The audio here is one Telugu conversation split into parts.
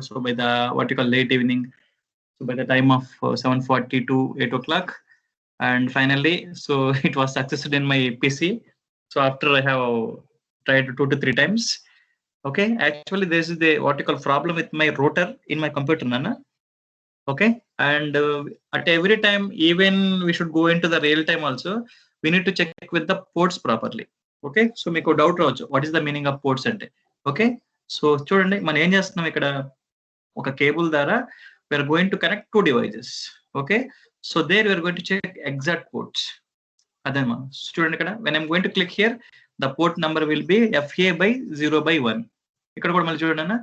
so by the what you call late evening, so by the time of 7:40 to 8 o'clock, and finally, so it was successful in my PC. So after I have tried 2 to 3 times, okay, actually this is the what you call problem with my router in my computer, Nana. Okay, and at every time, even we should go into the real time also, we need to check with the ports properly. Okay, so మీకు డౌట్ రావచ్చు what is the meaning of ports అంటే. ఓకే, సో చూడండి మనం ఏం చేస్తున్నాం ఇక్కడ, ఒక కేబుల్ ద్వారా we're going to connect 2 devices. Okay, so there we're going to check exact ports. అదేమా చూడండి ఇక్కడ, when I'm going to click here the port number will be FA/0/1. ఇక్కడ కూడా మళ్ళీ చూడండి అన్న,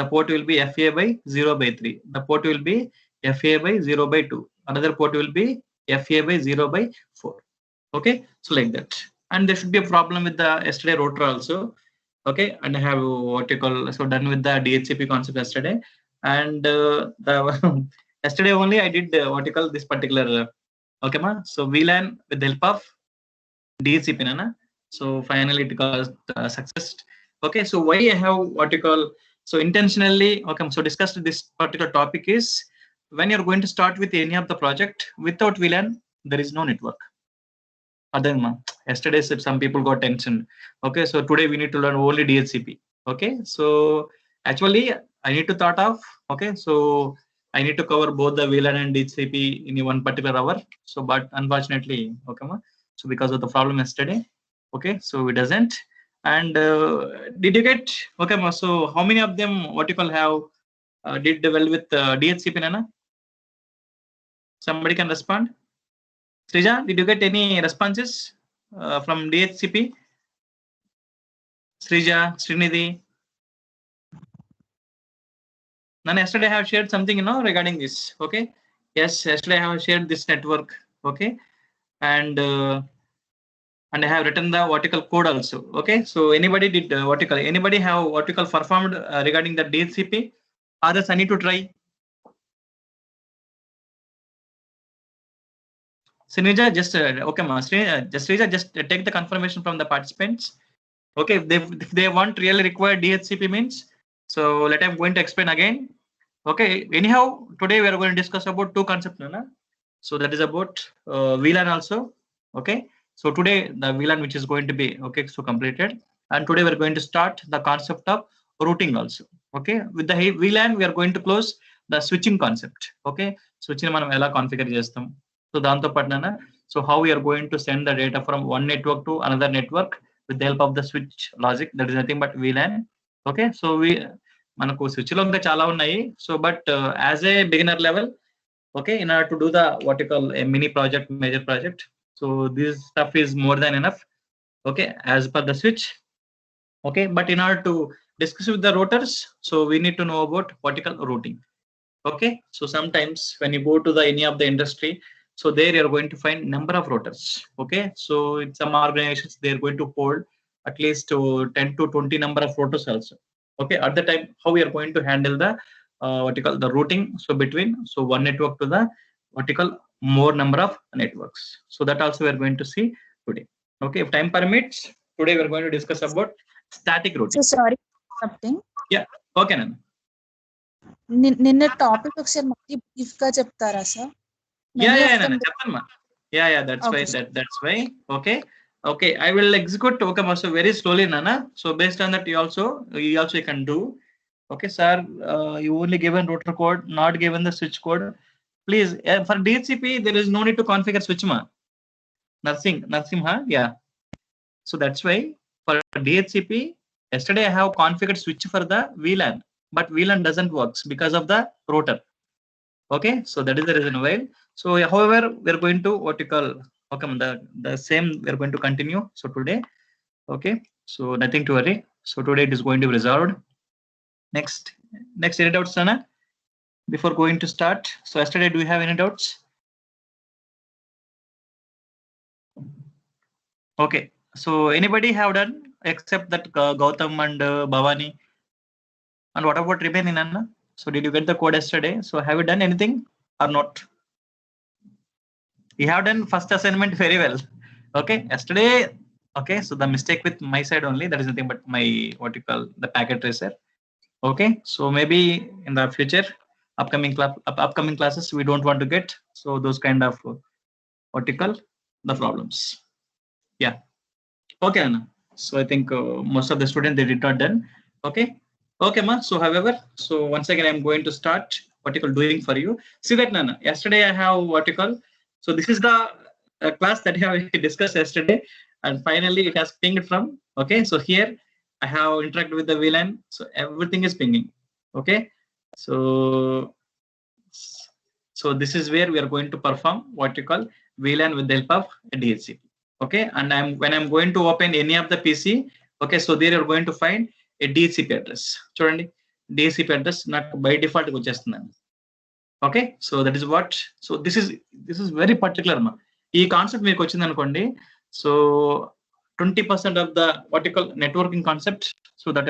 the port will be FA/0/3, the port will be FA/0/2, another port will be FA/0/4. Okay, so like that. And there should be a problem with the yesterday router also. Okay, and I have what you call, so done with the DHCP concept yesterday, and the yesterday only I did what you call this particular okay ma, so VLAN with the help of DHCP nana. So finally it got success. Okay, so why I have what you call, so intentionally, okay, so discussed this particular topic is, when you're going to start with any of the project without VLAN, there is no network. Adama, yesterday some people got tension. Okay, so today we need to learn only DHCP. Okay, so actually I need to thought of, okay, so I need to cover both the VLAN and DHCP in one particular hour. So but unfortunately, okay ma, so because of the problem yesterday, okay, so it doesn't. And did you get, okay ma, so how many of them what you call have did well with DHCP nana? Somebody can respond. Srija, did you get any responses from DHCP? Srija, Srinidhi. Then yesterday I have shared something, regarding this. Okay. Yes, yesterday I have shared this network. Okay. And I have written the vertical code also. Okay. So anybody did vertical? Anybody have vertical performed regarding the DHCP? Others I need to try. Srinija, just okay, ma. Srinija, just take the confirmation from the participants. Okay, if they want really require DHCP means, so let I'm going to explain again. Okay, anyhow, today we are going to discuss about two concepts, Nana. So that is about VLAN also. Okay, so today the VLAN which is going to be okay, so completed, and today we are going to start the concept of routing also. Okay, with the VLAN we are going to close the switching concept. Okay, switching manam ela configure chestam. So danto patnana, so how we are going to send the data from one network to another network with the help of the switch logic, that is nothing but VLAN. Okay, so we manaku switch lo ఇంకా చాలా ఉన్నాయి. So but as a beginner level, okay, in order to do the what you call a mini project, major project, so this stuff is more than enough. Okay, as per the switch. Okay, but in order to discuss with the routers, so we need to know about what you call routing. Okay, so sometimes when you go to the any of the industry, so there you are going to find number of routers. Okay, so in some organizations they are going to hold at least 10 to 20 number of routers also. Okay, at the time how we are going to handle the what you call the routing, so between so one network to the what you call more number of networks. So that also we are going to see today. Okay, if time permits, today we are going to discuss about static routing. So sorry something. Yeah, okay nana. నిన్న టాపిక్ ఒకసారి మళ్ళీ బ్రీఫ్ గా చెప్తారా sir? Yeah, nana cheptanu ma. Yeah, that's okay, why that's why. Okay, I will execute okay also very slowly nana. So based on that you also can do. Okay sir, you only given router code, not given the switch code. Please, for DHCP there is no need to configure switch ma. Nothing huh? Yeah. So that's why for DHCP yesterday I have configured switch for the VLAN, but VLAN doesn't works because of the router. Okay, so that is the reason why. So however we are going to what you call, okay, the same we are going to continue. So today, okay, so nothing to worry. So today it is going to be resolved. Next any doubts Sana before going to start? So yesterday do you have any doubts? Okay, so anybody have done except that Gautam and Bhavani? And what about remaining Anna? So did you get the code yesterday? So have you done anything or not? You have done first assignment very well. Okay, yesterday, okay, so the mistake with my side only, that is nothing but my what you call the packet tracer. Okay, so maybe in the future, upcoming classes, we don't want to get so those kind of what you call the problems. Yeah. Okay, Anna. So I think most of the students they did not done. Okay. Okay, ma. So however, so once again I'm going to start what you call doing for you. See that, Nana. Yesterday I have what you call. So this is the class that I have discussed yesterday, and finally it has pinged from. Okay. So here I have interacted with the VLAN. So everything is pinging. Okay. So so this is where we are going to perform what you call VLAN with the help of DHCP. Okay, and when I'm going to open any of the PC, okay, so there you're going to find a DHCP address. చూడండి DHCP address నాకు by default వచ్చేస్తున్నాను. Okay, so that is what. So this is very particular ma. ఈ కాన్సెప్ట్ మీకు వచ్చింది అనుకోండి. So 20% of the what you call networking concept, so that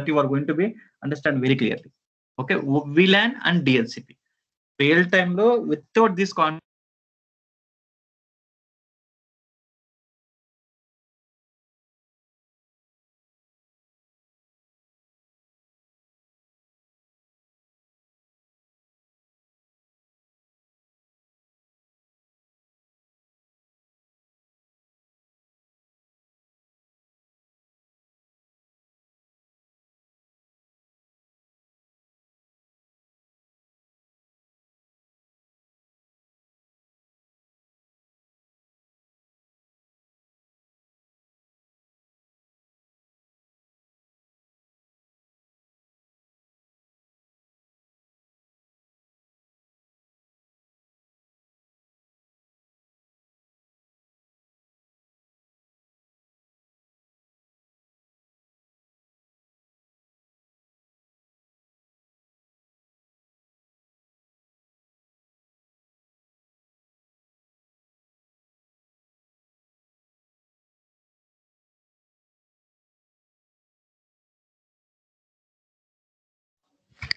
you are going to be understand very clearly. Okay, VLAN and DHCP. Real time లో without this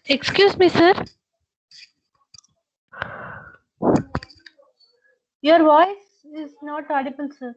Excuse me, sir. Your voice is not audible, sir.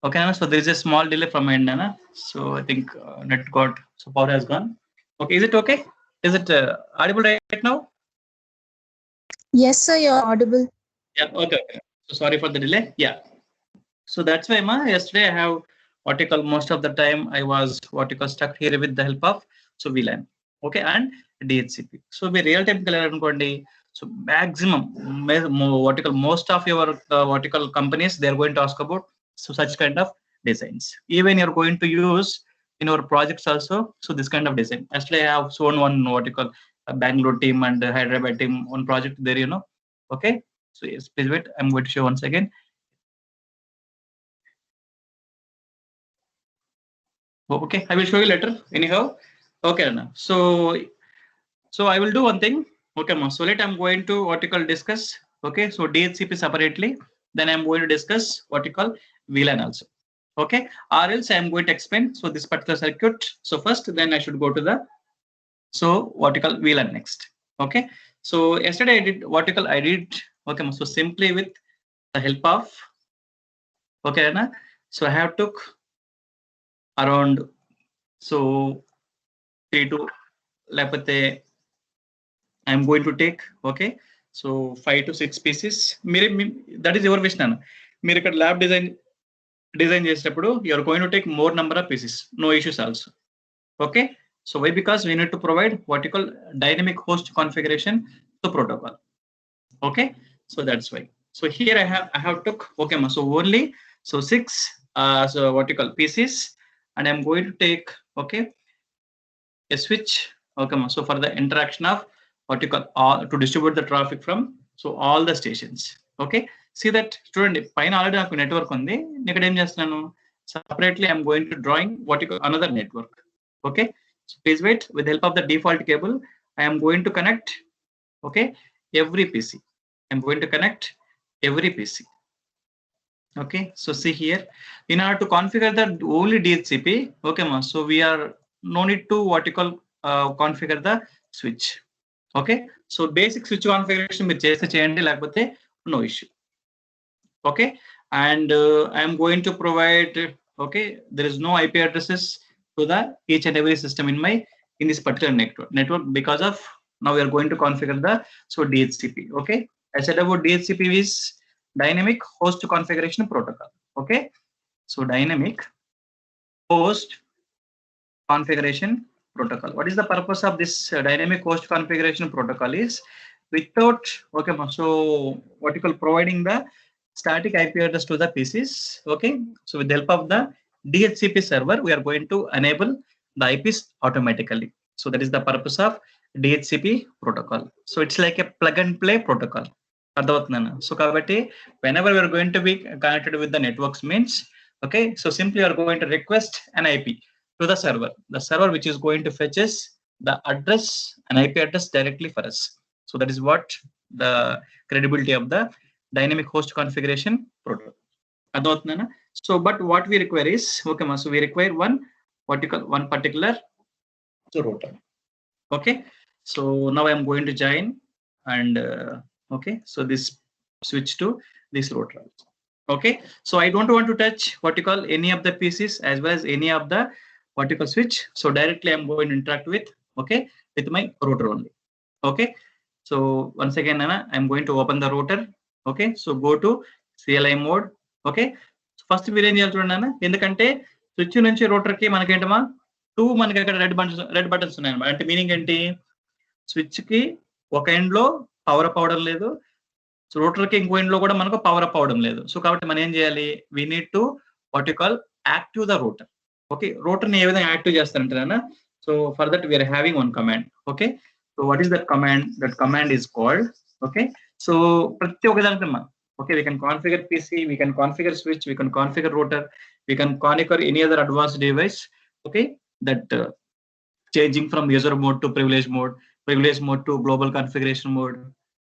Okay, Anna, so there is a small delay from my end, Anna. So I think net got, so power has gone. Okay, is it okay? Is it audible right now? Yes, sir, you're audible. Yeah, okay, okay. So sorry for the delay. Yeah. So that's why, ma, yesterday I have what you call most of the time I was what you call stuck here with the help of so VLAN. Okay, and DHCP. So we real time ankondi. So maximum what you call most of your what you call companies they are going to ask about so such kind of designs. Even you're going to use in our projects also. So this kind of design. Yesterday I have shown one what you call a Bangalore team and a Hyderabad team on project there. Okay. So yes, please wait. I'm going to show once again. Okay, I will show you later. Anyhow, okay, Anna. So I will do one thing. Okay, ma. So I'm going to what you call discuss. Okay, so DHCP separately. Then I'm going to discuss what you call VLAN also. Okay, or else I'm going to explain. So this particular circuit. So first, then I should go to the so what you call VLAN next. Okay, So yesterday I did what you call I did okay. So simply with the help of okay, na? So I have took around so 3 to లేకపోతే I'm going to take okay. So 5 to 6 pieces. That is your wish nana. మీరు ఇక్కడ ల్యాబ్ డిజైన్ చేసేటప్పుడు you are going to take more number of pieces. No issues also. Okay. So why? Because we need to provide what you call dynamic host configuration to protocol. Okay. So that's why. So here I have took okay. So only so 6 so what you call pieces, and I'm going to take okay a switch. Okay. So for the interaction of what you call to distribute the traffic from so all the stations. Okay. See that student pine already have network on the separately I'm going to drawing what you call another network. Okay. So please wait. With the help of the default cable, I am going to connect okay every PC. I'm going to connect every PC. Okay. So see here, in order to configure the only DHCP, okay, so we are no need to what you call configure the switch. Okay. So basic switch configuration with cheyandi lekapothe no issue. Okay. And I am going to provide okay, there is no IP addresses to the each and every system in this particular network because of now we are going to configure the so DHCP. Okay. I said about DHCP is dynamic host configuration protocol. Okay. So dynamic host configuration protocol. What is the purpose of this dynamic host configuration protocol is without okay, so what you call providing the static IP address to the PCs. Okay. So with the help of the DHCP server, we are going to enable the IPs automatically. So that is the purpose of DHCP protocol. So it's like a plug and play protocol. So whenever we are going to be connected with the networks means okay, so simply you are going to request an IP to the server which is going to fetches the address and IP address directly for us. So that is what the credibility of the dynamic host configuration protocol. So but what we require is okay, so we require one particular router. Okay. So now I am going to join and okay, so this switch to this router. Okay. So I don't want to touch what you call any of the PCs as well as any of the what you call switch. So directly I'm going to interact with okay with my router only. Okay. So once again I'm going to open the router. Okay. So go to CLI mode. Okay. So first మీరు ఏం చేయాలి చూడండి ఎందుకంటే స్విచ్ నుంచి రూటర్ కి మనకేంటమా 2 మనకి అక్కడ రెడ్ బటన్స్ ఉన్నాయన్నమాట. అంటే మీనింగ్ ఏంటి, స్విచ్ కి ఒక ఎండ్ లో పవర్ అప్ అవడం లేదు, సో రూటర్ కి ఇంకో ఎండ్ లో కూడా మనకు పవర్ అప్ అవడం లేదు. సో కాబట్టి మనం ఏం చేయాలి, we need to what you call active the router. Okay, router ని ఏ విధంగా యాక్టివ్ చేస్తారంటే so for that we're having one command. Okay, so what is that command? That command is called okay. So ప్రతి ఒక్క దానికి okay, we can configure PC, we can configure switch, we can configure router, we can configure any other advanced device. Okay, that changing from user mode to privilege mode to global configuration mode.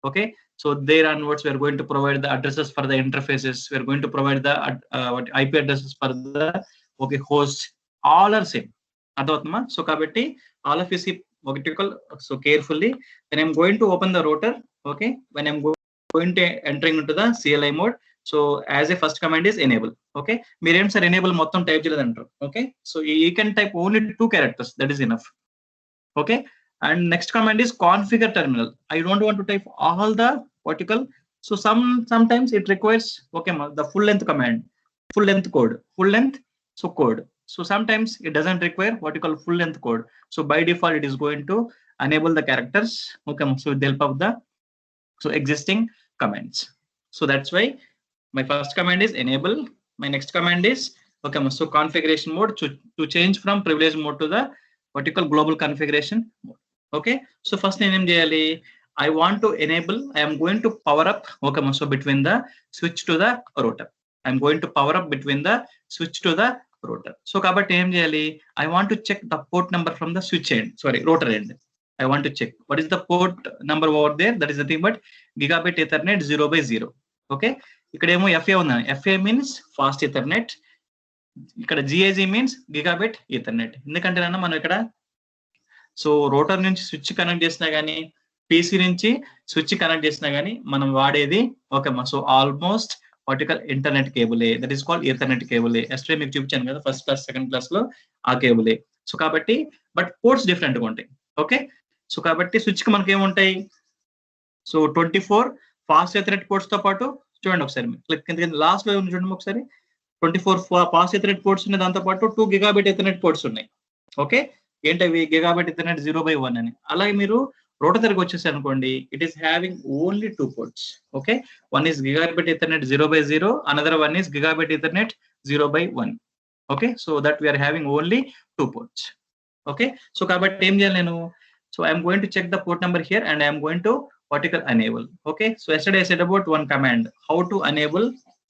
Okay, so there onwards we are going to provide the addresses for the interfaces, we are going to provide the IP addresses for the okay hosts, all are same. Adotma. So kabatti all of you see so carefully when I'm going to open the router. Okay, when I'm going to entering into the CLI mode, so as a first command is enable. Okay, మీరేం సార్ enable మొత్తం type చేయలేదంటారు. Okay, so you can type only 2 characters, that is enough. Okay, and next command is configure terminal. I don't want to type all the vertical, so sometimes it requires okay the full length command, full length code, full length so code. So sometimes it doesn't require what you call full length code, so by default it is going to enable the characters. Okay, so with the help of the so existing commands. So that's why my first command is enable, my next command is okay so configuration mode to change from privilege mode to the what you call global configuration mode. Okay, so first name cheyali, I want to enable, I am going to power up okay so between the switch to the router, I am going to power up between the switch to the router. So kabatti em cheyali, I want to check the port number from the switch end, sorry router end. I want to check what is the port number over there, that is nothing but gigabit ethernet 0/0. Okay, ikkademo FA unna, FA means fast ethernet, ikkada GAG means gigabit ethernet. Endukante nana మనం ఇక్కడ సో రూటర్ నుంచి స్విచ్ కనెక్ట్ చేసినా గానీ PC నుంచి స్విచ్ కనెక్ట్ చేసినా గానీ మనం వాడేది ఓకే మా. So almost vertical internet cable that is called Ethernet cable. Yesterday మీకు చూపించాను కదా ఫస్ట్ క్లాస్ సెకండ్ క్లాస్ లో ఆ కేబుల్. సో కాబట్టి బట్ పోర్ట్స్ డిఫరెంట్ గా ఉంటాయి. ఓకే సో కాబట్టి స్విచ్ కి మనకి ఏముంటాయి, సో 24 ఫాస్ట్ ఎథర్నెట్ పోర్ట్స్ తో పాటు చూడండి ఒకసారి లాస్ట్ లో చూడండి ఒకసారి 24 ఫాస్ట్ ఎథర్నెట్ పోర్ట్స్ ఉన్నాయి, దాంతో పాటు 2 గిగాబిట్ ఎథర్నెట్ పోర్ట్స్ ఉన్నాయి. ఓకే ఏంటవి గిగాబిట్ ఎథర్నెట్ 0/1 అని. అలాగే మీరు రోటర్ దగ్గరికి వచ్చేసి అనుకోండి, it is having only 2 ports. Okay one is gigabit ethernet 0/0, another one is gigabit ethernet 0/1. Okay so that we're having only 2 ports. Okay so కాబట్టి ఏం చేయాలి నేను, so I'm going to check the port number here and I'm going to vertical enable. Okay so yesterday I said about one command how to enable.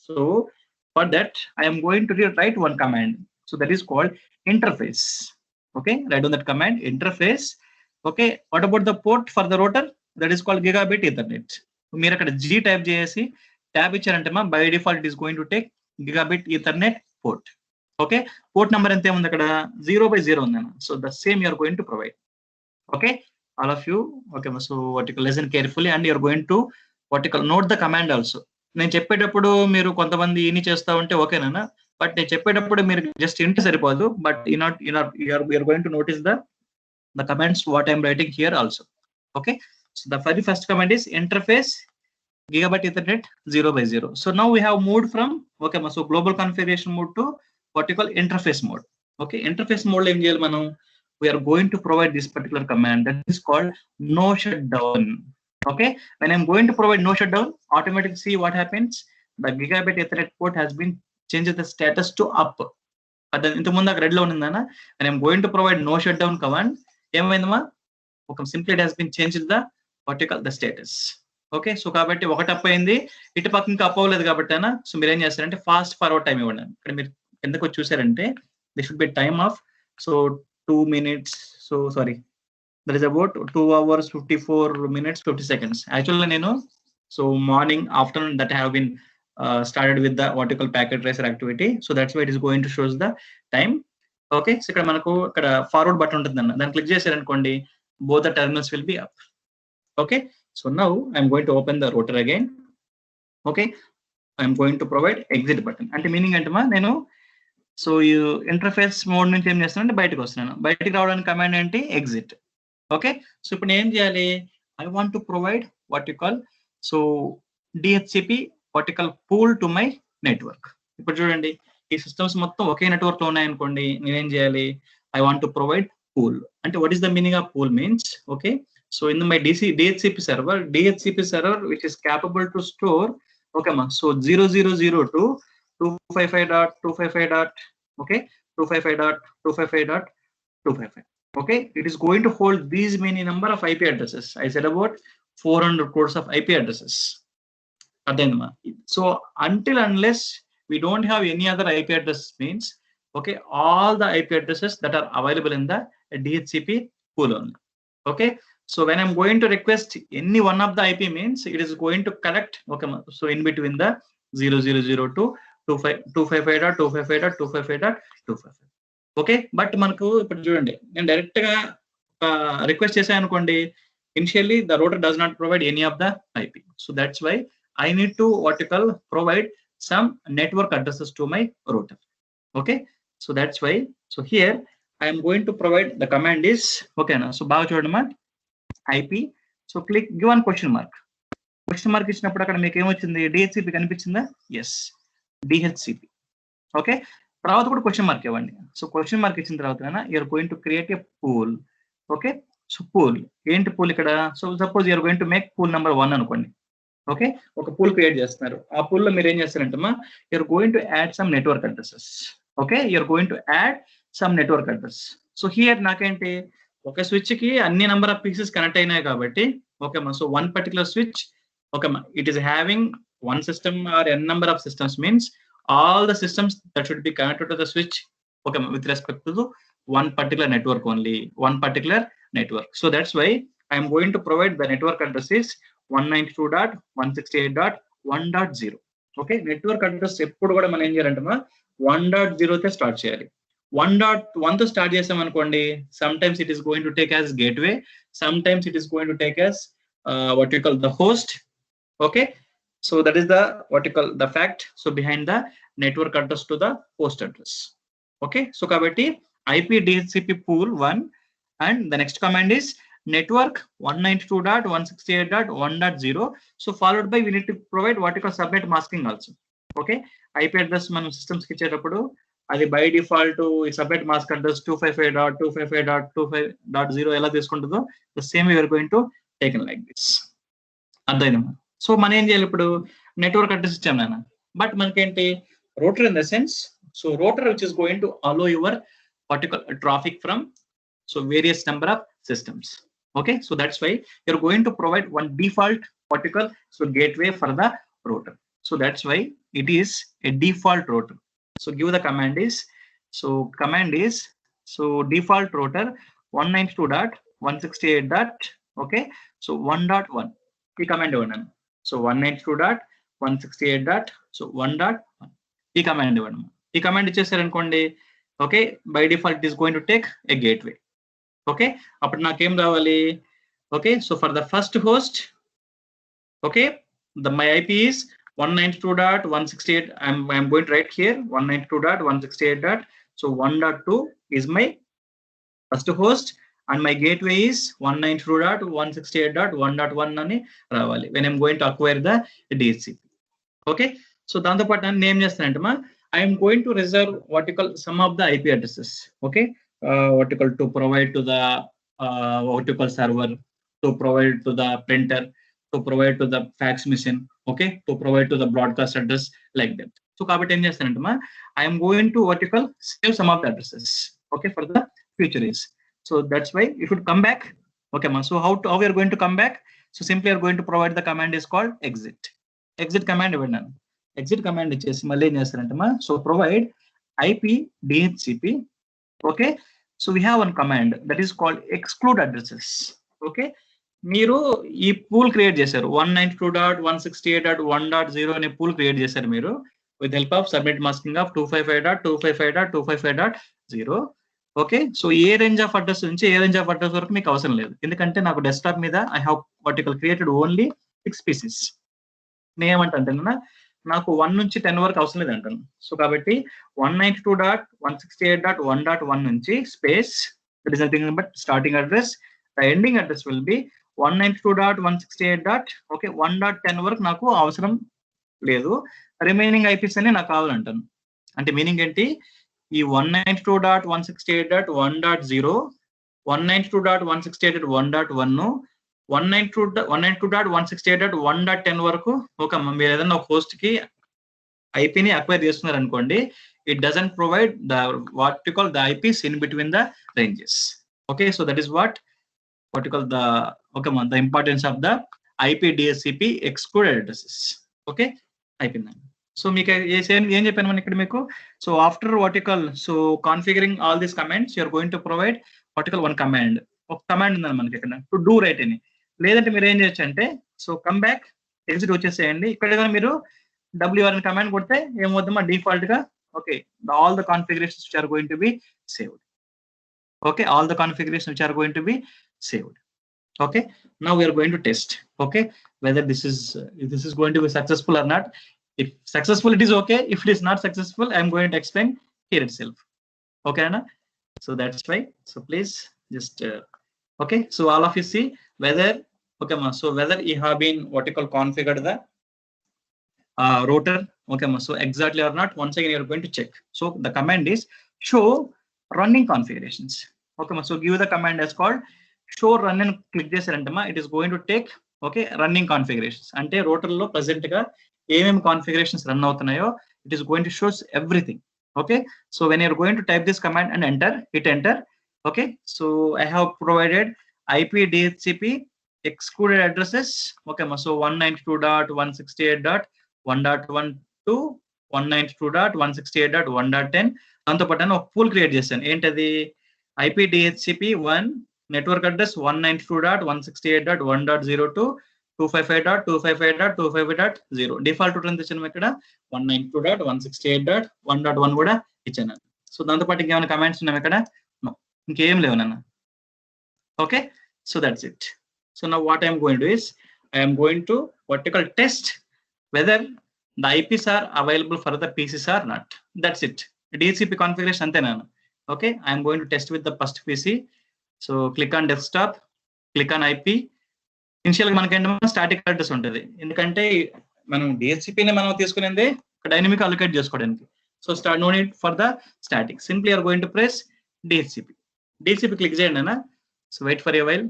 So for that I am going to write one command, so that is called interface. Okay write down that command interface. Okay what about the port for the router, that is called gigabit ethernet. మీరు అక్కడ G type చేసి tab ఇచ్చారంటే మా by default it is going to take gigabit ethernet port. Okay port number ఎంత ఉంది అక్కడ 0/0 ఉంది అన్న. So the same you are going to provide. Okay all of you. Okay so vertical listen carefully and you are going to vertical note the command also. నేను చెప్పేటప్పుడు మీరు కొంతమంది ఇన్ని చేస్తా ఉంటే ఓకేనా, బట్ నేను చెప్పేటప్పుడు మీరు జస్ట్ ఇంటి సరిపోదు, but you are going to notice the commands what I am writing here also. Okay so the very first command is interface gigabit ethernet 0/0. So now we have moved from okay so global configuration mode to vertical interface mode. Okay interface mode lo em cheyali manam, we are going to provide this particular command that is called no shutdown. Okay when I'm going to provide no shutdown, automatically see what happens, the gigabit ethernet port has been changed the status to up. But inta mundu red lo undana, when I'm going to provide no shutdown command emaindama okay simply it has been changed the vertical the status. Okay so kabatti ఒకటి అప్ అయింది, ఇటు పక్క ఇంకా అప్ అవ్వలేదు కాబట్టి అన్న. సో మీరు ఏం చేస్తారంటే ఫాస్ట్ ఫార్వర్డ్ టైం ఇవ్వండి. ఇక్కడ మీరు ఎందుకు వచ్చి చూసారంటే this should B time of so 2 minutes, so sorry that is about 2 hours 54 minutes 50 seconds. Actually nenu so morning afternoon that I have been started with the vertical packet tracer activity, so that's why it is going to shows the time. Okay so ikkada manaku ikkada forward button untundana, dan click chesaru anukondi both the terminals will be up. Okay so now I am going to open the router again. Okay I am going to provide exit button ante meaning ante ma nenu so ఈ ఇంటర్ఫేస్ మోడ్ నుంచి ఏం చేస్తానంటే బయటకు వస్తున్నాను. బయటకు రావడానికి కమాండ్ ఏంటి, ఎగ్జిట్. ఓకే సో ఇప్పుడు నేను ఏం చేయాలి, I want to provide what you call so DHCP vertical pool to my network. ఇప్పుడు చూడండి ఈ సిస్టమ్స్ మొత్తం ఒకే నెట్వర్క్ లో ఉన్నాయనుకోండి, నేనేం చేయాలి, I want to provide pool. అంటే what is the meaning of pool means, okay so in my DHCP server which is capable to store okay ma so 0002 255.255. Okay 255.255.255. okay it is going to hold these many number of IP addresses. I said about 400 crores of IP addresses. Adhenma so until unless we don't have any other IP address means okay all the IP addresses that are available in the DHCP pool only. Okay so when I'm going to request any one of the IP means it is going to collect okay so in between the 0002 255.255.255.255. Okay but మనకు ఇప్పుడు చూడండి నేను డైరెక్ట్ గా రిక్వెస్ట్ చేశాను అనుకోండి, initially the router does not provide any of the IP. So that's why I need to vertical provide some network addresses to my router. Okay so that's why so here I'm going to provide the command is ఓకేనా. సో బాగా చూడమ్మా IP so click give one question mark ఇచ్చినప్పుడు అక్కడ మీకు ఏమొచ్చింది, DHCP కనిపించిందా, ఎస్ DHCP. ఓకే తర్వాత కూడా క్వశ్చన్ మార్క్ ఇవ్వండి. సో క్వశ్చన్ మార్క్ ఇచ్చిన తర్వాత you're going to create a pool. Okay so pool ఏంటి పూల్ ఇక్కడ, so suppose you're going to make pool number 1 అనుకోండి. ఓకే ఒక పూల్ క్రియేట్ చేస్తున్నారు, ఆ పూల్ లో మీరు ఏం చేస్తారంటమ్మా you're going to add some network addresses. Okay you're going to add some network address. So here నాకేంటి ఒక స్విచ్ కి అన్ని నెంబర్ ఆఫ్ పీసెస్ కనెక్ట్ అయినాయి కాబట్టి ఓకేమా సో వన్ పర్టికులర్ స్విచ్ ఓకేమా it is having one system or n number of systems means all the systems that should be connected to the switch okay with respect to one particular network only, one particular network. So that's why I am going to provide the network address is 192.168.1.0. okay network address ఎప్పుడు కూడా మనం ఏం చేయాలంటే 1.0 తో స్టార్ట్ చేయాలి. 1.1 తో స్టార్ట్ చేసాం అనుకోండి, sometimes it is going to take as gateway, sometimes it is going to take as what you call the host. Okay, so that is the what you call the fact. So behind the network address to the host address. Okay, so kabatti IP DHCP pool 1, and the next command is network 192.168.1.0. so followed by we need to provide what you call subnet masking also. Okay, IP address మనం systems కి ఇచ్చేటప్పుడు అది బై డిఫాల్ట్ ఈ సబ్నెట్ మాస్క్ అడ్రస్ 255.255.255.0 ఎలా తీసుకుంటుందో the same we are going to taken like this. అర్థమైందమ్మా. సో మనం ఏం చేయాలి ఇప్పుడు నెట్వర్క్ అడ్రస్ ఇచ్చాం నాన్న, బట్ మనకేంటి router in the sense. So router which is going to allow your particular traffic from so various number of systems. Okay, so that's why you're going to provide one default particular so gateway for the router. So that's why it is a default router. So give the command is, so command is, so default router 192.168. Okay, so 1.1 ఈ కమాండ్ ఇవ్వండి. సో 192.168. సో 1.1 ఈ కమాండ్ ఇవ్వండి. ఈ కమాండ్ ఇచ్చేసారు అనుకోండి. Okay, by default it is going to take a gateway. Okay, అప్పుడు నాకేం రావాలి? Okay, so for the first host, okay, my IP is 192.168. I'm going to write here 192.168. So 1.2 is my first host and my gateway is 192.168.1.1 అని రావాలి when I'm going to acquire the DHCP. Okay, so దాంతో పాటు నేను ఏం చేస్తానంటే I am going to reserve what you call some of the IP addresses. Okay, what you call to provide to the what you call server, to provide to the printer, to provide to the fax machine. Okay, to provide to the broadcast address like that. So kabatti em chestarante I am going to what you call save some of the addresses, okay, for the future use. So that's why you should come back. Okay so how we are going to come back? So simply you are going to provide the command is called exit. Exit command ivannan. Exit command ichesi malli em chestarante so provide IP DHCP. Okay, so we have one command that is called exclude addresses. Okay, మీరు ఈ పూల్ క్రియేట్ చేశారు 192.168.1.0 అనే పూల్ క్రియేట్ చేశారు మీరు with help of subnet masking of 255.255.255.0. Okay, so A range of address నుంచి ఏ రేంజ్ ఆఫ్ అడ్రస్ వరకు మీకు అవసరం లేదు, ఎందుకంటే నాకు డెస్క్టాప్ మీద I have vertical created only 6 pieces. నేను ఏమంటాను నాకు 1 నుంచి 10 వరకు అవసరం లేదు అంటాను. సో కాబట్టి 192.168.1.1 నుంచి space that is nothing but starting address. The ending address will be 192.168. Okay, 1.10 వరకు నాకు అవసరం లేదు, రిమైనింగ్ ఐపీస్ అన్ని నాకు కావాలంటాను. అంటే మీనింగ్ ఏంటి? ఈ 192.168.1.0, 192.168.1.1, 192.168.1.10 వరకు ఒక మీరు ఏదైనా ఒక హోస్ట్ కి ఐపీని అక్వైర్ చేస్తున్నారు అనుకోండి, it doesn't provide the what you call the eyepiece in between the ranges. Okay, so that is what you call the the importance of the IP DHCP excluded addresses. Okay, అయిపోయిందండి. సో మీకు ఏం చెప్పాను మనం ఇక్కడ మీకు. So after what you call so configuring all these commands you are going to provide what you call one command. ఒక కమాండ్ ఉందండి మనకి ఇక్కడ టు డూ రైట్ అని. లేదంటే మీరు ఏం చేయొచ్చు అంటే సో కమ్ బ్యాక్ ఎగ్జిట్ వచ్చేసేయండి. ఇక్కడ మీరు WR అని కమాండ్ కొడితే ఏమవుతుందో డిఫాల్ట్ గా okay all the configurations which are going to be saved. Okay, all the configurations which are going to be saved. Okay, now we are going to test okay whether this is going to be successful or not. If successful it is okay, if it is not successful I am going to explain here itself. Okay Anna? So that's why so please just okay, so all of you see whether okay so whether you have been what you call configured the router okay so exactly or not. Once again you are going to check. So the command is show running configurations. Okay so give the command as called show run and click చేశారంటే it is going to take okay running configurations. అంటే router లో present గా ఏమేమి configurations run అవుతున్నాయో it is going to show everything. Okay, so when you are going to type this command and hit enter. Okay, so I have provided IP DHCP excluded addresses. Okay so 192.168.1.1 to 192.168.1.10 దాంతో పాటు ఒక పూల్ క్రియేట్ చేశాను. ఏంటది? IP DHCP 1 network address 192.168.1.0 to 255.255.255.0 default route ఎంత ఇచ్చాను ఇక్కడ 192.168.1.1 కూడా ఇచ్చాను. సో దాంతో పాటు ఇంకేమైనా కమాండ్స్ ఉన్నాయి ఇక్కడ? ఇంకేం లేవు నాన్న. Okay, so that's it. So now what I am going to do is I am going to test whether the IPs are available for the PCs or not. That's it. DHCP configuration antena. Okay, I am going to test with the first PC. So click on desktop, click on IP. Initially మనకి స్టాటిక్ అడ్రస్ ఉంటుంది, ఎందుకంటే మనం డిహెచ్సిపిని మనం తీసుకునేది డైనమిక్ అలొకేట్ చేసుకోవడానికి. So no need for the static, simply are going to press DHCP click చేయండి అన్న. So wait for a while.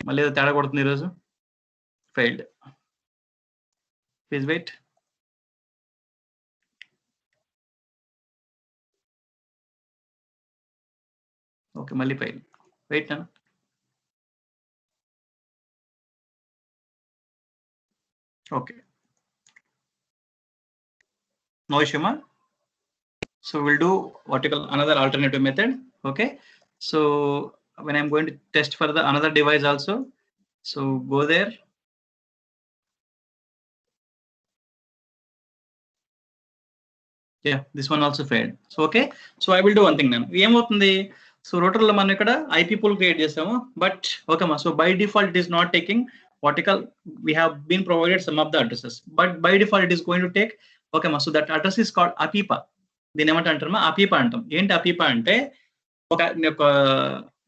మళ్ళీ ఏదో తేడా కొడుతుంది ఈరోజు, ఫెయిల్డ్. Please wait. ఓకే, మళ్ళీ ఫెయిల్. వెయిట్ అన్న. Okay, no issue, ma. So we'll do what you call another alternative method. Okay, so when I'm going to test for the another device also, so go there. Yeah, this one also failed. So okay, so I will do one thing now. Em avutundi, so router lo మనం ఇక్కడ IP pool create చేసాము, but okay ma, so by default it is not taking vertical. We have been provided some of the addresses, but by default it is going to take, okay ma, so that address is called APIPA. దీని ఏమంటారు మా, APIPA అంటాం. ఏంటి APIPA అంటే ఒక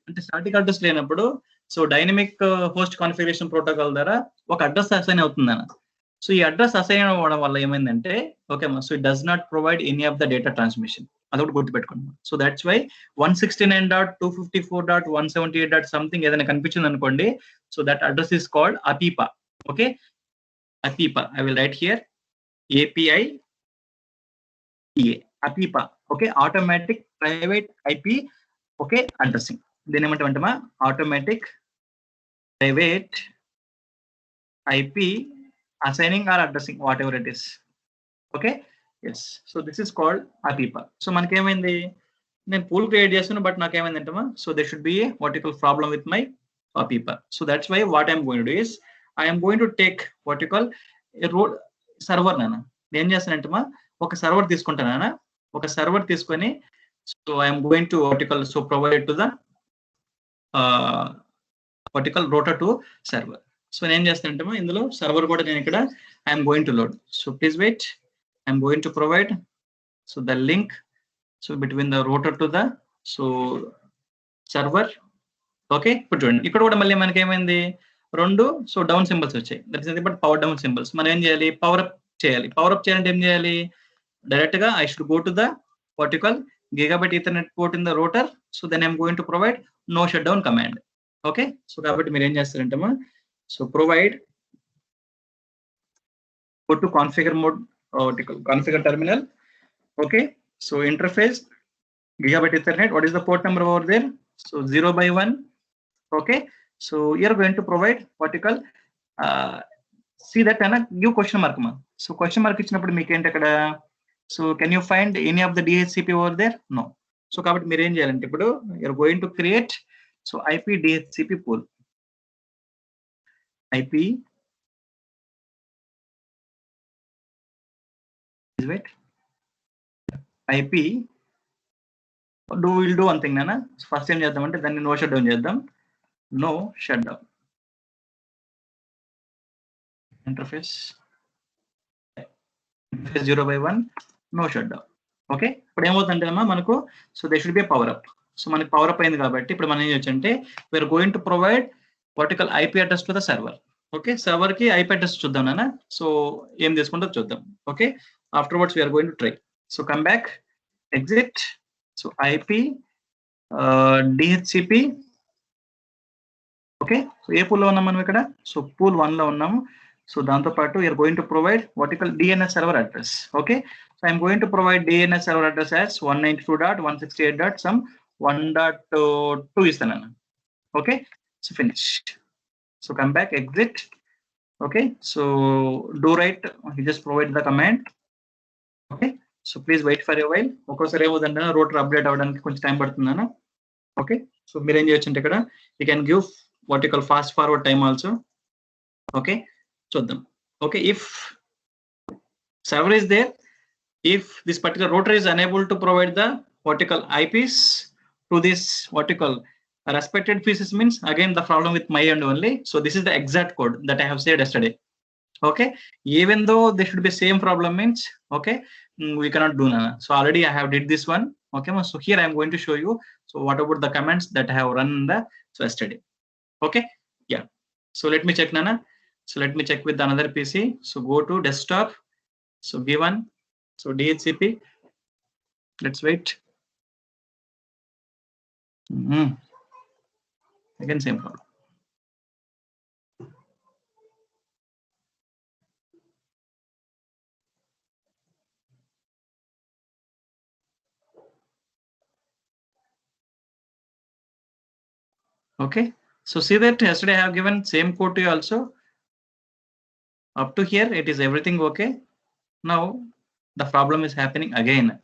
అంటే స్టాటిక్ అడ్రస్ లేనప్పుడు so dynamic host configuration protocol ద్వారా ఒక అడ్రస్ అసైన్ అవుతుందన్న. సో ఈ అడ్రస్ అసైన్ అవ్వడం వల్ల ఏమైందంటే ఓకే మా, so it does not provide any of the data transmission. అదొకటి గుర్తుపెట్టుకోండి. So that's why 169.254.178. సంథింగ్ ఏదైనా కనిపించింది అనుకోండి, so that address is called APIPA. Okay, APIPA. I will write here APIPA. APIPA. Okay, automatic private IP okay addressing. దీని ఏమంటామంటే automatic private IP assigning or addressing, whatever it is. Okay, yes, so this is called APIPA. So మనకి ఏమైంది, నేను పూల్ క్రియేట్ చేస్తున్నాను, బట్ నాకు ఏమైందంటే so there should be a what you call problem with my APIPA. So that's why what I am going to do is I am going to take what you call a server. నాన్న నేను చేస్తానంటే ఒక సర్వర్ తీసుకుంటాను, ఒక సర్వర్ తీసుకొని so I am going to what you call so provide it to the what you call router to server. So నేను చేస్తానంటే ఇందులో సర్వర్ కూడా నేను ఇక్కడ I'm going to load. So please wait, I'm going to provide so the link so between the router to the so server. Okay, ఇప్పుడు చూడండి ఇక్కడ కూడా మళ్ళీ మనకి ఏమైంది, రెండు సో డౌన్ సింబల్స్ వచ్చాయి. That is but power down symbols. మనం ఏం చేయాలి, పవర్ అప్ చేయాలి. పవర్ అప్ చేయాలంటే ఏం చేయాలి, డైరెక్ట్ గా I should go to the what you call gigabit ethernet port in the router. So then I'm going to provide no shutdown command. Okay, so కాబట్టి మీరు ఏం చేస్తారంటే so provide go to configure mode configure terminal. Okay, so interface gigabit ethernet, what is the port number over there, so 0/1. Okay, so you are going to provide what you call see that ana give question mark ma. So question mark ఇచ్చినప్పుడు మీకు ఏంటి అక్కడ, so can you find any of the DHCP over there, no. So కాబట్టి మీరు ఏం చేయాలంటే ఇప్పుడు you are going to create so IP DHCP pool. IP is wait IP we'll do one thing nana. First ఏం చేద్దాం అంటే దాన్ని no shutdown చేద్దాం. No shutdown interface 0/1 no shutdown. Okay, ఇప్పుడు ఏమవుతుందంటే మనకు so they should be power up. So మనకి పవర్ అప్ అయింది కాబట్టి ఇప్పుడు మనం ఏం చేయొచ్చు అంటే we're going to provide vertical IP address to the server. Okay, server కి ఐపీ అడ్రస్ చూద్దాం నాన్న. సో ఏం తీసుకుంటో చూద్దాం. Okay, afterwards we're going to try. So come back, exit, so IP DHCP. Okay, so ఏ పూల్లో ఉన్నాం మనం ఇక్కడ, సో పూల్ 1 లో ఉన్నాము. సో దాంతో పాటు we're going to provide vertical DNS server address. Okay, so I'm going to provide DNS server address as 192.168.1.2 ఇస్తాను. Okay, so finished. So come back, exit. Okay, so do right, you just provide the command. Okay, so please wait for a while. ఒక్కోసారి ఏమవుతుందంటే రూటర్ అప్డేట్ అవ్వడానికి కొంచెం టైం పడుతుందన్న. ఓకే, సో మీరు ఏం చేయొచ్చు అంటే ఇక్కడ you can give what you call fast forward time also. Okay, చూద్దాం. Okay, if server is there, if this particular router is unable to provide the what you call IPs to this what you call respected pieces means again the problem with my end only. So this is the exact code that I have said yesterday. Okay, even though they should be same problem means, okay, we cannot do none. So already I have did this one. Okay, so here I am going to show you. So what about the commands that I have run in the yesterday? Okay, yeah. So let me check, Nana. So let me check with another PC. So go to desktop. So V1. So DHCP. Let's wait. Again same problem. Okay, so see that yesterday I have given same code to you also. Up to here it is everything okay. Now the problem is happening again.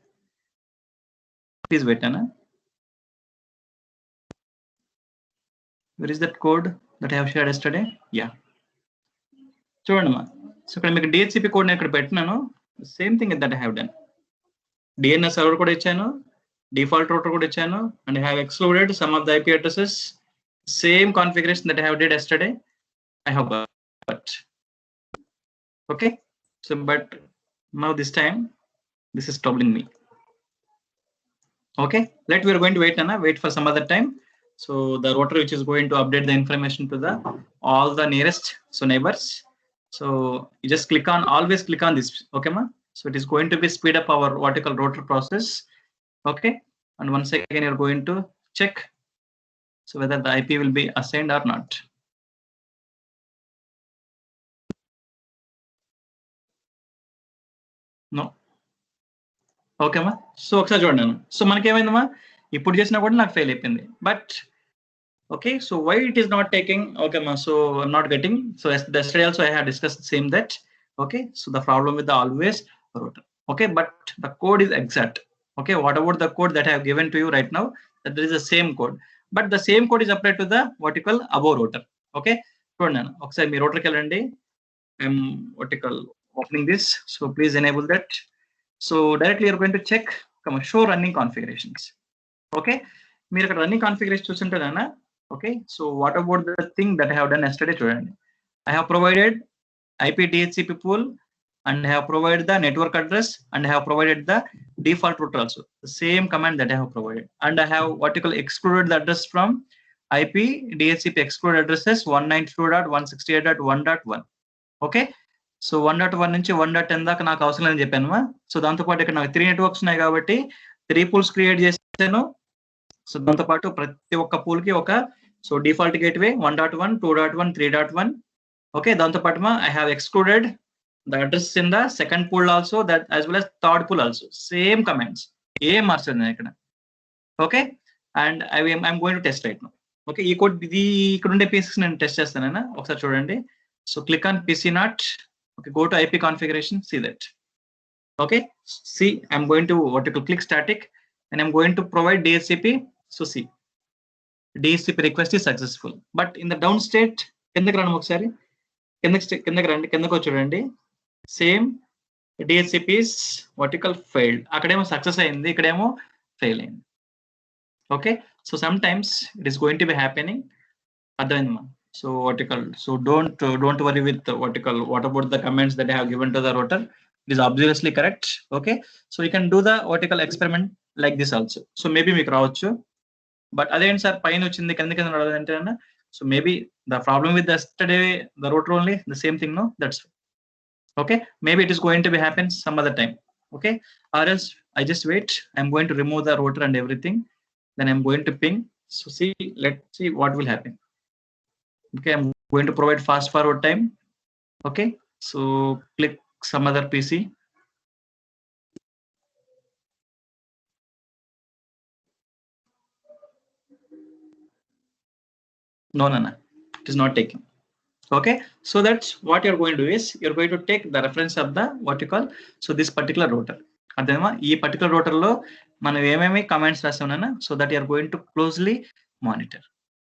Please wait, Anna. Where is that code that I have shared yesterday? Yeah. చూడండి సో ఇక్కడ మీకు డిహెచ్సిపి కోడ్ నేను ఇక్కడ పెట్టినాను same thing that I have done DNS server కూడా ఇచ్చాను డిఫాల్ట్ రూటర్ కూడా ఇచ్చాను and I have excluded some of the IP addresses same configuration that I have did yesterday I have but okay so but now this time this is troubling me. Okay, we are going to wait, Anna, wait for some other time. So the router which is going to update the information to the all the nearest neighbors. So you just click on, always click on this. Okay, ma. So it is going to be speed up our vertical router process. Okay, and once again you're going to check so whether the IP will be assigned or not. No. Okay అమ్మా సో ఒకసారి చూడండి సో మనకి ఏమైందమ్మా ఇప్పుడు చేసినా కూడా నాకు ఫెయిల్ అయిపోయింది but okay so why it is not taking okay అమ్మా so I'm not getting so yesterday also I have discussed same that okay so the problem with the always router okay but the code is exact okay what about the code that I have given to you right now that is the same code but the same code is applied to the vertical above router okay చూడండి ఒకసారి మీ routerకి వెళ్ళండి I'm vertical opening this so please enable that. So directly you're going to check show running configurations. Okay, మీరు ఇక్కడ running configuration చూస్తుంటారా? Okay, so what about the thing that I have done yesterday? చూడండి I have provided IP DHCP pool and I have provided the network address and I have provided the default router also, the same command that I have provided, and I have vertical excluded the address from IP DHCP excluded addresses 192.168.1.1. okay, so 1.1 నుంచి 1.10 దాకా నాకు అవసరం లేదని చెప్పాను. సో దాంతోపాటు ఇక్కడ నాకు 3 నెట్వర్క్స్ ఉన్నాయి కాబట్టి 3 పూల్స్ క్రియేట్ చేశాను. సో దాంతోపాటు ప్రతి ఒక్క పూల్కి ఒక సో డిఫాల్ట్ గేట్వే 1.1, 2.1, 3.1. ఓకే, దాంతోపాటు I have excluded the address in the second pool also that as well as third pool also same commands ఏం మార్చలేదు నేను ఇక్కడ. Okay, and I'm going to test right now. Okay, ఈ కోడ్ ఇది ఇక్కడ ఉండే పీసెస్ నేను టెస్ట్ చేస్తానైనా ఒకసారి చూడండి. So click on PC not. Okay, go to IP configuration, see that. Okay, see I'm going to vertical click static and I'm going to provide DHCP. So see DHCP request is successful, but in the down state కిందకి రండి ఒకసారి, కిందకి రండి, కిందకి వచ్చి చూడండి same DHCP is vertical failed. అక్కడేమో సక్సెస్ అయింది, ఇక్కడేమో ఫెయిల్ అయింది. Okay, so some times it is going to B happening. అర్థమైందమ్మా? So vertical, so don't worry with the vertical. What about the comments that I have given to the router? It is obviously correct. Okay, so you can do the vertical experiment like this also. So maybe మీకు రావచ్చు, but అదేంటి సార్ పైన వచ్చింది కిందకి రాదంటే అన్న, so maybe the problem with yesterday the router only the same thing, no, that's okay. Maybe it is going to be happen some other time. Okay, or else I just wait. I'm going to remove the router and everything, then I'm going to ping. So see, let's see what will happen. Okay, I'm going to provide fast forward time. Okay, so click some other PC. No, it is not taking. Okay, so that's what you're going to do is you're going to take the reference of the what you call so this particular router. అర్థమా? ఈ పర్టికులర్ router లో మనం ఏమేమి కమాండ్స్ రాస్తామన్నా so that you're going to closely monitor.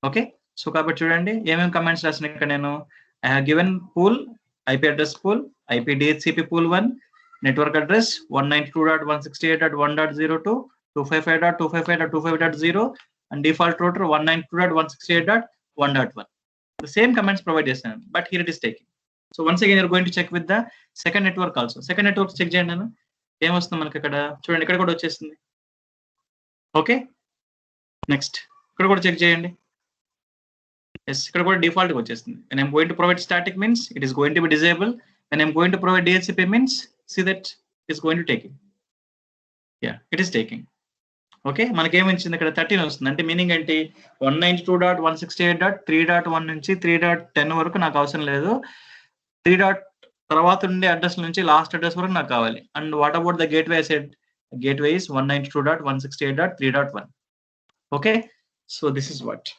Okay, so కాబట్టి చూడండి ఏమేమి కమాండ్స్ రాసిన ఇక్కడ నేను I have given pool IP address pool, IP DHCP pool 1, network address 192.168.1.0 to 255.255.255.0, and default router 192.168.1.1. The same commands provide చేస్తాను, but here it is taking. So once again you're going to check with the second network also. Second network check చేయండి నేను, ఏమొస్తుంది మనకి ఇక్కడ చూడండి, ఇక్కడ కూడా వచ్చేస్తుంది. ఓకే, నెక్స్ట్ ఇక్కడ కూడా చెక్ చేయండి. ఎస్, ఇక్కడ కూడా డిఫాల్ట్ గా వచ్చేస్తుంది. when I'm going to provide static means it is going to be disabled. when I'm going to provide DHCP means see that it's going to take it. Yeah, it is taking. Okay, మనకి ఏమిచ్చింది ఇక్కడ 13 వస్తుంది. అంటే మీనింగ్ ఏంటి, 192.168.3.1 నుంచి 3.10 వరకు నాకు అవసరం లేదు. 3. తర్వాత ఉండే అడ్రస్ నుంచి లాస్ట్ అడ్రస్ వరకు నాకు కావాలి. And what about the gateway? Set gateway is 192.168.3.1. Okay, so this is what.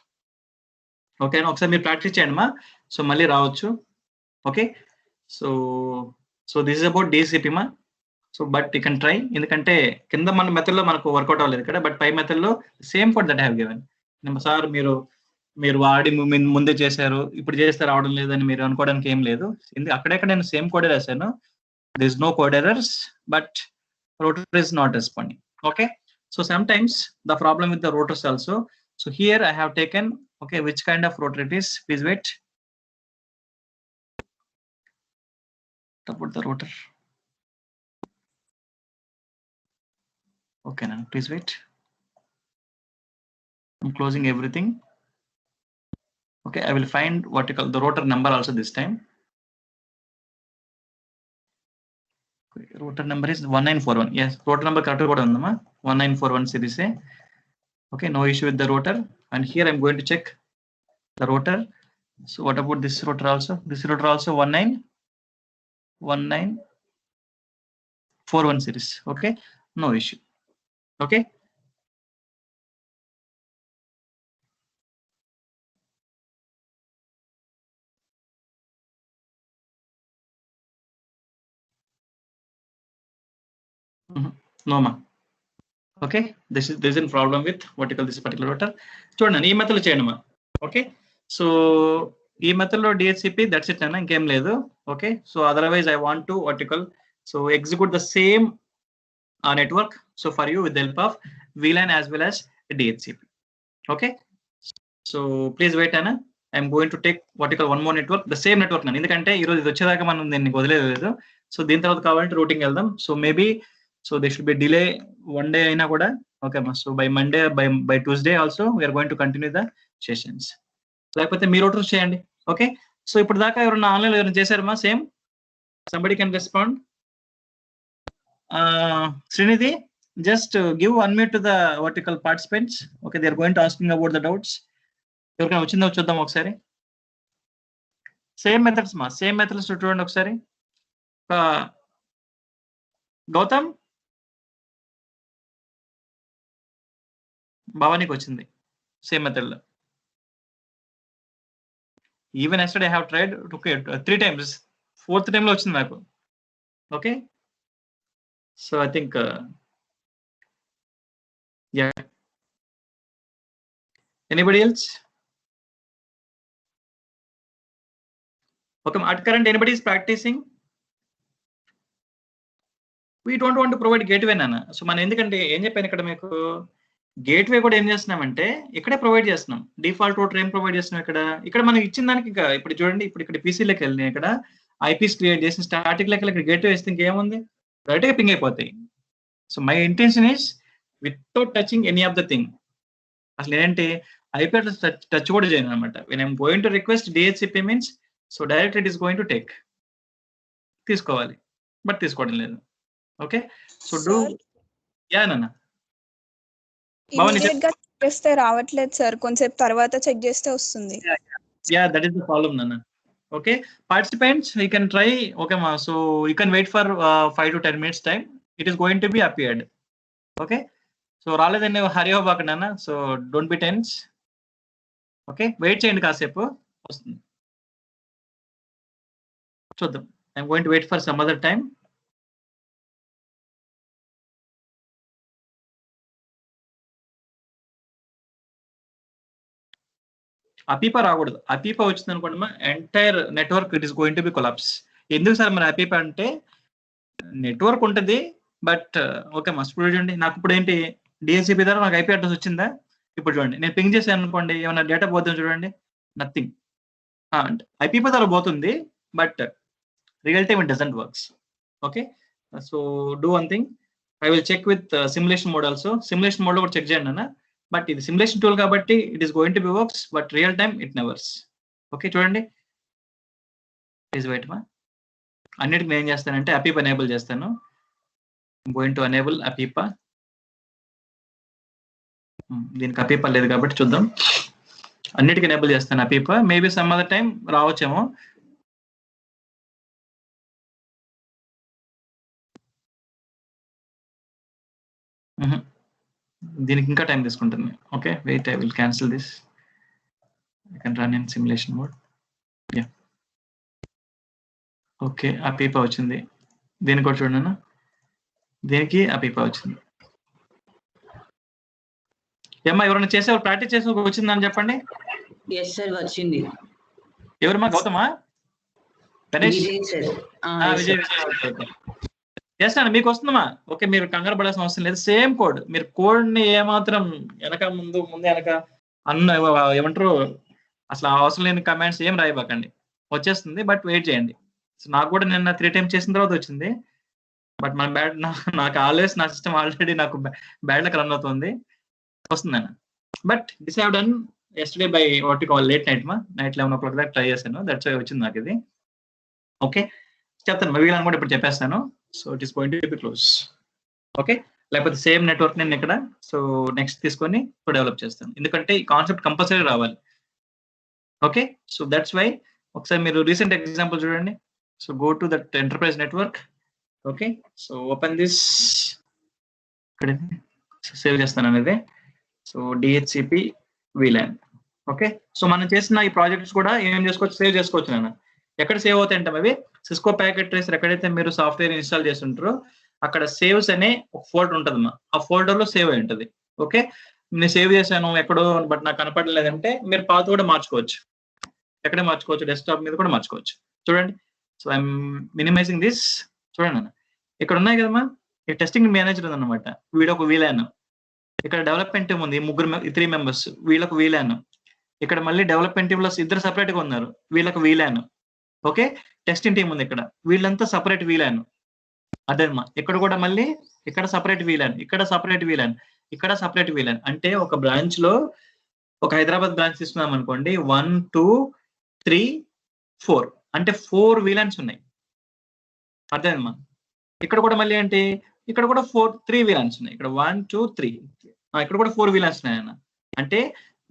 Okay, ఒకసారి మీరు ప్రాక్టీస్ చేయండి మా, సో మళ్ళీ రావచ్చు. Okay, so this is about DHCP మా. So but you can try, ఎందుకంటే కింద మన మెథడ్ లో మనకు వర్కౌట్ అవ్వలేదు ఇక్కడ, బట్ పై మెథడ్ లో same code that I have given. Sir మీరు వాడి ముందే చేశారు, ఇప్పుడు చేస్తే రావడం లేదని మీరు అనుకోవడానికి ఏం లేదు. అక్కడెక్కడ నేను సేమ్ కోడ్ రాశాను. There is no code errors, but rotor is not responding. Okay, so sometimes the problem with the rotors also. So here I have taken, okay, which kind of rotor it is, please wait. About the rotor. Okay, now please wait. I'm closing everything. Okay, I will find what you call the rotor number also this time. Rotor number is 1941. Yes, rotor number correct kuda undama, 1941 series. Okay, no issue with the rotor. And here I'm going to check the rotor. So what about this rotor also? This rotor also 1941 series. Okay, no issue. Okay, no ma. Okay, this is a problem with what you call this particular rotor. చూడండి, ఈ మెథడ్ లో చేయండి మా. ఓకే, సో ఈ మెథడ్ లో DHCP, దట్స్ ఇట్ అన్న, ఇంకేం లేదు. Okay, so otherwise I want to what you call, so execute the same network, so for you with the help of VLAN as well as DHCP. Okay, so please wait అన్న, I'm going to take what you call one more network, the same network నన్ను, ఎందుకంటే ఈరోజు ఇది వచ్చేదాకా మనం దీన్ని వదిలేదు. సో దీని తర్వాత కావాలంటే రూటింగ్ వెళ్దాం. So maybe so there should be delay one day aina kuda. Okay ma, so by Monday, by Tuesday also we are going to continue the sessions. Lekapothe meer rotor cheyandi. Okay, so ippudu daaka evarna online lo evarna chesaru ma? Same, somebody can respond. Srinidhi, just give unmute to the vertical participants. Okay, they are going to asking about the doubts. evarkana vachinda chuddam okkari. Same methods ma, same methods chudandi okkari. Gautam, భవానికి వచ్చింది సేమ్ మెథడ్ లో. Even yesterday I have tried 3 times, 4th time లో వచ్చింది నాకు. Okay, so I think yeah, anybody else? Okay, at current anybody is practising? We don't want to provide gateway నాన్న. సో మనం ఎందుకంటే ఏం చెప్పాను ఇక్కడ మీకు, గేట్వే కూడా ఏం చేస్తున్నామంటే ఇక్కడే ప్రొవైడ్ చేస్తున్నాం. డిఫాల్ట్ రూటర్ ఏం ప్రొవైడ్ చేస్తున్నాం ఇక్కడ మనం ఇచ్చిన దానికి. ఇంకా ఇప్పుడు చూడండి, ఇప్పుడు ఇక్కడ పీసీలోకి వెళ్ళి ఇక్కడ ఐపీస్ క్రియేట్ చేసిన స్టాటిక్ లెక్క ఇక్కడ గేట్వే వేస్తే ఇంకేముంది, డైరెక్ట్ గా పింగ్ అయిపోతాయి. So my intention is without touching any of the thing. అసలు ఏంటంటే ఐపీ అడ్రస్ టచ్ కూడా చేయను అనమాట. When I'm going to request DHCP means, so direct it is going to take, తీసుకోవాలి, బట్ తీసుకోవడం లేదు. ఓకే, సో డూ యా నాన్న. ఇమిడియట్ గా చెక్ చేస్తే రావట్లేదు సార్, కొంచెం తర్వాత చెక్ చేస్తే వస్తుంది. Yeah, that is the problem nana. Okay, participants, you can try. Okay ma, so you can wait for 5 to 10 minutes time. It is going to be appeared. Okay, so రాలేదని హరి అవ్వకండి nana, so don't be tense. Okay, wait చేయండి కాసేపు, వస్తుంది చూద్దాం. I'm going to wait for some other time. అపీపా రాకూడదు. అపీపా వచ్చింది అనుకోండి మా, entire network it is going to B collapse. ఎందుకు సార్ మరి అపీపా అంటే, నెట్వర్క్ ఉంటుంది బట్ ఓకే మా, ఇప్పుడు చూడండి నాకు ఇప్పుడు ఏంటి DHCP ద్వారా నాకు IP అడ్రస్ వచ్చిందా, ఇప్పుడు చూడండి నేను పింగ్ చేశాను అనుకోండి, ఏమైనా డేటా పోతుంది చూడండి, నథింగ్. ఐపీ పదాలు పోతుంది, but real time it doesn't works. Okay, so do one thing, I will check with simulation mode also. Simulation mode లో కూడా చెక్ చేయండి అన్న, బట్ ఇది సిమ్యులేషన్ టూల్ కాబట్టి it is going to be works, but real time it nevers. Okay చూడండి, ప్లీజ్ వెయిట్ మా. అన్నిటికి నేను ఏం చేస్తానంటే అపీపా ఎనేబుల్ చేస్తాను. Going to enable APIPA. దీనికి అపీపా లేదు కాబట్టి చూద్దాం. అన్నిటికీ ఎనేబుల్ చేస్తాను అపీపా. మేబీ సమ్ అదర్ టైం రావచ్చేమో. దీనికి ఇంకా టైం తీసుకుంటుంది. Okay wait, I will cancel this. I can run in simulation mode. Yeah okay, APIPA వచ్చింది. దీనికి కూడా చూడండి, దీనికి అపీపా వచ్చింది. ఏమ్మా ఎవరైనా చేసేవారు ప్రాక్టీస్ చేసే వచ్చిందని చెప్పండి. ఎస్ సార్ వచ్చింది. ఎవరమ్మా? గౌతమా? గణేష్? విజయ్ చేస్తాను, మీకు వస్తుందమ్మా. ఓకే మీరు కంగారు పడాల్సిన అవసరం లేదు. సేమ్ కోడ్, మీరు కోడ్ ని ఏమాత్రం వెనక ముందు వెనక అన్న ఏమంటారు అసలు అవసరం లేని కమాండ్స్ ఏం రాయబాకండి, వచ్చేస్తుంది. బట్ వెయిట్ చేయండి. నాకు కూడా నిన్న 3 times చేసిన తర్వాత వచ్చింది. బట్ మన బ్యాడ్ నాకు ఆల్వేస్ నా సిస్టమ్ ఆల్రెడీ నాకు బ్యాడ్ లక్ రన్ అవుతుంది, వస్తుందన్న. But this have done yesterday by what you call late night night 11 o'clock దాకా ట్రై చేశాను. దట్స్ వై వచ్చింది నాకు ఇది. ఓకే చెప్తాను, వీళ్ళని కూడా ఇప్పుడు చెప్పేస్తాను. So it is going to be close. Okay, లేకపోతే సేమ్ నెట్వర్క్ నేను ఇక్కడ సో నెక్స్ట్ తీసుకొని డెవలప్ చేస్తాను, ఎందుకంటే ఈ కాన్సెప్ట్ కంపల్సరీ రావాలి. ఓకే, సో దట్స్ వై ఒకసారి మీరు రీసెంట్ ఎగ్జాంపుల్ చూడండి. So go to that enterprise network. Okay, so open this, ఇక్కడ సేవ్ చేస్తాను అనేది. So DHCP VLAN. Okay, so మనం చేసిన ఈ ప్రాజెక్ట్స్ కూడా ఏం చేసుకోవచ్చు, సేవ్ చేసుకోవచ్చు. నేను ఎక్కడ సేవ్ అవుతాయి అంటే అవి సిస్కో ప్యాకెట్ ట్రేసర్ ఎక్కడైతే మీరు సాఫ్ట్వేర్ ఇన్స్టాల్ చేస్తుంటారో అక్కడ సేవ్స్ అనే ఒక ఫోల్డర్ ఉంటుంది. ఆ ఫోల్డర్ లో సేవ్ అయి ఉంటుంది. ఓకే, నేను సేవ్ చేశాను ఎక్కడో బట్ నాకు కనపడలేదంటే మీరు పాత్ కూడా మార్చుకోవచ్చు, ఎక్కడే మార్చుకోవచ్చు, డెస్క్టాప్ మీద కూడా మార్చుకోవచ్చు. చూడండి, సో ఐఎమ్ మినిమైజింగ్ దిస్. చూడండి అన్న, ఇక్కడ ఉన్నాయి కదమ్మా, ఈ టెస్టింగ్ మేనేజర్ ఉందన్నమాట, వీడొక వీలాన్. ఇక్కడ డెవలప్మెంట్ టీమ్ ఉంది, 3 members, వీళ్ళకు వీలాన్. ఇక్కడ మళ్ళీ డెవలప్మెంట్ టీమ్ లో 2 separate గా ఉన్నారు, వీళ్ళకు వీలాన్. ఓకే, టెస్టింగ్ టీం ఉంది ఇక్కడ, వీళ్ళంతా సపరేట్ వీలాన్. అదేమ్మా, ఇక్కడ కూడా మళ్ళీ ఇక్కడ సపరేట్ వీలాన్, ఇక్కడ సపరేట్ వీలాన్, ఇక్కడ సపరేట్ వీలాన్. అంటే ఒక బ్రాంచ్ లో ఒక హైదరాబాద్ బ్రాంచ్ తీసుకున్నాం అనుకోండి, 1 2 3 4 అంటే 4 వీలాన్స్ ఉన్నాయి. అర్థమమ్మా, ఇక్కడ కూడా మళ్ళీ ఏంటి, ఇక్కడ కూడా 3 వీలాన్స్ ఉన్నాయి. ఇక్కడ 1 2 3, ఇక్కడ కూడా 4 వీలాన్స్ ఉన్నాయి అన్న. అంటే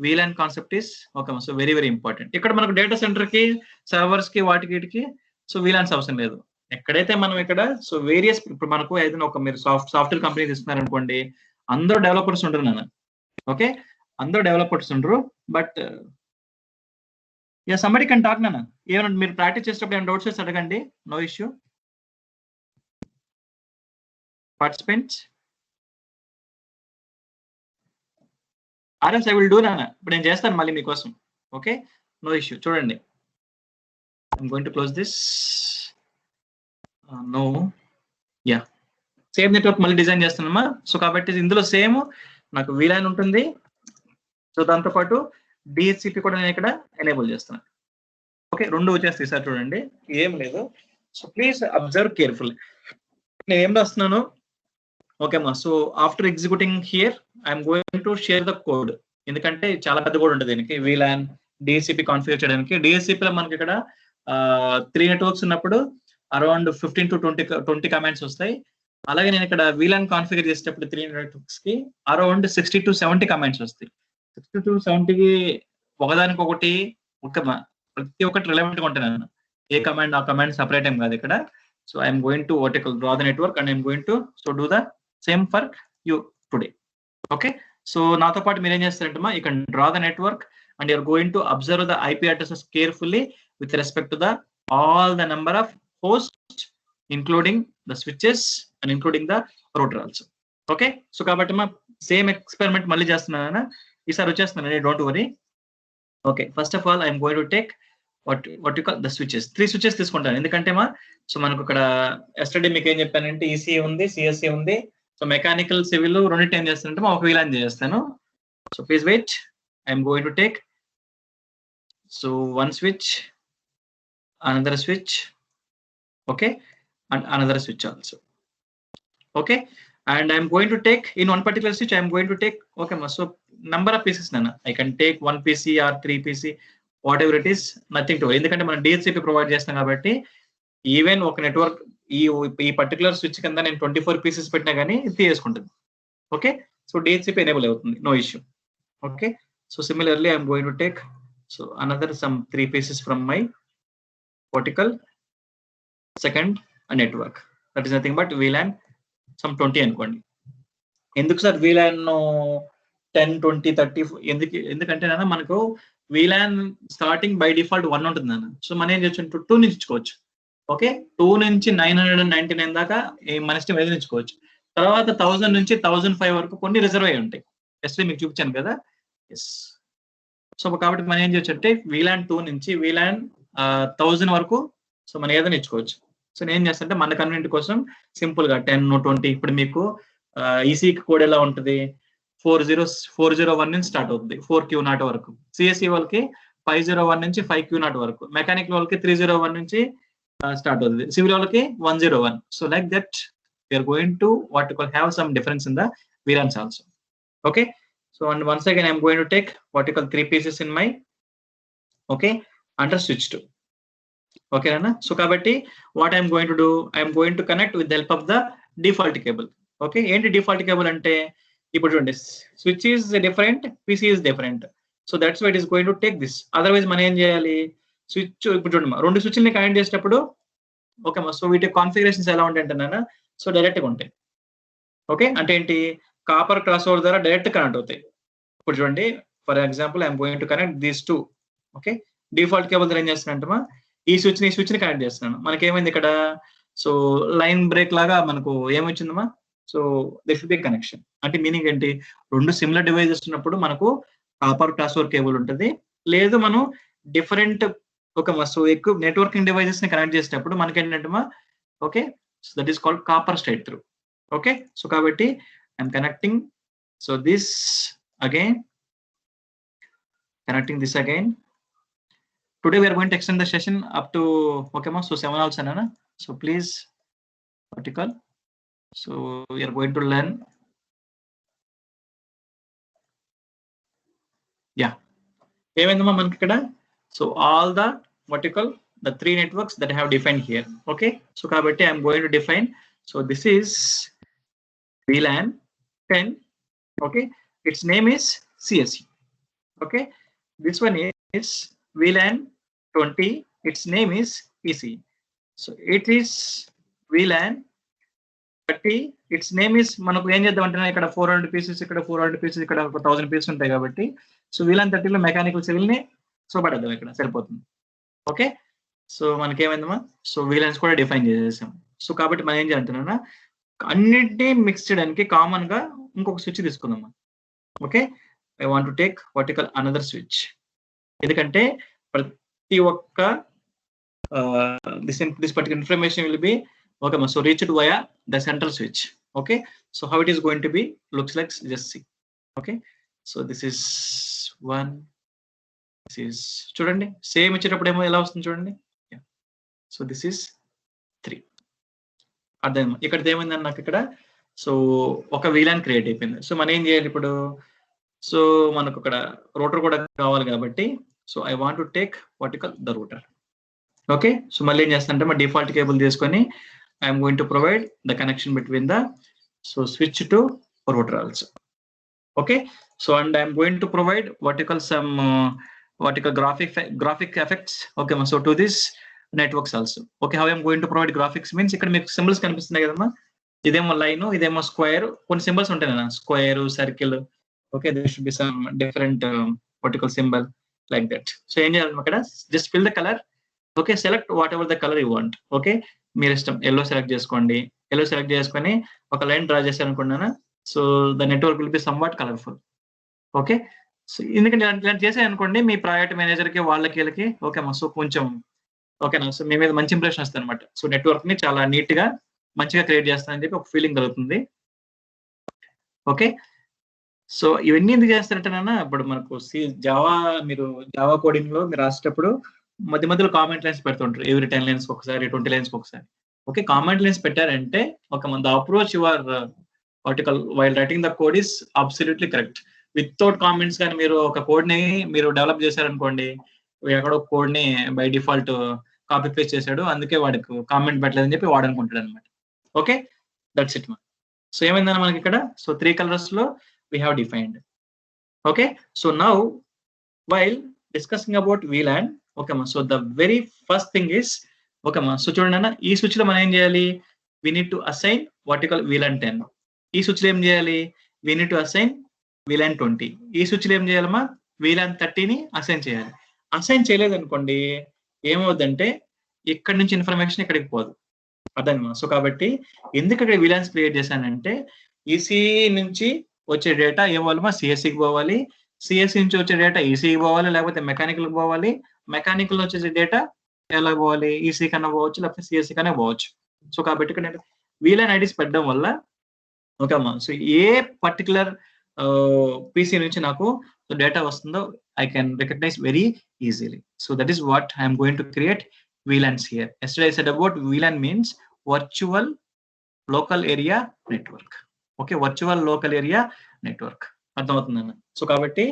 VLAN concept is okay, so very very important. ఇక్కడ మనకు డేటా సెంటర్ కి సర్వర్స్ కి వాటికి వీటికి సో వీలాన్స్ అవసరం లేదు. ఎక్కడైతే మనం ఇక్కడ సో వేరియస్, ఇప్పుడు మనకు ఏదైనా ఒక మీరు సాఫ్ట్వేర్ కంపెనీ తీసుకున్నారు అనుకోండి, అందరూ డెవలపర్స్ ఉంటారు నాన్న. ఓకే, అందరూ డెవలపర్స్ ఉండరు. బట్ somebody can talk నాన్న. ఏమైనా మీరు ప్రాక్టీస్ చేసేటప్పుడు ఏమైనా డౌట్స్ చేసి అడగండి, నో ఇష్యూ. పార్టిసిపెంట్స్ ఆర్ఎల్స్ ఐ విల్ డూ నాన్న, ఇప్పుడు నేను చేస్తాను మళ్ళీ మీకోసం. Okay, no issue. చూడండి, I'm going to close this. No yeah, same network మళ్ళీ డిజైన్ చేస్తున్నామా. సో కాబట్టి ఇందులో సేమ్ నాకు వీలాన్ ఉంటుంది. సో దాంతోపాటు డిహెచ్సిపి కూడా నేను ఇక్కడ ఎనేబుల్ చేస్తున్నాను. ఓకే, 2 వచ్చేస్తాయి సార్. చూడండి, ఏం లేదు. సో ప్లీజ్ అబ్జర్వ్ కేర్ఫుల్, నేను ఏం రాస్తున్నాను. ఓకేమ్మా, so after executing here I'm going to share the code, ఎందుకంటే చాలా పెద్ద కోడ్ ఉంటుంది దీనికి. వీలాన్ డిహెచ్సిపి కాన్ఫిగర్ చేయడానికి డిహెచ్సిపిలో మనకి ఇక్కడ 3 networks ఉన్నప్పుడు అరౌండ్ 15 to 20 కమాండ్స్ వస్తాయి. అలాగే నేను ఇక్కడ వీలాన్ కాన్ఫిగర్ చేసేటప్పుడు 3 networks కి అరౌండ్ 60 to 70 కమాండ్స్ వస్తాయి. 60 to 70కి ఒకదానికొకటి ప్రతి ఒక్కటి రిలవెంట్ గా ఉంటాను. ఏ కమాండ్ ఆ కమాండ్ సపరేట్ ఏం కాదు ఇక్కడ. So I'm going to draw the network and I'm going to do the same for you today. Okay, so నాతో పాటు మీరు ఏం చేస్తారంటే you can draw the network and you're going to observe the IP addresses carefully with respect to the all the number of hosts including the switches and including the router also. Okay, so కాబట్టి మా సేమ్ ఎక్స్పెరిమెంట్ మళ్ళీ చేస్తున్నాను, ఈసారి వచ్చేస్తున్నాను, don't worry. Okay, first of all I'm going to take what you call the switches. 3 switches తీసుకుంటాను, ఎందుకంటే సో మనకు ఇక్కడ ఎస్టర్డే మీకు ఏం చెప్పానంటే ఈసీ ఉంది, సిఎస్సి ఉంది. సో మెకానికల్ సివిల్ రెండింటి ఏం చేస్తానంటే ఒక వీలాన్ చేస్తాను. So please wait. I'm going to take so one switch, another switch, okay, and another switch also. Okay, and I'm going to take in one particular switch, I'm going to take, okay, so number of pieces nana, I can take 1 PC or 3 PC, whatever it is, nothing to worry. ఎందుకంటే మనం DHCP ప్రొవైడ్ చేస్తాం కాబట్టి ఈవెన్ ఒక నెట్వర్క్ ఈ పర్టికులర్ స్విచ్ కింద నేను 24 పీసెస్ పెట్టినా కానీ తీసేసుకుంటుంది. ఓకే, సో DHCP ఎనేబుల్ అవుతుంది, no issue. Okay, so similarly I'm going to take so another some 3 pieces from my vertical second network, that is nothing but VLAN some 20 అనుకోండి. ఎందుకు సార్ VLAN 10, 20, 30? ఎందుకంటే నాన్న మనకు VLAN స్టార్టింగ్ బై డిఫాల్ట్ 1 ఉంటుంది నాన్న. సో మనం ఏం చేయొచ్చు, 2 నుంచి ఇచ్చుకోవచ్చు. ఓకే, 2 నుంచి 999 దాకా మన ఇష్టం ఏదైనా ఇచ్చుకోవచ్చు. తర్వాత 1000 నుంచి 1005 వరకు కొన్ని రిజర్వ్ అయి ఉంటాయి. ఎస్లీ మీకు చూపించాను కదా. ఎస్, సో కాబట్టి మనం ఏం చేయొచ్చు అంటే VLAN 2 నుంచి VLAN 1000 వరకు సో మనం ఏదైనా ఇచ్చుకోవచ్చు. సో నేను ఏం చేస్తానంటే మన కన్వీనియంట్ కోసం సింపుల్ గా 10, 20, ఇప్పుడు మీకు ఈసీకి కోడ్ ఎలా ఉంటుంది, 401 నుంచి స్టార్ట్ అవుతుంది 4Q0 వరకు. సిఎస్ఈ వాళ్ళకి 501 నుంచి 5Q0 వరకు, మెకానికల్ వాళ్ళకి 301 నుంచి స్టార్ట్ అవుతుంది, సివిల్ వాళ్ళకి 101. So like that we are going to what you call have some difference in the VLANs also. Okay, so and once again I am going to take what you call 3 pieces in my okay under switch 2. Okay Anna, so kabatti what I am going to do, I am going to connect with the help of the default cable. Okay, enti default cable ante ippudu chudandi, switch is different, PC is different, so that's why it is going to take this. Otherwise మనం ఏం చేయాలి, స్విచ్ ఇప్పుడు చూడండి రెండు స్విచ్ని కనెక్ట్ చేసేటప్పుడు ఓకే సో వీటి కాన్ఫిగరేషన్స్ ఎలా ఉంటాయి అంటే సో డైరెక్ట్గా ఉంటాయి. ఓకే, అంటే ఏంటి, కాపర్ క్రాస్ ఓవర్ ద్వారా డైరెక్ట్ కనెక్ట్ అవుతాయి. ఇప్పుడు చూడండి for example I'm going to connect these 2. Okay, default cable ద్వారా ఏం చేస్తున్నానంటమా ఈ స్విచ్ని కనెక్ట్ చేస్తున్నాను. మనకి ఏమైంది ఇక్కడ, సో లైన్ బ్రేక్ లాగా మనకు ఏమొచ్చిందమ్మా, so this should be connection. అంటే మీనింగ్ ఏంటి, రెండు సిమిలర్ డివైజెస్ ఉన్నప్పుడు మనకు కాపర్ క్రాస్ ఓవర్ కేబుల్ ఉంటుంది, లేదు మనం డిఫరెంట్ ఒక సో ఎక్కువ నెట్వర్కింగ్ డివైజెస్ ని కనెక్ట్ చేసేటప్పుడు మనకి ఏంటంటే okay so that is called copper straight through. Okay, so కాబట్టి I'm connecting so this again, connecting this again. Today we are going to extend the session up to okay ma so 7 also na, so please vertical, so we are going to learn yeah ఏమైందమ్మా మనకి ఇక్కడ, so all the vertical the 3 networks that I have defined here. Okay, so kabatti I am going to define, so this is VLAN 10. Okay, its name is CSE. Okay, this one is VLAN 20, its name is PC. So it is VLAN 30, its name is మనకు ఏం చేద్దాం అంటే ఇక్కడ 400 పీసెస్, ఇక్కడ 400 పీసెస్, ఇక్కడ 1000 పీసెస్ ఉంటాయి కాబట్టి సో VLAN 30 లో మెకానికల్ సివిల్ ని సో పడేద్దాం, ఇక్కడ సరిపోతుంది. ఓకే, సో మనకి ఏమైందమ్మా, సో VLANs కూడా డిఫైన్ చేసేసాం. సో కాబట్టి మనం ఏం చేయాలంటున్నా అన్నింటినీ మిక్స్ చేయడానికి కామన్ గా ఇంకొక స్విచ్ తీసుకుందాం. Okay, I want to take vertical another switch, ఎందుకంటే ప్రతి ఒక్క this particular information will be okay so reached via the central switch. Okay, so how it is going to be looks like, just see. Okay, so this is 1, this is చూడండి సేమ్ ఇచ్చేటప్పుడు ఏమో ఎలా వస్తుంది చూడండి. So this is 3. అర్థం ఇక్కడ ఏమైందని నాకు ఇక్కడ సో ఒక VLAN క్రియేట్ అయిపోయింది. సో మనం ఏం చేయాలి ఇప్పుడు, సో మనకు ఇక్కడ రోటర్ కూడా కావాలి కాబట్టి so I want to take vertical the router. Okay, so మళ్ళీ ఏం చేస్తానంటే మా డిఫాల్ట్ కేబుల్ తీసుకొని I'm going to provide the connection between the so switch to router also. Okay, so and I'm going to provide vertical some vertical graphic effects. Okay, so to this networks also. Okay, how I'm going to provide graphics means ఇక్కడ మీకు సింబల్స్ కనిపిస్తున్నాయి కదమ్మా, ఇదేమో లైన్, ఇదేమో స్క్వేర్, కొన్ని సింబల్స్ ఉంటాయి కదా, square, circle. Okay, there should be some different vertical symbol like that. So ఏం చేయాలి అక్కడ, just fill the color. Okay, select whatever the color you want. Okay, మీరు ఇష్టం ఎల్లో సెలెక్ట్ చేసుకోండి. ఎల్లో సెలెక్ట్ చేసుకొని ఒక లైన్ డ్రా చేశారు అనుకున్నాను, so the network will be somewhat colourful. Okay, so ఎందుకంటే ఇలాంటి చేసే అనుకోండి మీ ప్రాజెక్ట్ మేనేజర్కి వాళ్ళకి వీళ్ళకి ఓకే సో కొంచెం ఓకేనా, సో మీ మీద మంచి ఇంప్రెషన్ వస్తుంది అనమాట. సో నెట్వర్క్ ని చాలా నీట్ గా మంచిగా క్రియేట్ చేస్తానని చెప్పి ఒక ఫీలింగ్ కలుగుతుంది. ఓకే, సో ఇవన్నీ ఎందుకు చేస్తారంటేనా, ఇప్పుడు మనకు జావా కోడింగ్ లో మీరు రాసేటప్పుడు మధ్య మధ్యలో కామెంట్ లైన్స్ పెడుతుంటారు, ఎవ్రీ 10 లైన్స్ ఒకసారి, 20 లైన్స్ ఒకసారి. ఓకే, కామెంట్ లైన్స్ పెట్టారంటే the approach your while writing the code is absolutely correct. Without comments కానీ మీరు ఒక కోడ్ ని మీరు డెవలప్ చేశారనుకోండి, ఎక్కడో కోడ్ ని బై డిఫాల్ట్ కాపీ పేస్ట్ చేశాడు, అందుకే వాడికి కామెంట్ పెట్టలేదని చెప్పి వాడు అనుకుంటాడు అనమాట. Okay, that's it. సో ఏమైందన్న మనకి ఇక్కడ, సో 3 కలర్స్ లో we have defined. Okay, so now while discussing about VLAN, okay ma, so the very first thing is, okay ma, so చూడండి అన్న, ఈ స్విచ్ లో మనం ఏం చేయాలి, we need to assign what you call VLAN 10. ఈ స్విచ్ లో ఏం చేయాలి, we need to assign VLAN 20. ఈ స్విచ్ లో ఏం చేయాలమ్మా, VLAN 30 ని అసైన్ చేయాలి. అసైన్ చేయలేదు అనుకోండి ఏమవుద్దంటే ఇక్కడ నుంచి ఇన్ఫర్మేషన్ ఇక్కడికి పోదు, అర్థమా. సో కాబట్టి ఎందుకు ఇక్కడ VLANs క్రియేట్ చేశానంటే, ఈసీ నుంచి వచ్చే డేటా ఏమవ్వాలి, సిఎస్సికి పోవాలి, సిఎస్సి నుంచి వచ్చే డేటా ఈసీకి పోవాలి, లేకపోతే మెకానికల్కి పోవాలి, మెకానికల్ వచ్చే డేటా ఎలా పోవాలి, ఈసీ కన్నా పోవచ్చు, లేకపోతే సిఎస్సి కన్నా పోవచ్చు. సో కాబట్టి ఇక్కడ VLAN ఐడీస్ పెట్టడం వల్ల ఓకే అమ్మా, సో ఏ పర్టికులర్ పీసీ నుంచి నాకు డేటా వస్తుందో I can recognise very easily. So that is what I'm going to create VLANs here. Yesterday I said about VLAN means virtual local area network. Okay, virtual local area network, అర్థమవుతుందన్న. సో కాబట్టి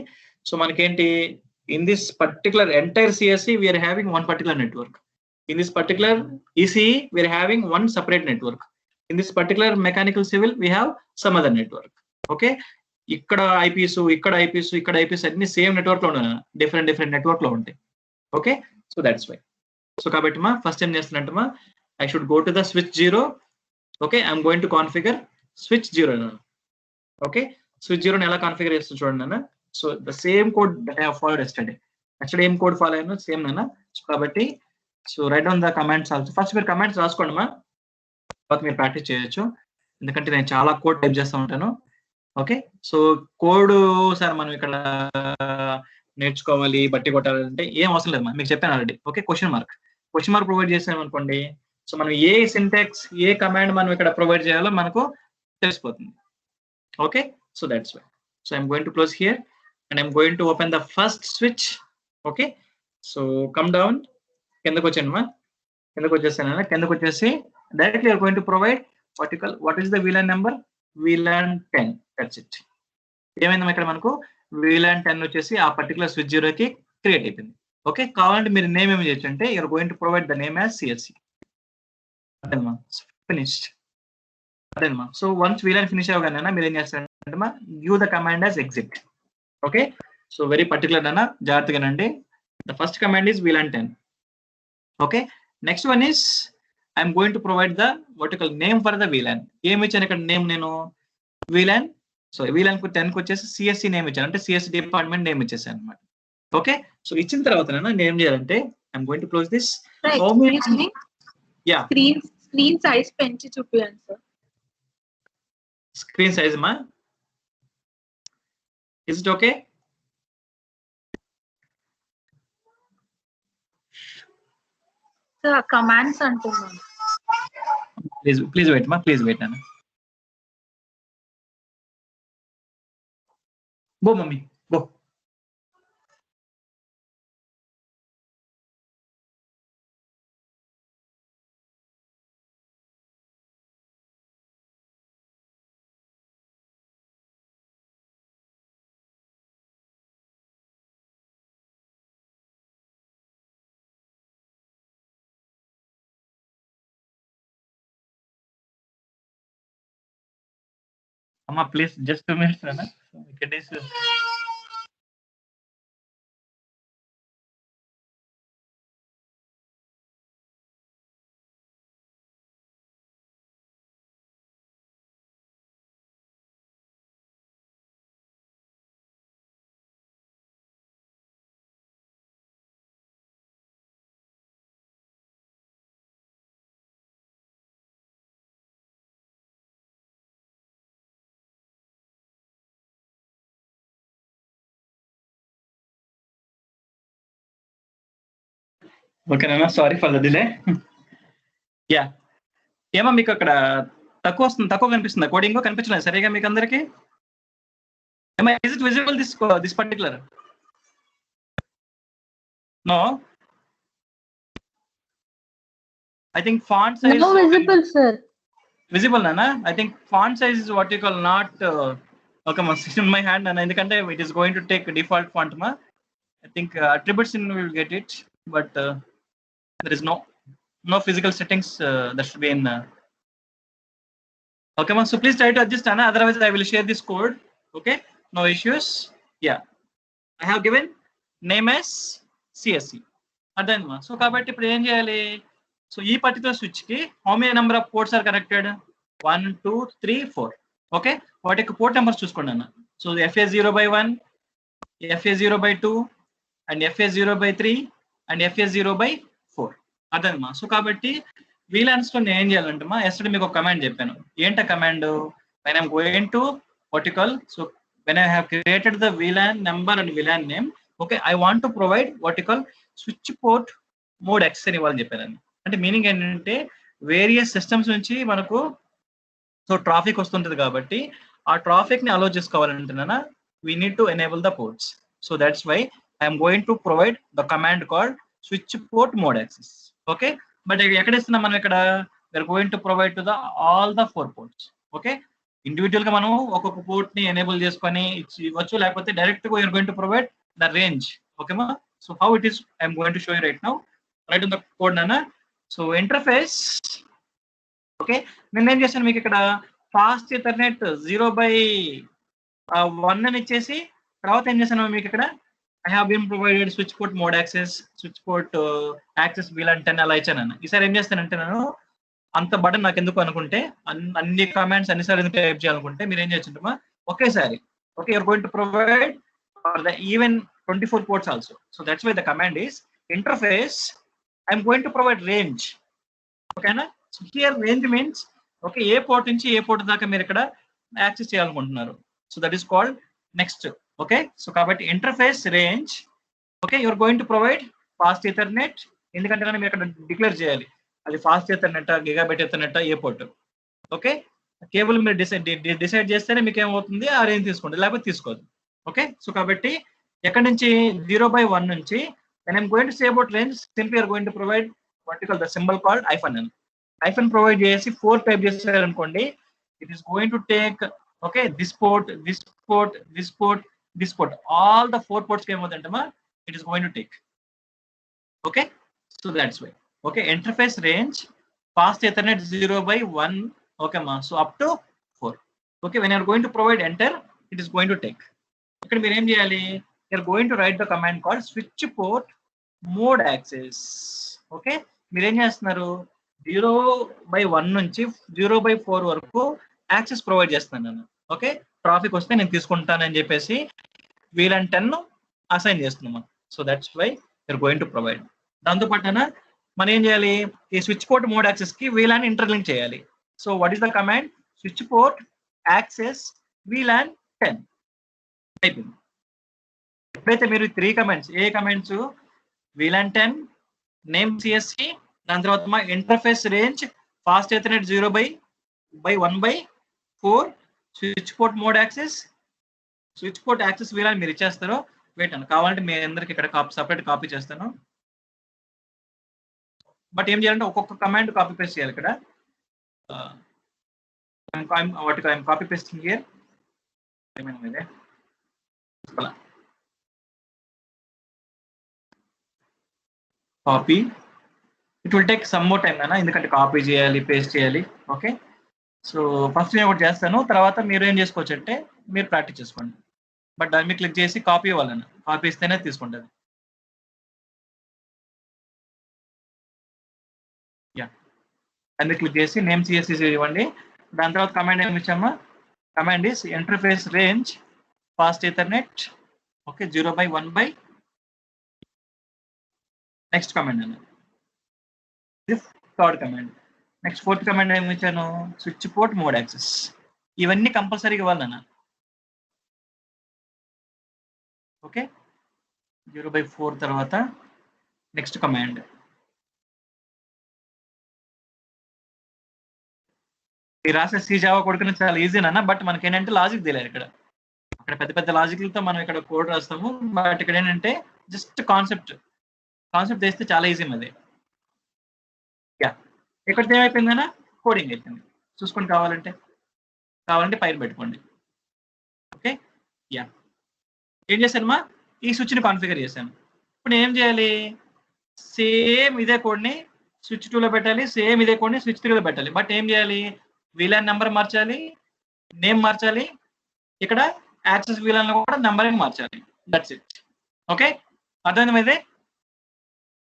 సో మనకేంటి, in this particular entire CSC we're having one particular network, in this particular ECE we're having one separate network, in this particular mechanical civil we have some other network. Okay, ఇక్కడ ఐపీస్, ఇక్కడ ఐపీస్, ఇక్కడ ఐపీస్ అన్ని సేమ్ నెట్వర్క్ లో ఉన్నాయి, డిఫరెంట్ నెట్వర్క్ లో ఉంటాయి. Okay, so that's why. So కాబట్టి మా ఫస్ట్ ఏం చేస్తున్నట్టమా, I should go to the switch 0. Okay, I'm going to configure switch 0 అన్న. ఓకే, స్విచ్ 0 ఎలా కాన్ఫిగర్ చేస్తుంది చూడండి అన్న. So the same code that I have followed yesterday, ఏం కోడ్ ఫాలో అయ్యానో సేమ్ అన్న. సో కాబట్టి so right down the commands also. First మీరు కమాండ్స్ రాసుకోండి మా, తర్వాత మీరు ప్రాక్టీస్ చేయొచ్చు, ఎందుకంటే నేను చాలా కోడ్ టైప్ చేస్తూ ఉంటాను. ఓకే, సో కోడ్ సార్ మనం ఇక్కడ నేర్చుకోవాలి, బట్టి కొట్టాలంటే ఏం అవసరం లేదు, మీకు చెప్పాను already. Okay, question mark provide చేసాం అనుకోండి, సో మనం ఏ సింటాక్స్, ఏ కమాండ్ మనం ఇక్కడ ప్రొవైడ్ చేయాలో మనకు తెలిసిపోతుంది. Okay, so that's why. So I'm going to close here and I'm going to open the first switch. Okay, so come down, కిందకు వచ్చాను మా, కిందకు వచ్చేసాను. కిందకు వచ్చేసి directly you're going to provide what is the VLAN number, VLAN 10. That's it. ఏమైందమ్మా ఇక్కడ మనకు VLAN 10 వచ్చేసి ఆ పర్టికులర్ స్విచ్ 0కి క్రియేట్ అయిపోయింది. ఓకే, కావాలంటే మీరు నేమ్ ఏమి చేయొచ్చు అంటే, you're going to provide the name as CSC. అదేమ్మా, ఫినిష్డ్. అదేమ్మా, సో వన్స్ VLAN ఫినిష్ అవ్వగానే మీరు ఏం చేస్తారంటే మా, give the command as exit. Okay, so very particular అన్న, జాగ్రత్తగానండి. The first command is VLAN 10. Okay, next one is I'm going to provide the vertical name for the VLAN. ఏమి ఇచ్చాను ఇక్కడ నేమ్, నేను VLAN, సో VLAN 10కి వచ్చేసి CSC నేమ్ ఇచ్చాను, అంటే CSC డిపార్ట్మెంట్ నేమ్ ఇచ్చేసాను అనమాట. ఓకే, సో ఇచ్చిన తర్వాత నేను ఏం చేయాలంటే, I'm going to close this. Yeah, screen size పెంచి చూపియండి సార్. స్క్రీన్ సైజ్ మా, is it okay? Sir commands అంటున్నాను. ప్లీజ్ వెయిట్ మా, ప్లీజ్ వెయిట్ నాన్న. Go mummy go. అమ్మా ప్లీజ్ జస్ట్ 2 minutes అన్న. ఓకేనా, sorry for the delay. Yeah, ఏమో మీకు అక్కడ తక్కువ కనిపిస్తుందా, కోడింగ్ కనిపించలేదు సరిగా మీకు అందరికి? Is it visible this particular? No. I think font size. No visible, sir. Visible, Nana. I think font size is what you call not. Okay, ma, in my hand, and it is going to take default font, ma. I think attributes in will get it, but there is no physical settings that should be in. Okay, ma. So please try to adjust, Anna. Otherwise, I will share this code. Okay, no issues. Yeah, I have given name as CSC. అర్థమైంది మా. సో కాబట్టి ఇప్పుడు ఏం చేయాలి? సో ఈ పర్టికులర్ స్విచ్ కి how many number of ports are connected? 1 2 3 4. Okay, వాటి యొక్క పోర్ట్ నెంబర్స్ చూసుకోండి అన్న. So FA0/1, FA0/2 and FA0/3 and FA0/4. అర్థమైంది మా. సో కాబట్టి VLANs లో నేను ఏం చేయాలంటే మా, ఎస్టర్డే మీకు ఒక కమాండ్ చెప్పాను. ఏంట command? when I'm going to vertical, so when I have created the VLAN number and VLAN name, okay, I want to provide vertical switch port mode X అని ఇవ్వాలని చెప్పాను. అంటే మీనింగ్ ఏంటంటే వేరియస్ సిస్టమ్స్ నుంచి మనకు సో ట్రాఫిక్ వస్తుంటది కాబట్టి ఆ ట్రాఫిక్ ని అలో చేసుకోవాలంటున్నా we need to enable the ports. So that's why I am going to provide the command called switch port mode access. Okay, but ఎక్కడ ఇస్తున్నాం మనం ఇక్కడ? we are going to provide to the all the 4 ports. Okay, individual గా మనం ఒక్కొక్క పోర్ట్ ని ఎనేబుల్ చేసుకొని ఇవ్వచ్చు, లేకపోతే డైరెక్ట్ గా you're going to provide the range. Okay ma. So how it is I am going to show you right now. Right on the code nana. So interface. Okay, నేను ఏం చేశాను మీకు ఇక్కడ ఫాస్ట్ ఎథర్నెట్ 0/1 అని ఇచ్చేసి తర్వాత ఏం చేశాను మీకు ఇక్కడ I have been provided switch port mode access, switch port access VLAN 10 అలా ఇచ్చాను. ఈసారి ఏం చేస్తానంటే నేను అంత బటన్ నాకు ఎందుకు అనుకుంటే అన్ని కమాండ్స్ అన్నిసార్లు ఎందుకు టైప్ చేయాలనుకుంటే మీరు ఏం చేయొచ్చుంటమా ఒకేసారి. Okay, you're going to provide for the even 24 ports also. So that's why the command is interface. I'm going to provide range. Okay na. So here range means okay A port నుంచి ఏ పోర్ట్ దాకా మీరు ఇక్కడ యాక్సెస్ చేయాలనుకుంటున్నారు. So that is called next. Okay, so కాబట్టి interface range. Okay, you are going to provide fast ethernet. ఎందుకంటే మీరు ఇక్కడ డిక్లేర్ చేయాలి అది ఫాస్ట్ ఎథర్నెట్, గిగాబైట్ ఎథర్నెట్, ఏ పోర్ట్. ఓకే, కేబుల్ మీరు డిసైడ్ చేస్తేనే మీకు ఏమవుతుంది ఆ రేంజ్ తీసుకోండి, లేకపోతే తీసుకోదు. ఓకే, సో కాబట్టి ఎక్కడి నుంచి 0/1 నుంచి when I'm going to say about range, simply are going to provide what you call the symbol called hyphen. Hyphen provide చేసి 4 టైప్ చేస్తారు అనుకోండి, it is going to take okay this port, this port, this port, this port, all the 4 ports ఏమవుతుందంటమా it is going to take. Okay, so that's why. Okay, interface range fast ethernet 0/1. Okay ma, so up to 4. Okay, when you are going to provide enter, it is going to take. ఇక్కడ మీరు ఏం చేయాలి? you are going to write the command called switch port mode access. Okay, మీరు ఏం చేస్తున్నారు 0/1 నుంచి 0/4 వరకు యాక్సెస్ ప్రొవైడ్ చేస్తున్నాను నేను. ఓకే, ట్రాఫిక్ వస్తే నేను తీసుకుంటానని చెప్పేసి VLAN 10 అసైన్ చేస్తున్నాం. So that's why you're going to provide. దాంతో పాటున మనం ఏం చేయాలి? ఈ స్విచ్ పోర్ట్ మోడ్ యాక్సెస్ కి VLAN ఇంటర్లింక్ చేయాలి. So what is the command? Switch port access VLAN 10 అయిపోయింది. ఎప్పుడైతే మీరు 3 కమాండ్స్, ఏ కమాండ్స్? VLAN 10, నేమ్ CSC, దాని తర్వాత మా interface range, fast Ethernet 0/1/4, switch port mode access, switch port access VLAN మీరు ఇచ్చేస్తారు. వెయిట్ అన్న, కావాలంటే మీ అందరికి ఇక్కడ సపరేట్ కాపీ చేస్తాను. బట్ ఏం చేయాలంటే ఒక్కొక్క కమాండ్ కాపీ పేస్ట్ చేయాలి ఇక్కడ. I'm copy pasting here. ఏమైనా copy, it will take some more time అన్న, ఎందుకంటే కాపీ చేయాలి, పేస్ట్ చేయాలి. ఓకే, సో ఫస్ట్ నేను ఒకటి చేస్తాను, తర్వాత మీరు ఏం చేసుకోవచ్చు అంటే మీరు ప్రాక్టీస్ చేసుకోండి. బట్ దాన్ని మీరు క్లిక్ చేసి కాపీ ఇవ్వాలన్న, కాపీ ఇస్తేనే తీసుకుంటుంది. యా, దాన్ని క్లిక్ చేసి నేమ్ CSC ఇవ్వండి. దాని తర్వాత కమాండ్ ఏమి ఇచ్చామా? Command is interface range fast ethernet. Okay, 0/1/. Next command అన్న, third command. Next fourth command ఏమి ఇచ్చాను? Switch port mode access. ఇవన్నీ కంపల్సరీగా ఇవ్వాలన్న. ఓకే, 0/4 తర్వాత నెక్స్ట్ కమాండ్. ఈ రాసే సి జావా కొడుకుని చాలా ఈజీ అన్న, బట్ మనకి ఏంటంటే లాజిక్ తెలియాలి ఇక్కడ. అక్కడ పెద్ద పెద్ద లాజిక్లతో మనం ఇక్కడ కోడ్ రాస్తాము, బట్ ఇక్కడ ఏంటంటే జస్ట్ కాన్సెప్ట్ వేస్తే చాలా ఈజీ అది. యా, ఇక్కడ ఏమైపోయిందన్నా కోడింగ్ అయిపోయింది. చూసుకొని కావాలంటే పైన పెట్టుకోండి. ఓకే, యా, ఏం చేశానమ్మా, ఈ స్విచ్ని కాన్ఫిగర్ చేశాను. ఇప్పుడు నేను ఏం చేయాలి, సేమ్ ఇదే కోడ్ని స్విచ్ 2లో పెట్టాలి, సేమ్ ఇదే కోడ్ని స్విచ్ 3లో పెట్టాలి. బట్ ఏం చేయాలి, వీలాన్ నెంబర్ మార్చాలి, నేమ్ మార్చాలి, ఇక్కడ యాక్సెస్ వీలాన్ కూడా నెంబరింగ్ మార్చాలి. That's it. ఓకే, అర్థమైంది?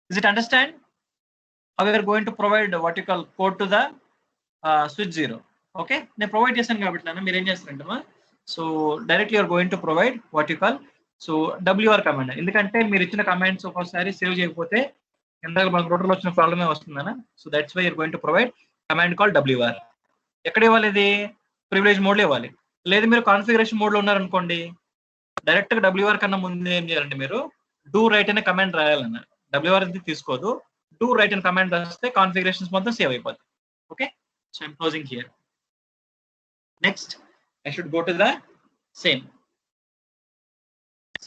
Is it understand how we're going to provide what you call code to the switch 0? Okay, నేను ప్రొవైడ్ చేశాను కాబట్టి నాన్న మీరు ఏం చేస్తారంటమ్మా, so directly you're going to provide what you call so WR command. ఎందుకంటే మీరు ఇచ్చిన కమాండ్స్ ఒక్కోసారి సేవ్ చేయకపోతే ఇందాక మనకు రోటర్లో వచ్చిన ప్రాబ్లమే వస్తుందన్న. So that's why you're going to provide command call WR. ఎక్కడ ఇవ్వాలి, ఇది ప్రివిలేజ్ మోడ్లో ఇవ్వాలి. లేదు మీరు కాన్ఫిగరేషన్ మోడ్లో ఉన్నారనుకోండి, డైరెక్ట్గా WR కన్నా ముందు ఏం చేయాలంటే మీరు డూ రైట్ అనే కమాండ్ రాయాలన్న. WR అది తీసుకోదు, డూ రైట్ అనే కమాండ్ రాస్తే కాన్ఫిగరేషన్స్ మొత్తం సేవ్ అయిపోతుంది. Okay, so I'm closing here. Next I should go to the same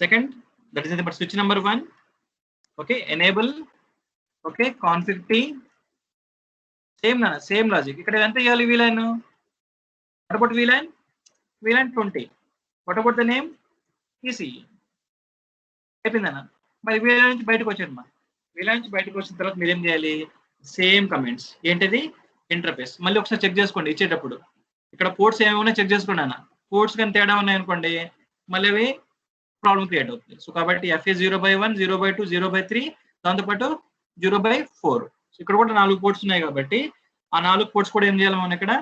second, that is the switch number 1. Okay, enable, okay, config t, same logic. ikkada enta iyali VLAN. What about VLAN 20. What about the name, ECE. అయిపోయిందన్న. మరి VLAN నుంచి బయటకు వచ్చారమ్మా, VLAN నుంచి బయటకు వచ్చిన తర్వాత మీరు ఏం చేయాలి, సేమ్ కమెంట్స్ ఏంటిది, ఇంటర్ఫేస్ మళ్ళీ ఒకసారి చెక్ చేసుకోండి ఇచ్చేటప్పుడు. ఇక్కడ పోర్ట్స్ ఏమైనా చెక్ చేసుకోండి అన్న. పోర్ట్స్ కానీ తేడా ఉన్నాయనుకోండి మళ్ళీ అవి ప్రాబ్లం క్రియేట్ అవుతుంది. సో కాబట్టి FA 0/1, 0/2, 0/3, దాంతోపాటు 0/4. సో ఇక్కడ కూడా 4 పోర్ట్స్ ఉన్నాయి కాబట్టి ఆ 4 పోర్ట్స్ కూడా ఏం చేయాలి మనం ఇక్కడ,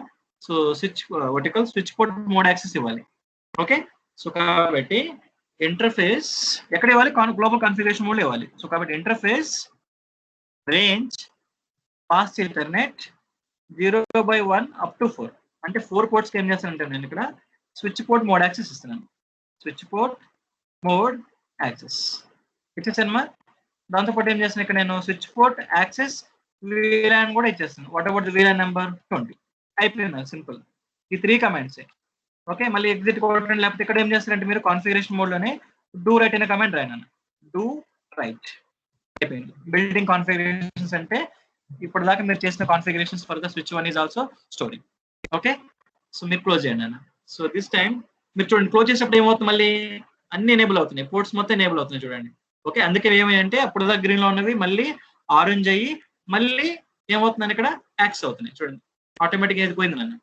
so switch port mode access ఇవ్వాలి. ఓకే, సో కాబట్టి ఇంటర్ఫేస్ ఎక్కడ ఇవ్వాలి, గ్లోబల్ కాన్ఫిగరేషన్ మోడ్ ఇవ్వాలి. సో కాబట్టి interface range pass Ethernet 0/1 up to 4 అంటే 4 పోర్ట్స్కి ఏం చేస్తానంటే నేను ఇక్కడ స్విచ్ పోర్ట్ మోడ్ యాక్సెస్ ఇస్తున్నాను. స్విచ్ పోర్ట్ మోడ్ యాక్సెస్ ఇచ్చేసానమ్మా. దాంతోపాటు ఏం చేస్తాను ఇక్కడ నేను స్విచ్ పోర్ట్ యాక్సెస్ VLAN కూడా ఇచ్చేస్తాను. What about the VLAN number 20. అయిపోయింది, సింపుల్. ఈ 3 కమాండ్స్. ఓకే, మళ్ళీ ఎగ్జిట్ కొట్టండి. లేకపోతే ఇక్కడ ఏం చేస్తారంటే మీరు కాన్ఫిగరేషన్ మోడ్లోనే డూ రైట్ అనే కమాండ్ రాయను. డూ రైట్ అయిపోయింది. బిల్డింగ్ కాన్ఫిగరేషన్స్ అంటే ఇప్పటిదాకా మీరు చేసిన configurations for the switch 1 is also storing. Okay, so మీరు క్లోజ్ చేయండి అన్న. సో దిస్ టైం మీరు చూడండి, క్లోజ్ చేసేటప్పుడు ఏమవుతుంది, మళ్ళీ అన్ని ఎనేబుల్ అవుతున్నాయి, పోర్ట్స్ మొత్తం ఎనేబుల్ అవుతున్నాయి చూడండి. ఓకే, అందుకే ఏమైందంటే అప్పుడు దాకా గ్రీన్ లో ఉన్నవి మళ్ళీ ఆరెంజ్ అయ్యి మళ్ళీ ఏమవుతుందని ఇక్కడ యాక్స్ అవుతున్నాయి చూడండి, ఆటోమేటిక్ ఏది పోయింది నన్ను.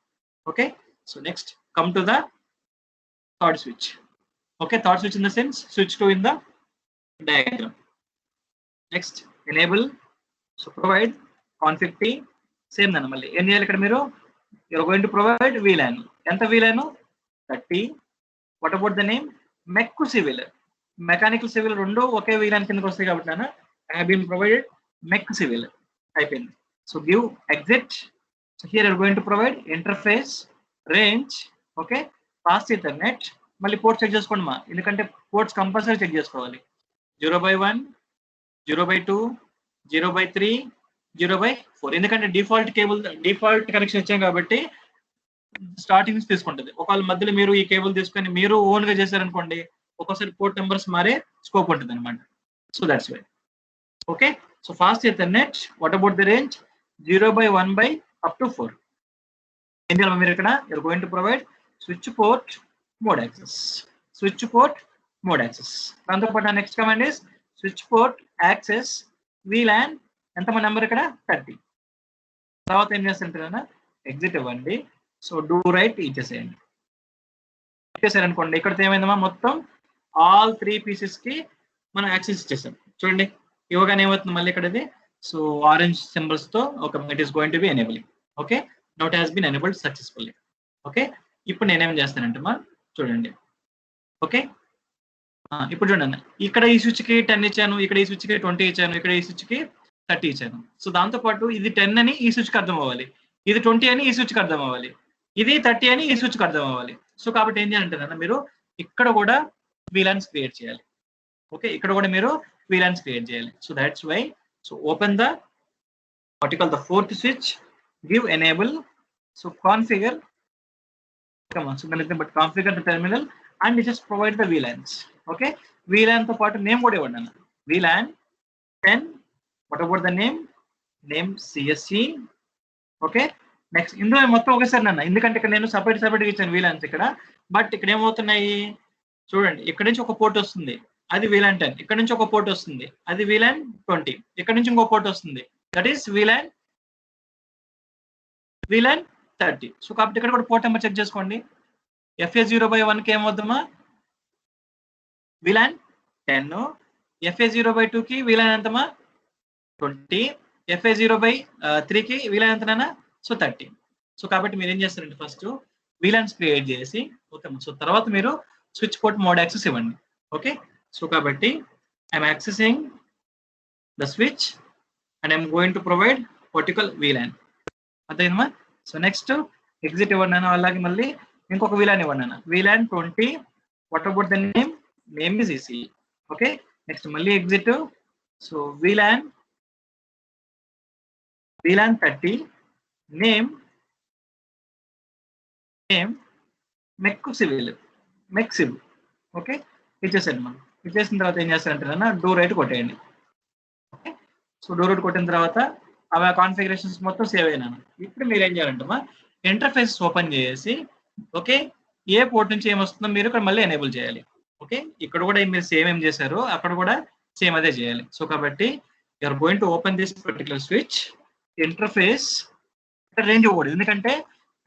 Okay, so next come to the third switch. Okay, third switch in the sense switch 2 in the diagram. Next enable, so provide config T, same దాన్ని మళ్ళీ ఏం చేయాలి ఇక్కడ మీరు, you're going to provide VLAN. ఎంత VLAN 30. What about the name, MEC civil, mechanical civil రెండు ఒకే VLAN కిందకి వస్తాయి కాబట్టి నేను I have been provided MEC civil. అయిపోయింది. So give exit. So here you're going to provide interface range, okay, pass Ethernet. మళ్ళీ పోర్ట్ చెక్ చేసుకోండి మా, ఎందుకంటే పోర్ట్స్ కంపల్సరీ చెక్ చేసుకోవాలి. 0/1, 0/2, 0/3, 0/4. ఎందుకంటే డిఫాల్ట్ కనెక్షన్ ఇచ్చాం కాబట్టి స్టార్టింగ్ నుంచి తీసుకుంటుంది. ఒకవేళ మధ్యలో మీరు ఈ కేబుల్ తీసుకొని మీరు ఓన్ గా చేశారనుకోండి ఒక్కోసారి పోర్ట్ నెంబర్స్ మారే స్కోప్ ఉంటుంది అనమాట. So that's why. Okay, so fast ethernet. What about the range 0/1 up to 4. ఎందుకంటే మీరు ఇక్కడ you're going to provide switch port mode access. Switch port mode access. దాంతోపాటు next command is switch port access VLAN. ఎంత మన నెంబర్ ఇక్కడ 30. తర్వాత ఏం చేస్తుంటారన్నా ఎగ్జిట్ ఇవ్వండి. సో డూ రైట్ ఇచ్చేసేయండి. ఇచ్చేసారనుకోండి ఇక్కడ ఏమైందమ్మా మొత్తం ఆల్ 3 పీసెస్ కి మనం యాక్సెస్ ఇచ్చేసాం చూడండి. ఇవ్వగానే ఏమవుతుంది మళ్ళీ ఇక్కడ ఇది, సో ఆరెంజ్ సింబల్స్ తో ఒక it is going to be enabling. Okay, now it has been enabled successfully. Okay, ఇప్పుడు నేనేం చేస్తానంటే మా చూడండి. ఓకే, ఇప్పుడు చూడండి, ఇక్కడ ఈ స్విచ్ కి 10 ఇచ్చాను, ఇక్కడ ఈ స్విచ్ కి 20 ఇచ్చాను, ఇక్కడ ఈ స్విచ్ కి 30 ఇచ్చాను. సో దాంతో పాటు ఇది 10 అని ఈ స్విచ్ కి అర్థం అవ్వాలి, ఇది 20 అని ఈ స్విచ్ కి అర్థం అవ్వాలి, ఇది 30 అని ఈ స్విచ్ కి అర్థం అవ్వాలి. సో కాబట్టి ఏం చేయాలంటే మీరు ఇక్కడ కూడా VLANs క్రియేట్ చేయాలి. ఓకే, ఇక్కడ కూడా మీరు VLANs క్రియేట్ చేయాలి. So that's why. So open the particle the fourth switch, give enable, so configure, come on, so nothing but configure the terminal and just provide the VLANs. Okay, VLAN తో పాటు నేమ్ కూడా ఇవ్వండి అన్న. VLAN 10, what about the name CSE. Okay, next ఇందులో మొత్తం ఒకేసారి అన్న, ఎందుకంటే ఇక్కడ నేను సపరేట్ ఇచ్చాను VLANs ఇక్కడ. బట్ ఇక్కడ ఏమవుతున్నాయి చూడండి, ఇక్కడ నుంచి ఒక పోర్ట్ వస్తుంది, అది VLAN 10. ఇక్కడ నుంచి ఒక పోర్ట్ వస్తుంది, అది VLAN 20. ఇక్కడ నుంచి ఇంకో పోర్ట్ వస్తుంది, దట్ ఈస్ VLAN 30. సో కాబట్టి ఇక్కడ కూడా పోర్ట్ నెంబర్ చెక్ చేసుకోండి. FA0/1 కి ఏమవుతుందమ్మా, VLAN 10. FA0/2 కి VLAN ఎంతమా 20. FA0/3 కి VLAN ఎంతనా, సో 30. సో కాబట్టి మీరు ఏం చేస్తారంటే ఫస్ట్ VLANs క్రియేట్ చేసి, ఓకే, సో తర్వాత మీరు స్విచ్ పోర్ట్ మోడ్ యాక్సెస్ ఇవ్వండి. ఓకే, సో కాబట్టి I'm accessing the switch and I'm going to provide vertical VLAN. అదేనమ్మా. సో నెక్స్ట్ ఎగ్జిట్ ఇవ్వండి అన్న, అలాగే మళ్ళీ ఇంకొక VLAN ఇవ్వండి అన్న, VLAN 20. What about the name is EC. Okay, next మళ్ళీ ఎగ్జిట్. సో VLAN 30, నేమ్ మెక్సిబ్. ఓకే, ఇచ్చేసాను మనం. ఇచ్చేసిన తర్వాత ఏం చేస్తారంటే డో రైట్ కొట్టేయండి. ఓకే, సో డో రైట్ కొట్టిన తర్వాత అవి కాన్ఫిగరేషన్స్ మొత్తం సేవ్ అయినాను. ఇప్పుడు మీరు ఏం చేయాలంటే ఇంటర్ఫేస్ ఓపెన్ చేసి, ఓకే, ఏ పోర్ట్ నుంచి ఏమొస్తుందో మీరు ఇక్కడ మళ్ళీ ఎనేబుల్ చేయాలి. ఓకే, ఇక్కడ కూడా మీరు సేమ్ ఏం చేశారు, అక్కడ కూడా సేమ్ అదే చేయాలి. సో కాబట్టి you're going to open this particular switch interface. Range ఇవ్వకూడదు, ఎందుకంటే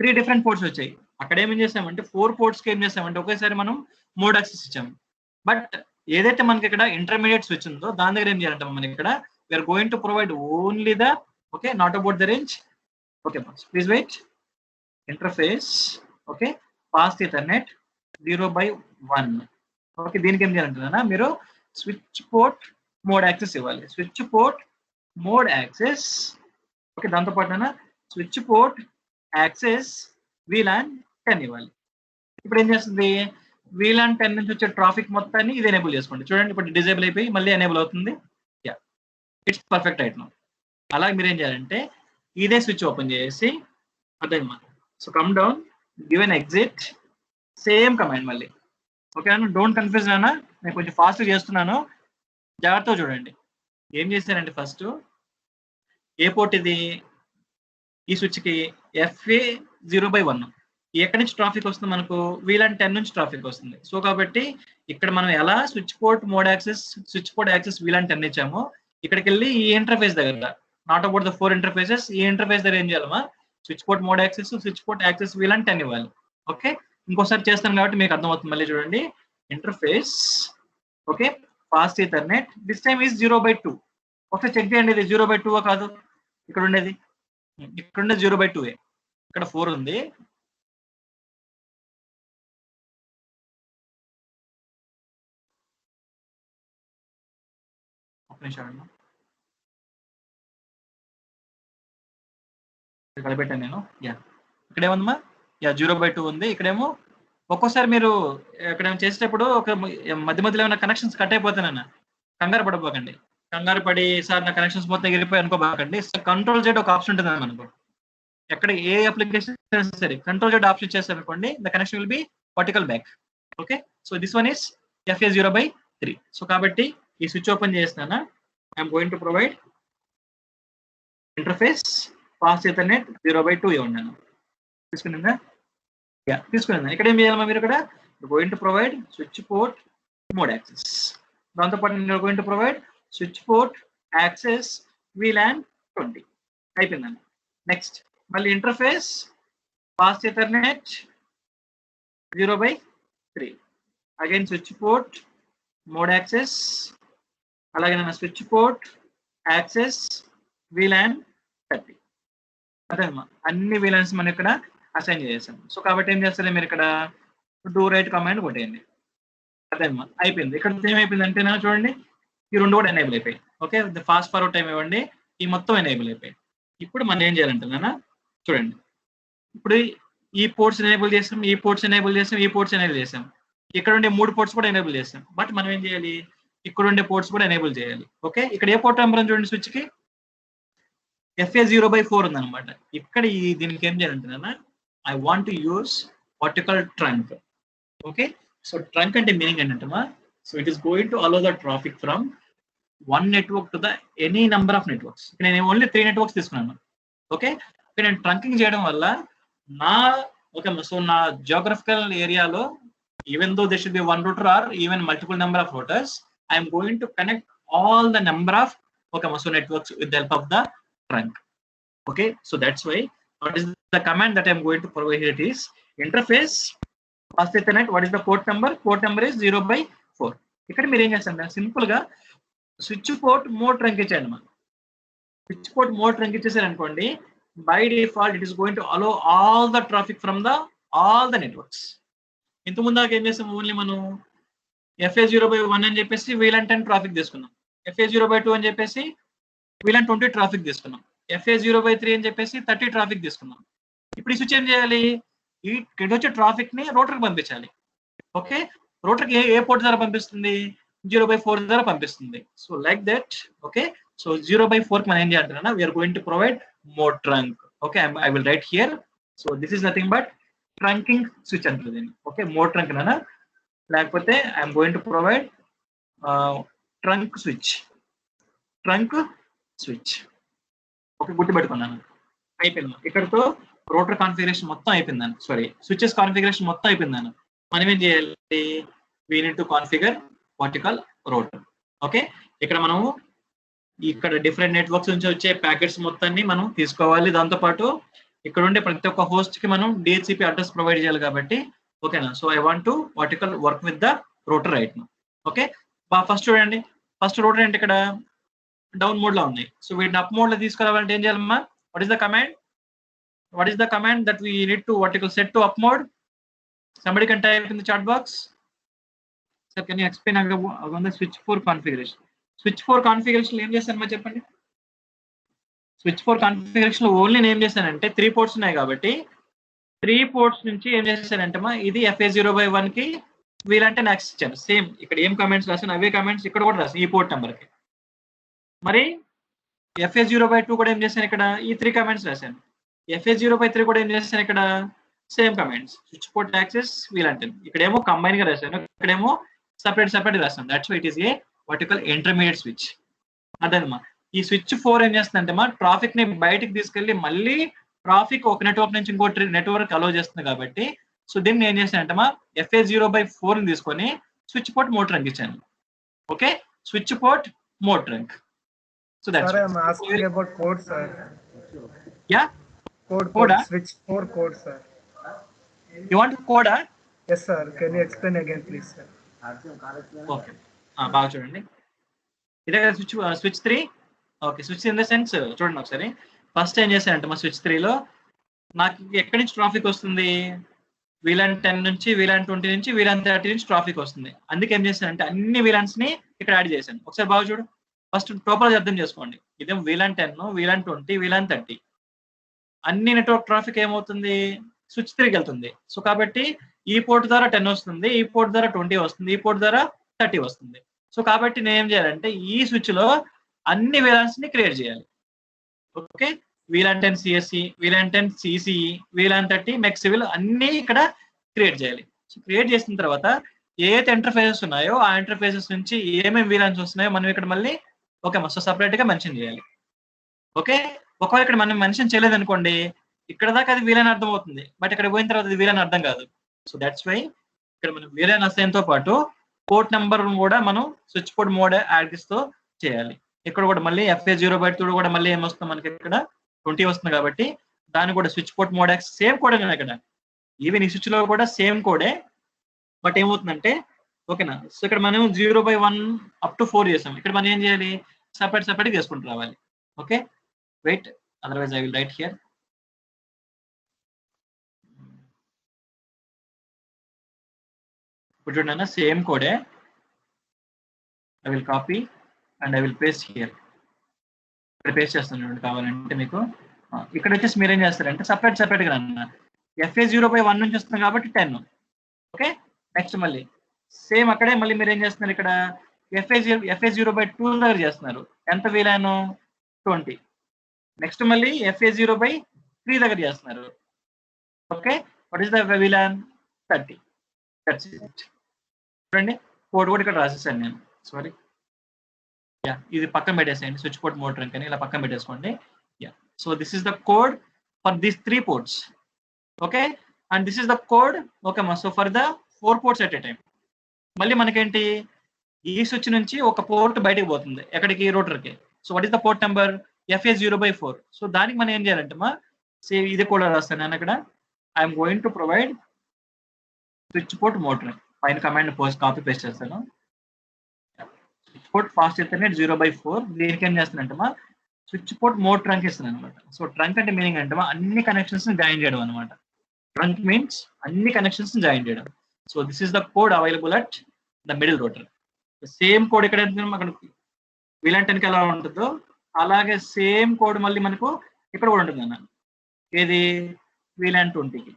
3 డిఫరెంట్ పోర్ట్స్ వచ్చాయి. అక్కడ ఏం చేసామంటే 4 పోర్ట్స్కి ఏం చేసామంటే ఒకేసారి మనం మోడ్ యాక్సెస్ ఇచ్చాము. బట్ ఏదైతే మనకి ఇక్కడ ఇంటర్మీడియట్ స్విచ్ ఉందో దాని దగ్గర ఏం చేయాలంటే మనం ఇక్కడ we're going to provide only the, okay, not about the range. Okay, please wait. Interface, okay, fast ethernet 0/1. Okay, దీనికి ఏం చేయాలంటున్నా మీరు స్విచ్ పోర్ట్ మోడ్ యాక్సెస్ ఇవ్వాలి. Switch port mode access. Okay, దాంతోపాటు స్విచ్ పోర్ట్ యాక్సెస్ VLAN 10 ఇవ్వాలి. ఇప్పుడు ఏం చేస్తుంది, VLAN 10 నుంచి వచ్చే ట్రాఫిక్ మొత్తాన్ని ఇది ఎనేబుల్ చేసుకోండి. చూడండి, ఇప్పుడు డిజేబుల్ అయిపోయి మళ్ళీ ఎనేబుల్ అవుతుంది. Yeah, it's perfect right now. అలాగే మీరు ఏం చేయాలంటే ఇదే స్విచ్ ఓపెన్ చేసి, అదనమాట. So come down, give an exit, same command మళ్ళీ. ఓకే అన్న, డోంట్ కన్ఫ్యూజ్ అన్న, నేను కొంచెం ఫాస్ట్గా చేస్తున్నాను, జాగ్రత్తగా చూడండి. ఏం చేశారంటే ఫస్ట్ ఏ పోర్ట్ ఇది, ఈ స్విచ్కి FA0/1. ఎక్కడి నుంచి ట్రాఫిక్ వస్తుంది మనకు, VLAN 10 నుంచి ట్రాఫిక్ వస్తుంది. సో కాబట్టి ఇక్కడ మనం ఎలా స్విచ్ పోర్ట్ యాక్సెస్ VLAN 10 ఇచ్చామో, ఇక్కడికి వెళ్ళి ఈ ఇంటర్ఫేస్ దగ్గర, నాట్ అబౌట్ ద 4 ఇంటర్ఫేసెస్, ఈ ఇంటర్ఫేస్ దగ్గర ఏం చేయాలమ్మా, switch port mode access, switch port access VLAN 10 ఇవ్వాలి. ఓకే, ఇంకోసారి చేస్తాను కాబట్టి మీకు అర్థమవుతుంది. మళ్ళీ చూడండి, interface, okay, fast Ethernet, this time is 0/2. ఒకసారి చెక్ చేయండి, ఇది 0/2 కాదు, ఇక్కడ ఉండేది 0/2. ఇక్కడ 4 ఉంది. ఒక నిమిషం అన్న, ఇక్కడ పెట్టాను నేను. యా, ఇక్కడేముందమ్మా, యా 0/2 ఉంది. ఇక్కడేమో ఒక్కోసారి మీరు ఇక్కడ చేసేటప్పుడు ఒక మధ్యలో ఏమైనా కనెక్షన్స్ కట్ అయిపోతానన్న, కంగారు పడిపోకండి. కంగారు పడి సార్ నా కనెక్షన్స్ మొత్తం ఎగిరిపోయి అనుకోబాకండి. కంట్రోల్ Z ఒక ఆప్షన్ ఉంటుంది మనకు, ఎక్కడ ఏ అప్లికేషన్ సరే కంట్రోల్ Z ఆప్షన్ చేస్తారు అనుకోండి, the connection will be vertical back. Okay, so this one is FA0/3. So కాబట్టి ఈ స్విచ్ ఓపెన్ చేస్తున్నాను, I'm going to provide interface fast Ethernet 0/2 ఇవ్వండి. తీసుకునిందా, యా తీసుకునిందా. ఇక్కడ ఏం చేయాలమ్మా, మీరు ఇక్కడ going to provide switch port mode access, దాంతోపాటు మీరు going to provide switch port access VLAN 20. అయిపోయిందండి. నెక్స్ట్ మళ్ళీ interface fast Ethernet 0/3, again switch port mode access, అలాగే నా స్విచ్ పోర్ట్ యాక్సెస్ VLAN 30. అదేమ్మా, అన్ని VLANs మనం ఇక్కడ అసైన్ చేసాం. సో కాబట్టి ఏం చేస్తారు, మీరు ఇక్కడ డూ రైట్ కమాండ్ కొట్టేయండి. అదేమ్మా, అయిపోయింది. ఇక్కడ ఏమైపోయింది అంటే చూడండి, ఈ 2 కూడా ఎనేబుల్ అయిపోయాయి. ఓకే, ఫాస్ట్ ఫార్వర్డ్ టైం ఇవ్వండి, ఈ మొత్తం ఎనేబుల్ అయిపోయాయి. ఇప్పుడు మనం ఏం చేయాలంటే చూడండి, ఇప్పుడు ఈ పోర్ట్స్ ఎనేబుల్ చేసాం, ఈ పోర్ట్స్ ఎనేబుల్ చేసాం, ఈ పోర్ట్స్ ఎనేబుల్ చేసాం, ఇక్కడ ఉండే 3 పోర్ట్స్ కూడా ఎనేబుల్ చేసాం. బట్ మనం ఏం చేయాలి, ఇక్కడ ఉండే పోర్ట్స్ కూడా ఎనేబుల్ చేయాలి. ఓకే, ఇక్కడ ఏ పోర్ట్ నెంబర్ చూడండి, స్విచ్ కి FA0/4 ఉందన్నమాట. ఇక్కడ దీనికి ఏం చేయాలంటే I want to use vertical trunk. Okay, so trunk అంటే మీనింగ్ ఏంటంటే so it is going to allow the traffic from one network to the any number of networks. నేను ఓన్లీ 3 నెట్వర్క్స్ తీసుకున్నాను. ఓకే, నేను ట్రంకింగ్ చేయడం వల్ల నా సో నా జియోగ్రఫికల్ ఏరియాలో even though they should be one router or even multiple number of Reuters, I'm going to connect all the number of so networks with the help of the trunk. Okay, so that's why what is the command that I'm going to provide here is interface pass ethernet. What is the port number? Port number is 0/4. ఇక్కడ మీరు ఏం చేస్తారు, సింపుల్ గా స్విచ్ పోర్ట్ మోడ్ ట్రంక్ ఇచ్చేయండి. మనం స్విచ్ పోర్ట్ మోడ్ ట్రంక్ ఇచ్చేసారు అనుకోండి, by default it is going to allow all the traffic from the all the networks. ఇంత ముందాక ఏం చేస్తాం, ఓన్లీ మనం FA0/1 అని చెప్పేసి VLAN 10 ట్రాఫిక్ తీసుకున్నాం, FA0/2 అని చెప్పేసి VLAN 20 ట్రాఫిక్ తీసుకున్నాం, FA0/3 అని చెప్పేసి 30 ట్రాఫిక్ తీసుకున్నాం. ఇప్పుడు ఈ స్విచ్ ఏం చేయాలి, ఈ వచ్చే ట్రాఫిక్ ని రోటర్కి పంపించాలి. ఓకే, రోటర్కి ఏ పోర్ట్ ద్వారా పంపిస్తుంది, 0/4 ద్వారా పంపిస్తుంది. So like that. Okay, so 0/4 కి మనం ఏం చేయాలంటే we're going to provide mode trunk. Okay, I will write here. So this is nothing but trunking switch అంటుంది. ఓకే, మోడ్ ట్రంక్ నానా, లేకపోతే I'm going to provide trunk switch. Okay, గుర్తుపెట్టుకున్నాను. అయిపోయింది. ఇక్కడతో రోటర్ కాన్ఫిగరేషన్ మొత్తం అయిపోయిందాను, సారీ స్విచెస్ కాన్ఫిగరేషన్ మొత్తం అయిపోయిందాను. మనం ఏం చేయాలి, we need to configure vertical rotor. Okay, ఇక్కడ మనము ఇక్కడ డిఫరెంట్ నెట్వర్క్స్ నుంచి వచ్చే ప్యాకెట్స్ మొత్తాన్ని మనం తీసుకోవాలి. దాంతోపాటు ఇక్కడ ఉండే ప్రతి ఒక్క హోస్ట్ కి మనం DHCP అడ్రస్ ప్రొవైడ్ చేయాలి కాబట్టి. ఓకేనా, so I want to vertical work with the rotor right now. Okay, first చూడండి, ఫస్ట్ రోటర్ అంటే ఇక్కడ డౌన్ మోడ్ లో ఉన్నాయి. సో వీటిని అప్ మోడ్ లో తీసుకురావాలంటే ఏం చేయాలమ్మా, what is the command that we need to vertical set to up mode? Somebody can type in the chat box. Sir, can you explain on the switch 4 configuration? Switch 4 configuration ఏం చేస్తానమ్మా చెప్పండి. స్విచ్ 4 కాన్ఫిగరేషన్ లో ఓన్లీ నేను ఏం చేశానంటే 3 పోర్ట్స్ ఉన్నాయి కాబట్టి 3 పోర్ట్స్ నుంచి ఏం చేశానంటే ఇది FA0/1 కి వీలంటే యాక్సెస్ ఇచ్చాను. సేమ్ ఇక్కడ ఏం కమెంట్స్ రాసాను అవే కమెంట్స్ ఇక్కడ కూడా రాసాను ఈ పోర్ట్ నెంబర్ కి. మరి FA0/2 కూడా ఏం చేశాను, ఇక్కడ ఈ 3 కమెంట్స్ రాశాను. FA0/3 కూడా ఏం చేశాను, ఇక్కడ same comments, switch port access వీలంటే. ఇక్కడేమో కంబైన్ గా రాశాను, ఇక్కడేమో సపరేట్ రాశాను. That's why it is a vertical intermediate switch. అదనమా ఈ స్విచ్ 4 ఏం చేస్తుందంటే ట్రాఫిక్ ని బయటకు తీసుకెళ్లి మళ్ళీ ట్రాఫిక్ ఒక నెట్వర్క్ నుంచి ఇంకో నెట్వర్క్ అలో చేస్తుంది కాబట్టి. సో దీన్ని ఏం చేశానంటే FA0/4 ని తీసుకొని స్విచ్ పోర్ట్ మోడ్ ట్రంక్ ఇచ్చాను. Okay, switch port mode trunk. So that's sir, I'm asking about code, sir. Yeah, Code switch 4 code, sir. You want code? Yes, sir. Can you explain again, please, sir? Okay. బాగా చూడండి, ఇదే కదా switch 3. Okay, switch in the sense చూడండి ఒకసారి. ఫస్ట్ ఏం చేశానంటే మా స్విచ్ 3 లో నాకు ఎక్కడి నుంచి ట్రాఫిక్ వస్తుంది, VLAN 10 నుంచి VLAN 20 నుంచి VLAN 30 నుంచి ట్రాఫిక్ వస్తుంది. అందుకే ఏం చేశానంటే అన్ని VLANs ని ఇక్కడ యాడ్ చేశాను. ఒకసారి బాగా చూడు, ఫస్ట్ టోపోలాజీ అర్థం చేసుకోండి. ఇదేం VLAN 10, VLAN 20, VLAN 30 అన్ని నెట్వర్క్ ట్రాఫిక్ ఏమవుతుంది, స్విచ్ 3కి వెళ్తుంది. సో కాబట్టి ఈ పోర్ట్ ద్వారా 10 వస్తుంది, ఈ పోర్ట్ ద్వారా 20 వస్తుంది, ఈ పోర్ట్ ద్వారా 30 వస్తుంది. సో కాబట్టి నేను ఏం చేయాలంటే ఈ స్విచ్ లో అన్ని VLANs ని క్రియేట్ చేయాలి. Okay, VLAN 10 CSE, VLAN 10 CCE, VLAN 30 MEC civil అన్ని ఇక్కడ క్రియేట్ చేయాలి. సో క్రియేట్ చేసిన తర్వాత ఏదైతే ఇంటర్ఫేసెస్ ఉన్నాయో ఆ ఇంటర్ఫేసెస్ నుంచి ఏమేమి VLANs వస్తున్నాయో మనం ఇక్కడ మళ్ళీ ఓకే సపరేట్ గా మెన్షన్ చేయాలి. ఓకే, ఒకవేళ ఇక్కడ మనం మెన్షన్ చేయలేదు అనుకోండి, ఇక్కడ దాకా అది VLAN అర్థం అవుతుంది, బట్ ఇక్కడ పోయిన తర్వాత అది VLAN అర్థం కాదు. సో దట్స్ వై ఇక్కడ మనం VLAN అసైన్ తో పాటు పోర్ట్ నెంబర్ కూడా మనం స్విచ్ పోర్ట్ మోడ్ యాక్సెస్ తో చేయాలి. ఇక్కడ కూడా మళ్ళీ FA0/2 కూడా మళ్ళీ ఏమొస్తుంది మనకి, ఇక్కడ 20 వస్తుంది కాబట్టి దాన్ని కూడా switch port mode access same కోడే ఇక్కడ. ఈవెన్ ఈ స్విచ్ లో కూడా సేమ్ కోడే, బట్ ఏమవుతుందంటే ఓకేనా. సో ఇక్కడ మనం 0/1 up to 4 చేసాం, ఇక్కడ మనం ఏం చేయాలి, సపరేట్ చేసుకుంటూ రావాలి. Okay, wait, otherwise I will write here. ఇప్పుడు చూడండి సేమ్ కోడే, I will copy and I will paste here. ఇక్కడ పేస్ట్ చేస్తాను చూడండి, కావాలంటే మీకు. ఇక్కడ వచ్చేసి మీరు ఏం చేస్తారంటే సపరేట్గా అన్న FA0/1 నుంచి వస్తుంది కాబట్టి 10. ఓకే, నెక్స్ట్ మళ్ళీ సేమ్ అక్కడే మళ్ళీ మీరు ఏం చేస్తున్నారు, ఇక్కడ FA0/2 దగ్గర చేస్తున్నారు. ఎంత VLAN 20. నెక్స్ట్ మళ్ళీ FA0/3 దగ్గర చేస్తున్నారు. Okay, what is the VLAN 30. That's it. చూడండి కోడ్ కూడా ఇక్కడ రాసేసాను నేను. సారీ, యా ఇది పక్కన పెట్టేసేయండి. స్విచ్ పోర్ట్ మోడ్ ట్రంక్ అని ఇలా పక్కన పెట్టేసుకోండి. Yeah, so this is the code for these 3 ports. Okay, and this is the code. Okay మా, so for the 4 ports at a time. మళ్ళీ మనకేంటి, ఈ స్విచ్ నుంచి ఒక పోర్ట్ బయటకు పోతుంది, ఎక్కడికి, రోటర్కి. So what is the port number, FA0/4. సో దానికి మనం ఏం చేయాలంటే మా, సేవ్ ఇది కూడా రాస్తాను నేను అక్కడ. I'm going to provide switch port motor. పైన కమాండ్ పోస్ట్ కాపీ పేస్ట్ చేస్తాను. Switch port fast Ethernet 0/4. దీనికి ఏం చేస్తానంటే మా, స్విచ్ పోర్ట్ మోడ్ ట్రంక్ ఇస్తాను అనమాట. సో ట్రంక్ అంటే మీనింగ్ అంటే మా, అన్ని కనెక్షన్స్ జాయిన్ చేయడం అనమాట. ట్రంక్ మీన్స్ అన్ని కనెక్షన్స్ జాయిన్ చేయడం. So this is the code available at the middle rotor. Same code ఇక్కడ అక్కడ VLAN 10కి ఎలా ఉంటుందో అలాగే సేమ్ కోడ్ మళ్ళీ మనకు ఇక్కడ కూడా ఉంటుంది అన్న. ఏది, VLAN 20కి.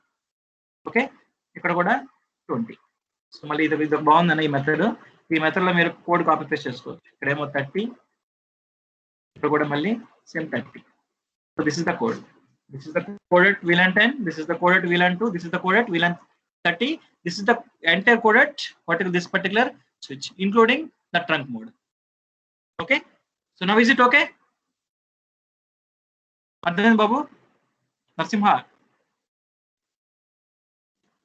ఓకే, ఇక్కడ కూడా 20. సో మళ్ళీ ఇది బాగుందన్న ఈ మెథడ్. ఈ మెథడ్ లో మీరు కోడ్ కాపీ పేస్ట్ చేసుకోవచ్చు. ఇక్కడేమో 30, ఇక్కడ కూడా మళ్ళీ same 30. So this is the code. This is the code at VLAN 10. This is the code at VLAN 2. This is the code at VLAN 30. This is the entire code at this particular switch, including the trunk mode. Okay. So now is it okay? Adnan Babu, Narsimha.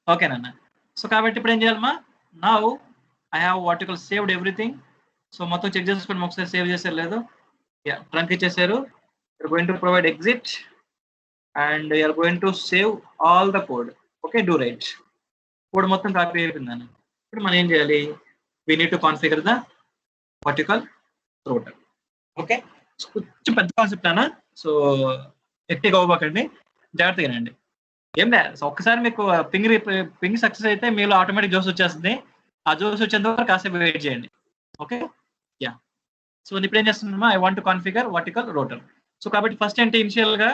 Okay, Nana. So కాబట్టి ఇప్పుడు ఏం చేయాలమ్మా, now I have what you call saved everything. So మొత్తం చెక్ చేసుకొని ఒకసారి సేవ్ చేశారు లేదు. Yeah, trunk ఇచ్చేసారు. You're going to provide exit. And you are going to save all the code. Okay, do right. Code మొత్తం కాపీ అయిపోయిందని. ఇప్పుడు మనం ఏం చేయాలి, we need to configure the vertical router. Okay, కొంచెం పెద్ద కాన్సెప్ట్ అన్న. సో ఎక్టివ్ అవ్వకండి, జాగ్రత్తగా రండి. ఏం లేదు, ఒక్కసారి మీకు పింగ్ సక్సెస్ అయితే మీలో ఆటోమేటిక్ జోస్ వచ్చేస్తుంది. ఆ జోస్ వచ్చేంత వరకు కాసేపు వెయిట్ చేయండి. Okay, yeah. సో ఇప్పుడు ఏం చేస్తున్నామా, I want to configure vertical router. So కాబట్టి ఫస్ట్ ఏంటి, ఇనిషియల్ గా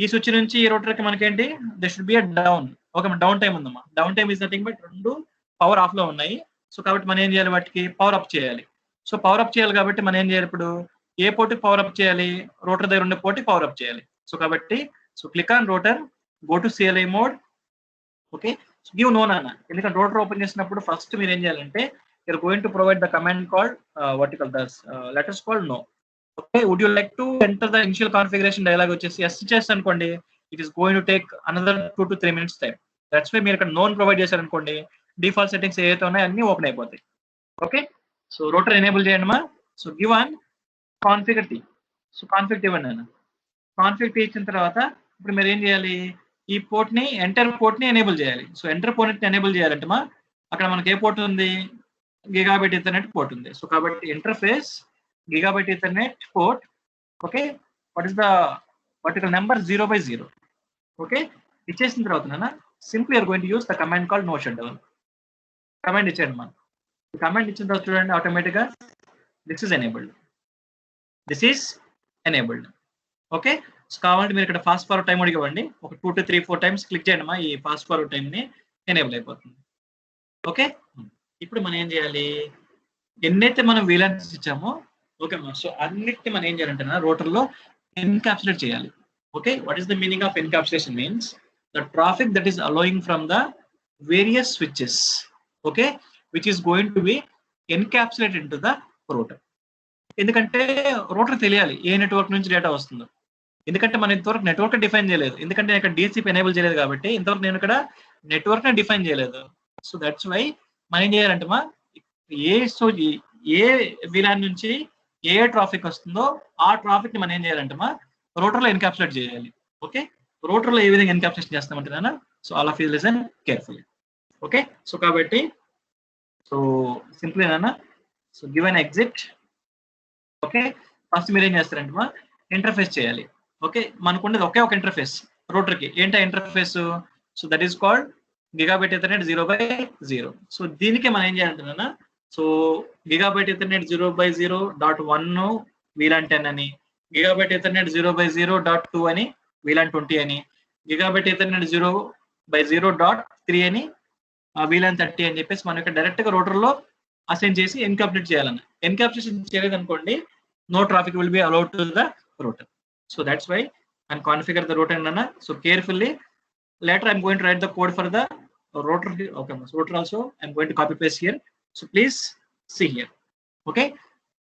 ఈ స్విచ్ నుంచి ఈ రోటర్ కి మనకేంటి, they should be a down. Okay, down time ఉందమ్మా. Down time is nothing but 2 power off లో ఉన్నాయి. సో కాబట్టి మనం ఏం చేయాలి, వాటికి పవర్ అప్ చేయాలి. సో పవర్ అప్ చేయాలి కాబట్టి మనం ఏం చేయాలి, ఇప్పుడు ఏ పోర్ట్కి పవర్ అప్ చేయాలి, రోటర్ దగ్గర ఉండే పోర్ట్కి పవర్ అప్ చేయాలి. సో కాబట్టి so click on router, go to CLI mode. Okay, so give no నాన్న. ఎందుకంటే రోటర్ ఓపెన్ చేసినప్పుడు ఫస్ట్ మీరు ఏం చేయాలంటే, you're going to provide the command called vertical thus letters called no. Okay, would you like to enter the initial configuration dialog వచ్చేసి yes చేస్తే అనుకోండి, it is going to take another 2 to 3 minutes time. That's why మీరు ఇక్కడ నోన్ ప్రొవైడ్ చేశారు అనుకోండి, డిఫాల్ట్ సెట్టింగ్స్ ఏవైతే ఉన్నాయో అన్ని ఓపెన్ అయిపోతాయి. ఓకే, సో రోటర్ ఎనేబుల్ చేయండి మా. So give on configure T. So configure ఇవ్వండి అన్న. కాన్ఫిగర్ టీ ఇచ్చిన తర్వాత ఇప్పుడు మీరు ఏం చేయాలి, ఈ పోర్ట్ ని ఎంటర్ పోర్ట్ ని ఎనేబుల్ చేయాలి. సో ఎంటర్ పోర్ట్ ని ఎనేబుల్ చేయాలంటే మా, అక్కడ మనకి ఏ పోర్ట్ ఉంది, గిగాబైట్ ఈథర్నెట్ పోర్ట్ ఉంది. సో కాబట్టి interface Gigabit Ethernet port. Okay, what is the vertical number 0/0? Okay, ఇచ్చేసిన తర్వాత నాన్న simply are going to use the command called no shutdown. Command ఇచ్చేయండి మనం. కమాండ్ ఇచ్చిన తర్వాత చూడండి, ఆటోమేటిక్ గా this is enabled. This is enabled. Okay, so కావాలంటే మీరు ఇక్కడ ఫాస్ట్ ఫార్వర్డ్ టైం అడిగివ్వండి. ఒక 2 to 3 4 టైమ్స్ క్లిక్ చేయండి మా, ఈ ఫాస్ట్ ఫార్వర్డ్ టైం ని ఎనేబుల్ అయిపోతుంది. ఓకే, ఇప్పుడు మనం ఏం చేయాలి, ఎన్నైతే మనం VLANs ఇచ్చామో, ఓకే మా, సో అన్నిటిని మనం ఏం చేయాలంటే రోటర్ లో ఎన్కాప్సులేట్ చేయాలి. Okay, what is the meaning of encapsulation? Means the traffic that is allowing from the various switches, okay, which is going to be encapsulate in to the router. ఎందుకంటే రోటర్ తెలియాలి ఏ నెట్వర్క్ నుంచి డేటా వస్తుందో. ఎందుకంటే మనం ఇంతవరకు నెట్వర్క్ డిఫైన్ చేయలేదు, ఎందుకంటే నేను ఇక్కడ DHCP ఎనేబుల్ చేయలేదు కాబట్టి ఇంతవరకు నేను ఇక్కడ నెట్వర్క్ ని డిఫైన్ చేయలేదు. సో దట్స్ వై మనం ఏం చేయాలంటే మా, ఏ VLAN నుంచి ఏ ట్రాఫిక్ వస్తుందో ఆ ట్రాఫిక్ ని మనం ఏం చేయాలంటే మా రోటర్ లో ఎన్కాప్సులేట్ చేయాలి. ఓకే, రోటర్ లో ఏ విధంగా ఎన్కాప్సులేషన్ చేస్తామంటే నాన్న, so all of you listen carefully. Okay, so కాబట్టి సో సింపుల్ నాన్న, so give an exit. Okay, first మీరు ఏం చేస్తారంటే మా, ఇంటర్ఫేస్ చేయాలి. ఓకే, మనకుండేది ఒకే ఒక ఇంటర్ఫేస్ రోటర్ కి. ఏంటా interface? So that is called Gigabyte Ethernet 0/0. So దీనికి మనం ఏం చేయాలంటే నాన్న, సో గిగాబైట్ ఈథర్నెట్ 0/0.1 VLAN 10 అని, గిగాబైట్ ఈథర్నెట్ 0/0.2 అని VLAN 20 అని, గిగాబైట్ ఈథర్నెట్ 0/0.3 అని VLAN 30 అని చెప్పేసి మనం ఇక్కడ డైరెక్ట్ గా రోటర్ లో అసైన్ చేసి ఎన్కాప్సులేట్ చేయాలన్న. ఎన్కాప్సులేషన్ చేయలేదు అనుకోండి, no traffic will be allowed to the router. So that's why I'm configure the router nana. So carefully later I'm going to write the code for the router. Okay, so router also I'm going to copy paste here. So please see here. Okay,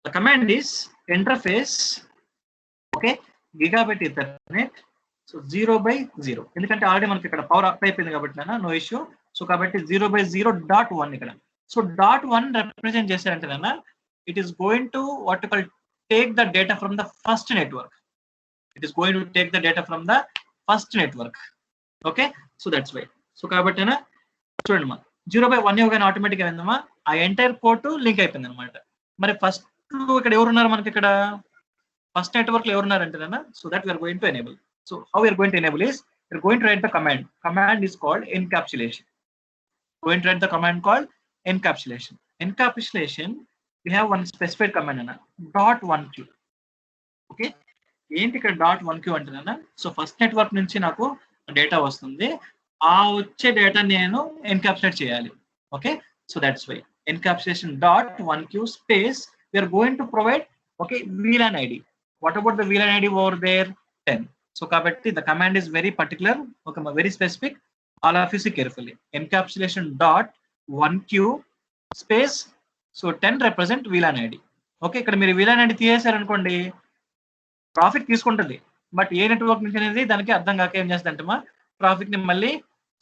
the command is interface, okay, gigabit ethernet. So 0/0, ఎందుకంటే ఆల్రెడీ మనకి ఇక్కడ పవర్ అప్ అయిపోయింది కాబట్టి నో ఇష్యూ. సో కాబట్టి 0/0.1 ఇక్కడ. సో .1 రిప్రజెంట్ చేశారంటే నాన్న it is going to what you call take the data from the first network. It is going to take the data from the first network. Okay, so that's why. So కాబట్టి నా చూడండి మా 0/1 ఇవ్వగానే ఆటోమేటిక్గా ఏందమ్మా ఆ ఎంటైర్ పోర్ట్ లింక్ అయిపోయింది అనమాట. మరి ఫస్ట్ ఇక్కడ ఎవరున్నారు మనకి ఇక్కడ ఫస్ట్ నెట్వర్క్ లో ఎవరున్నారంటే నాన్న, so that we're going to enable. So how we're going to enable is we're going to write the command. Command is called encapsulation. Going to write the command called encapsulation. Encapsulation, we have one specified command అన్న .1q. ఓకే, ఏంటి ఇక్కడ .1q అంటే అన్న, సో ఫస్ట్ నెట్వర్క్ నుంచి నాకు డేటా వస్తుంది, ఆ వచ్చే డేటా నేను ఎన్కాప్సులేట్ చేయాలి. Okay, so that's why encapsulation .1q space we are going to provide, okay, VLAN ID. What about the VLAN ID over there? 10. So kabatti the command is very particular, okay, very specific. All of you see carefully. Encapsulation .1q space, so 10 represent VLAN ID. Okay, ఇక్కడ మీరు VLAN ID తీసేశారు అనుకోండి ట్రాఫిక్ తీసుకుంటుంది, బట్ ఏ నెట్వర్క్ నుంచి అనేది దానికి అర్థం కాక ఏం చేస్తుందంటే మా ట్రాఫిక్ ని మళ్ళీ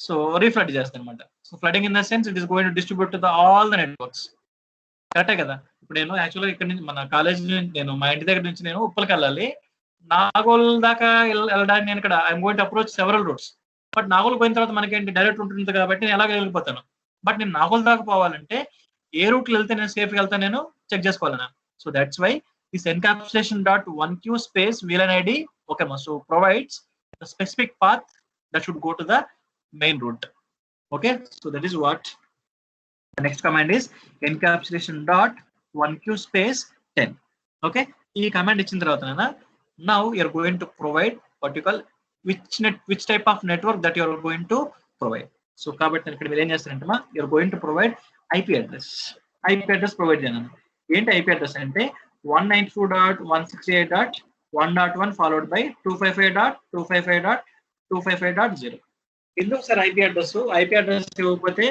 సో రీఫ్లడ్ చేస్తుంది అనమాట. So flooding in the sense it is going to distribute to the all the networks. కరెక్టే కదా. ఇప్పుడు నేను యాక్చువల్గా ఇక్కడ నుంచి మన కాలేజ్ నుంచి నేను మా ఇంటి దగ్గర నుంచి నేను ఉప్పలకి వెళ్ళాలి, నాగోల్ దాకా వెళ్ళడానికి నేను ఇక్కడ I'm going to approach several roots. But Nagole పోయిన తర్వాత మనకేంటి డైరెక్ట్ ఉంటుంది కాబట్టి నేను ఎలాగ వెళ్ళిపోతాను. బట్ నేను నాగోల్ దాకా పోవాలంటే ఏ రూట్లో వెళ్తే నేను సేఫ్గా వెళ్తాను నేను చెక్ చేసుకోవాలన్నా. So that's why this encapsulation .1q space VLAN ID, okay, so provides the specific path that should go to the main route. Okay, so that is what the next command is, encapsulation .1q space 10. Okay, ఈ కమాండ్ ఇచ్చిన తర్వాత now you are going to provide what you call which type of network that you are going to provide. So కాబట్టి ఇక్కడ మీరు ఏం చేస్తారంటే you are going to provide IP address. IP address provide చేయాలి. ఏంటి IP అడ్రస్ అంటే 192.168.1.1 followed by 255.255.255.0. ఎందుకు సార్ ఐపీ అడ్రస్ ఇవ్వకపోతే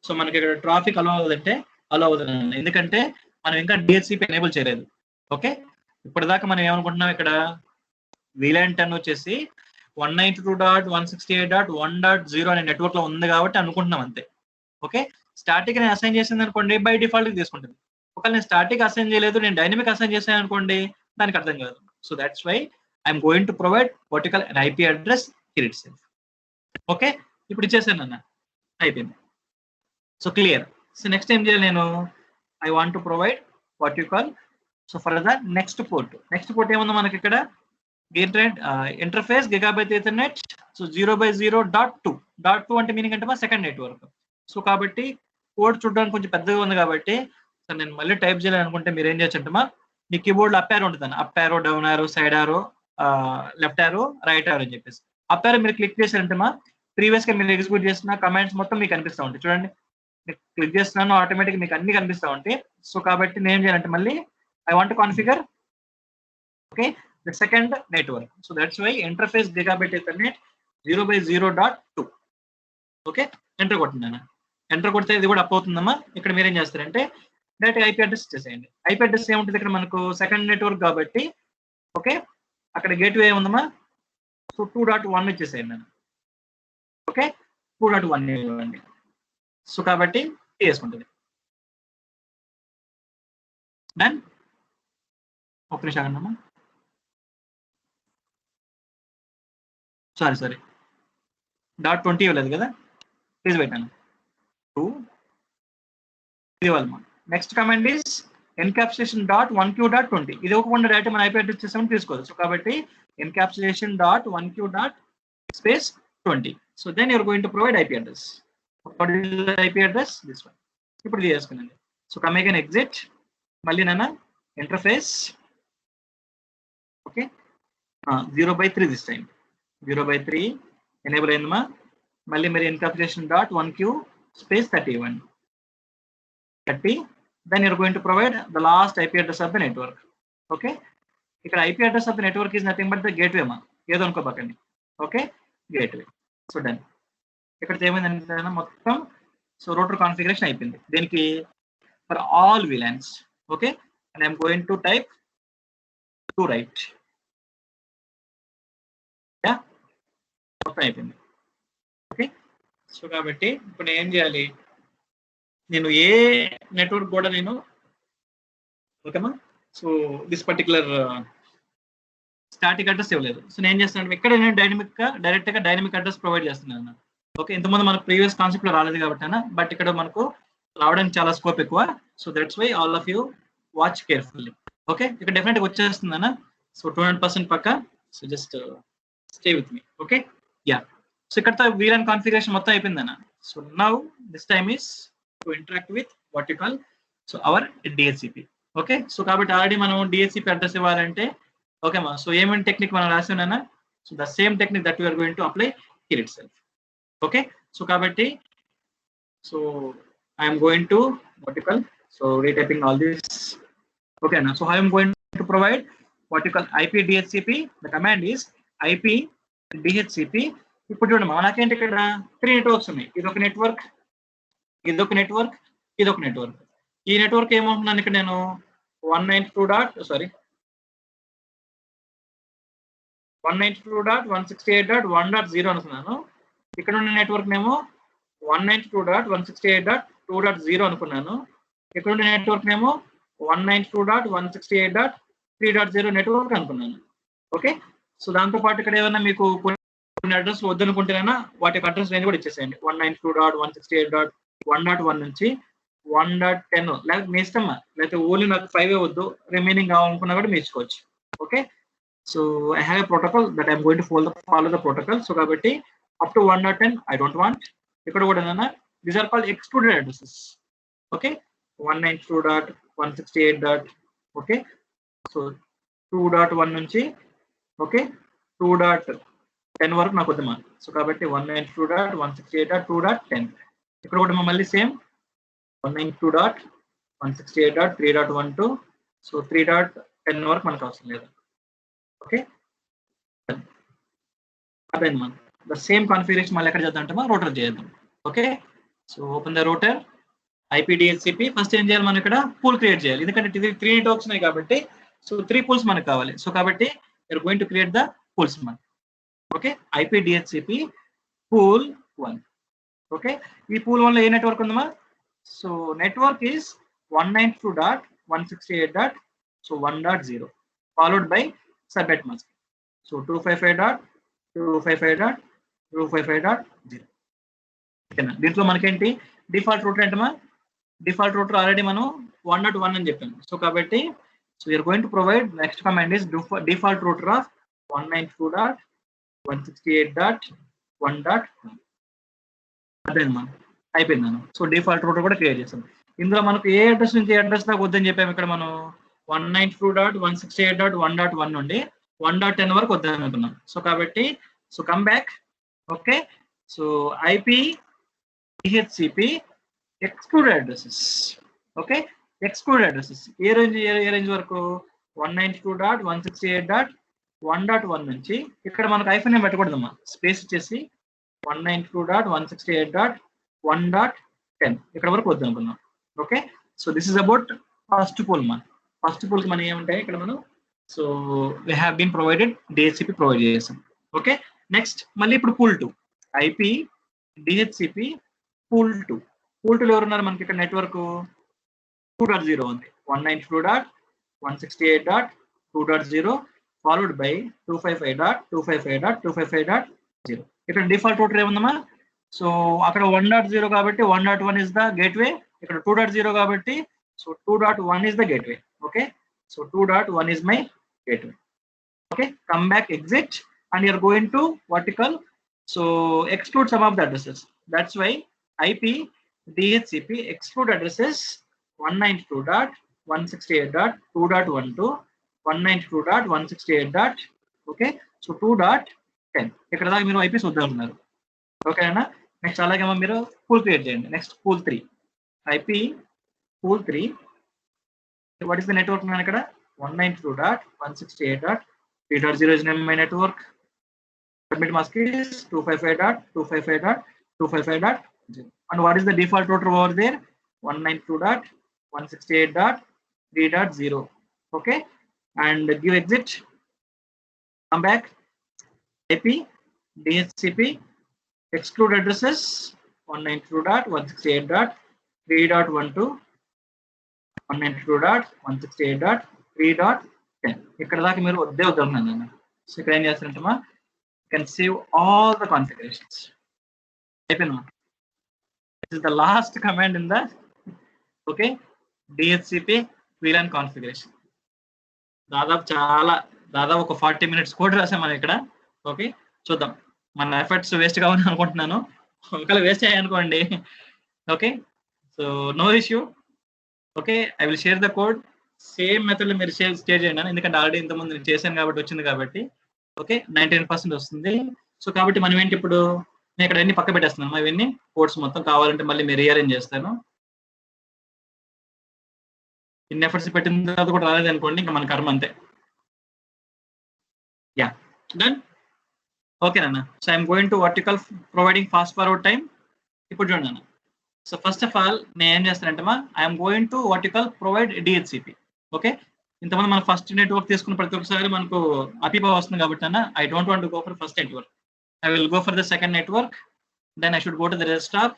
సో మనకి ఇక్కడ ట్రాఫిక్ అలో అవుతుందంటే అలో అవుతుంది, ఎందుకంటే మనం ఇంకా డిహెచ్సిపి ఎనేబుల్ చేయలేదు. ఓకే, ఇప్పటిదాకా మనం ఏమనుకుంటున్నాం, ఇక్కడ VLAN 10 వచ్చేసి 192.168.1.0 అనే నెట్వర్క్ లో ఉంది కాబట్టి అనుకుంటున్నాం అంతే. ఓకే, స్టాటిక్ నేను అసైన్ చేసింది అనుకోండి బై డిఫాల్ట్ తీసుకుంటుంది. ఒకవేళ నేను స్టాటిక్ అసైన్ చేయలేదు, నేను డైనమిక్ అసైన్ చేశాను అనుకోండి దానికి అర్థం కాదు. So that's why I'm going to provide vertical and IP address here itself. Okay, ఇప్పుడు ఇచ్చేసాను అన్న, అయిపోయింది. So clear. సో నెక్స్ట్ ఏం చేయాలి నేను, I want to provide what you call, so for the next port. Next port ఏముందో మనకి ఇక్కడ ఇంటర్ఫేస్ గిగాబైట్ ఈథర్నెట్, సో 0/0.2 అంటే మీనింగ్ అంటే సెకండ్ నెట్వర్క్. సో కాబట్టి కోడ్ చూడడానికి కొంచెం పెద్దగా ఉంది కాబట్టి సార్ నేను మళ్ళీ టైప్ చేయాలి అనుకుంటే మీరు ఏం చేయొచ్చు అంటే మీ కీబోర్డ్ అప్ యారో ఉంటుంది, up arrow, down arrow, side arrow, left arrow, right arrow అని చెప్పేసి అప్ యారో మీరు క్లిక్ చేశారంటే ప్రీవియస్ గా మీరు ఎగ్జిక్యూట్ చేసిన కమాండ్స్ మొత్తం మీకు కనిపిస్తూ ఉంటాయి. చూడండి, క్లిక్ చేస్తున్నాను ఆటోమేటిక్ మీకు అన్ని కనిపిస్తూ ఉంటాయి. సో కాబట్టి నేను ఏం చేయాలంటే మళ్ళీ I want configure, okay, the second network. So that's why interface gigabyte ethernet 0/0.2. Okay, enter కొట్టినాను. ఎంటర్ కొడితే ఇది కూడా అప్ అవుతుందమ్మా. ఇక్కడ మీరు ఏం చేస్తారంటే డైరెక్ట్ ఐపీ అడ్రస్ ఇచ్చేసేయండి. ఐపీ అడ్రస్ ఏముంటుంది ఇక్కడ మనకు సెకండ్ నెట్వర్క్ కాబట్టి, ఓకే, అక్కడ గేట్వే ఏముందమ్మా, సో 2.1 ఇచ్చేసేయండి నేను. ఓకే, 2.1 ఇవ్వండి. సో కాబట్టి చేసుకుంటుంది. డన్. ఒక నిమిషం అన్నమ్మా, సారీ .20 ఇవ్వలేదు కదా, ప్లీజ్ పెట్టాను 2 ఇది ఇవ్వాలి. Next command is encapsulation .1q.20. ఇది ఒకకుండా డైరెక్ట్ మన ఐపీ అడ్రస్ చేసామని తీసుకోవాలి. సో కాబట్టి encapsulation .1q. space 20. So then you're going to provide IP address. What is the IP address? This one. ఇప్పుడు ఇది చేసుకున్నాను. సో కమ్ అగైన్ ఎగ్జిట్, మళ్ళీ నాన్న interface, okay, 0/3 this time 0/3 enable అయిందమ్మా. మళ్ళీ మీరు encapsulation .1q space 31. 30. Then you're going to provide the last IP address of the network. Okay, ఇక్కడ IP address of the network is nothing but the gateway మా, ఏదో అనుకోబాకండి. Okay, gateway. So done. ఇక్కడ ఏమైందంటే మొత్తం సో రూటర్ కాన్ఫిగరేషన్ అయిపోయింది. దీనికి for all VLANs. Okay, and I'm going to type to write. Yeah, అయిపోయింది. ఓకే, సో కాబట్టి ఇప్పుడు నేను ఏం చేయాలి, నేను ఏ నెట్వర్క్ కూడా నేను ఓకేమా, so this particular static address ఇవ్వలేదు. సో నేను చేస్తున్నాను ఇక్కడ నేను డైరెక్ట్ గా డైనమిక్ అడ్రస్ ప్రొవైడ్ చేస్తున్నాను. ఓకే, ఇంతకుముందు మనకు ప్రీవియస్ కాన్సెప్ట్ లో రాలేదు కాబట్టి అన్న, బట్ ఇక్కడ మనకు రావడానికి చాలా స్కోప్ ఎక్కువ. So that's why all of you watch carefully. Okay, ఇక్కడ డెఫినెట్ గా వచ్చేస్తుంది అన్న. సో 200% పక్క. So just stay with me. Okay, yeah. So ఇక్కడ VLAN కాన్ఫిగరేషన్ మొత్తం అయిపోయింది అన్న. So now this time is to interact with what you call so our DHCP. Okay, so కాబట్టి ఆల్రెడీ మనం DHCP అడ్రస్ ఇవ్వాలంటే ఓకేమా, సో ఏమేమి టెక్నిక్ మనం రాసి ఉన్నానా, so the same technique that we're going to apply here itself. Okay, so కాబట్టి so I'm going to what you call so retyping all this. Okay అన్న, so I'm going to provide what you call IP DHCP. The command is IP DHCP. ఇప్పుడు చూడండి మనకేంటి ఇక్కడ 3 నెట్వర్క్స్ ఉన్నాయి. ఇదొక నెట్వర్క్, ఇదొక నెట్వర్క్, ఇదొక నెట్వర్క్. ఈ నెట్వర్క్ ఏమంటున్నాను ఇక్కడ నేను 192.168.1.0 అనుకున్నాను. ఇక్కడ ఉన్న నెట్వర్క్ నేమో 192.168.2.0 అనుకున్నాను. ఇక్కడ ఉన్న నెట్వర్క్ నేమో 192.168.3.0 నెట్వర్క్ అనుకున్నాను. ఓకే, సో దాంతో పాటు ఇక్కడ ఏమైనా మీకు కొన్ని అడ్రస్ వద్దనుకుంటేనైనా వాటి యొక్క అడ్రస్ రేంజ్ కూడా ఇచ్చేసేయండి. 192.168.1.1 నుంచి 1.10 లేకపోతే మీ ఇష్టమ్మా, లేకపోతే ఓన్లీ నాకు 5 వద్దు రిమైనింగ్ కావాలనుకున్నా కూడా మీ ఇచ్చుకోవచ్చు. Okay, so I have a protocol that I'm going to follow the protocol. So కాబట్టి up to 1.10 I don't want. ఇక్కడ కూడా these are called excluded addresses. Okay, 192.168. Okay, so 2.1 నుంచి ఓకే 2.10 వరకు నాకు వద్దమ్మా. సో కాబట్టి 192.168.2.10. ఇక్కడ కూడా మళ్ళీ సేమ్ 192.168.3.12. సో 3.10 వరకు మనకు అవసరం లేదు. ఓకే, అదేనమ్మా. ద సేమ్ కాన్ఫిగరేషన్ మళ్ళీ ఎక్కడ చేద్దాం అంటే రూటర్ చేద్దాం. Okay, so open the router IP DHCP. First ఏం చేయాలి, మనం ఇక్కడ పూల్ క్రియేట్ చేయాలి. ఎందుకంటే ఇది 3 నెట్వర్క్స్ ఉన్నాయి కాబట్టి సో 3 పూల్స్ మనకు కావాలి. సో కాబట్టి you're going to create the pools man. Okay, IP DHCP pool 1. Okay, ఈ pool 1 లో ఏ నెట్వర్క్ ఉందమ్మా, so network is 192.168.1.0 followed by subnet mask. So 255.255.255.0. ఓకేనా, దీంట్లో మనకేంటి డిఫాల్ట్ రూటర్ ఏంటమ్మా, డిఫాల్ట్ రూటర్ ఆల్రెడీ మనం 1.1 అని చెప్పాను. సో కాబట్టి so we are going to provide next command is default router of 192.168.1.1. అదేనమ్మా, అయిపోయిందన్న. సో డిఫాల్ట్ రూటర్ కూడా క్రియేట్ చేస్తాం. ఇందులో మనకు ఏ అడ్రస్ నుంచి అడ్రస్ దాకా వద్దని చెప్పాము. ఇక్కడ మనం 192.168.1.1 నుండి 1.10 వరకు వద్దని అనుకున్నాం. సో కాబట్టి so come back. Okay, so IP DHCP excluded addresses. Okay, excluded addresses ఏ రేంజ్ వరకు 192.168.1.1 నుంచి ఇక్కడ మనకు ఐఫోన్ ఏం పెట్టకూడదమ్మా, స్పేస్ ఇచ్చేసి 192.168.1.10 ఇక్కడ వరకు వద్దు అనుకున్నాం. Okay, so this is about first pool మా. ఫస్ట్ పూల్ కి మనం ఏముంటాయి ఇక్కడ మనం so we have been provided DHCP provide చేసాం. ఓకే, నెక్స్ట్ మళ్ళీ ఇప్పుడు pool 2 IP DHCP pool 2. Pool 2 ఎవరు ఉన్నారు మనకి ఇక్కడ నెట్వర్క్ 2.0 ఉంది. 192.168.2.0 followed by 255.255.255.0. ఇక్కడ డిఫాల్ట్ రూటర్ ఏముందమ్మా, సో అక్కడ 1.0 కాబట్టి 1.1 ఇస్ ద గేట్వే, ఇక్కడ 2.0 కాబట్టి so 2.1 is the gateway. Okay, so 2.1 is my gateway. Okay, come back, exit, and you're going to vertical, so exclude some of the addresses. That's why IP DHCP exclude addresses 192.168.2.1 to 192.168. Okay, so 2.10 ఇక్కడ దాకా మీరు IP చూద్దాం ఉన్నారు. ఓకేనా, నెక్స్ట్ అలాగే మీరు పూల్ క్రియేట్ చేయండి. Next pool 3 IP pool 3. What is the network man ikkada 192.168.3.0 is my network. Submit mask is 255.255.255.0. and what is the default router over there 192.168.1.1. 168.3.0. Okay, and give exit, come back, IP, DHCP, exclude addresses 192.168.3.12, 192.168.3.10. ఇక్కడ దాకా మీరు వద్దే వద్దన్నాను నేను. సో ఇక్కడ ఏం చేస్తారంటమ్మా, can save all the configurations. This is the last command in the DHCP VLAN configuration. దాదాపు ఒక 40 minutes కోడ్ రాసాం మనం ఇక్కడ. ఓకే, చూద్దాం. మన ఎఫర్ట్స్ వేస్ట్ కావని అనుకుంటున్నాను. ఒకవేళ వేస్ట్ అయ్యాయనుకోండి. Okay, so no issue. Okay, I will share the code. Same method మీరు షేర్ చేయండి, ఎందుకంటే ఆల్రెడీ ఇంతకుముందు నేను చేశాను కాబట్టి వచ్చింది కాబట్టి. ఓకే, 99% వస్తుంది. సో కాబట్టి మనం ఏంటి ఇప్పుడు, నేను ఇక్కడ అన్ని పక్క పెట్టేస్తున్నాను. ఇవన్నీ కోడ్స్ మొత్తం కావాలంటే మళ్ళీ మీరు రీఅరేంజ్ చేస్తాను. ఇన్ని ఎఫర్ట్స్ పెట్టిన తర్వాత కూడా రాలేదు అనుకోండి, ఇంకా మన కర్మ అంతే. Yeah, done. ఓకే నాన్న. So I'm going to vertical providing fast forward time. ఇప్పుడు చూడండి నాన్న. సో ఫస్ట్ ఆఫ్ ఆల్ నేను ఏం చేస్తానంటే I'm going to vertical provide DHCP. Okay, ఇంతమంది మనం ఫస్ట్ నెట్వర్క్ తీసుకున్న ప్రతి ఒక్కసారి మనకు అపీపా వస్తుంది కాబట్టి అన్న, I don't want to go for first network. I will go for the second network, then I should go to the desktop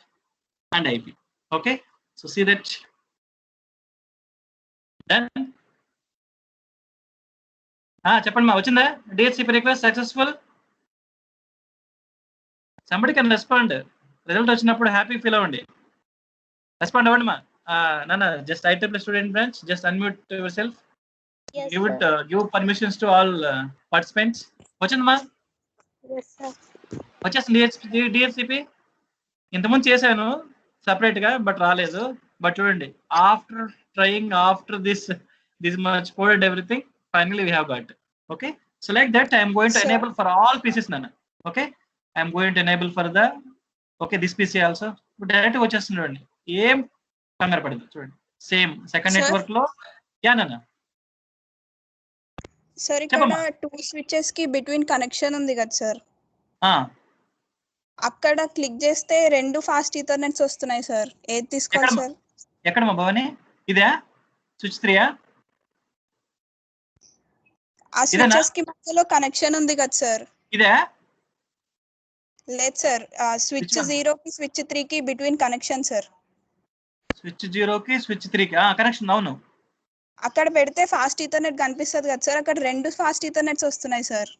and IP. Okay, so see that. Done. చెప్పండి మా, వచ్చిందా DHCP request successful? Somebody can respond. Result వచ్చినప్పుడు హ్యాపీ ఫీల్ అవ్వండి. రెస్పాండ్ అవ్వండి మా. నాన్న, just IEEE student branch, just unmute yourself. Yes, give permissions to all participants. వచ్చిందమ్మా? Yes, sir. వచ్చేసింది డిహెచ్సిపి. ఇంతకుముందు చేశాను సపరేట్ గా, బట్ రాలేదు. బట్ చూడండి, after trying, after this much coded everything, finally we have got. Okay, so like that I'm going to enable for all PCs నాన్న. Okay, I'm going to enable for the this PC also. Direct వచ్చేస్తుంది చూడండి, ఏం కంగారు పడదు. చూడండి, సేమ్ సెకండ్ నెట్వర్క్ లో. యా నాన్న. సార్ ఇక్కడ 2 స్విచెస్ కి బిట్వీన్ కనెక్షన్ ఉంది కదా సార్, అక్కడ క్లిక్ చేస్తే 2 ఫాస్ట్ ఈథర్నెట్స్ వస్తున్నాయి సార్. ఏది తీసుకోవాలి సార్? ఎక్కడ మా భవని? ఇదా స్విచ్ 3? ఆ స్విచెస్ కి మధ్యలో కనెక్షన్ ఉంది కదా సార్. ఇదా? లేదు సార్, స్విచ్ 0 కి స్విచ్ 3 కి బిట్వీన్ కనెక్షన్ సార్. స్విచ్ 0 కి స్విచ్ 3 కి కనెక్షన్. అవును, అక్కడ పెడితే ఫాస్ట్ ఈథర్నెట్ కనిపిస్తుంది కదా సార్, అక్కడ 2 ఫాస్ట్ ఈథర్నెట్స్ వస్తున్నాయి సార్.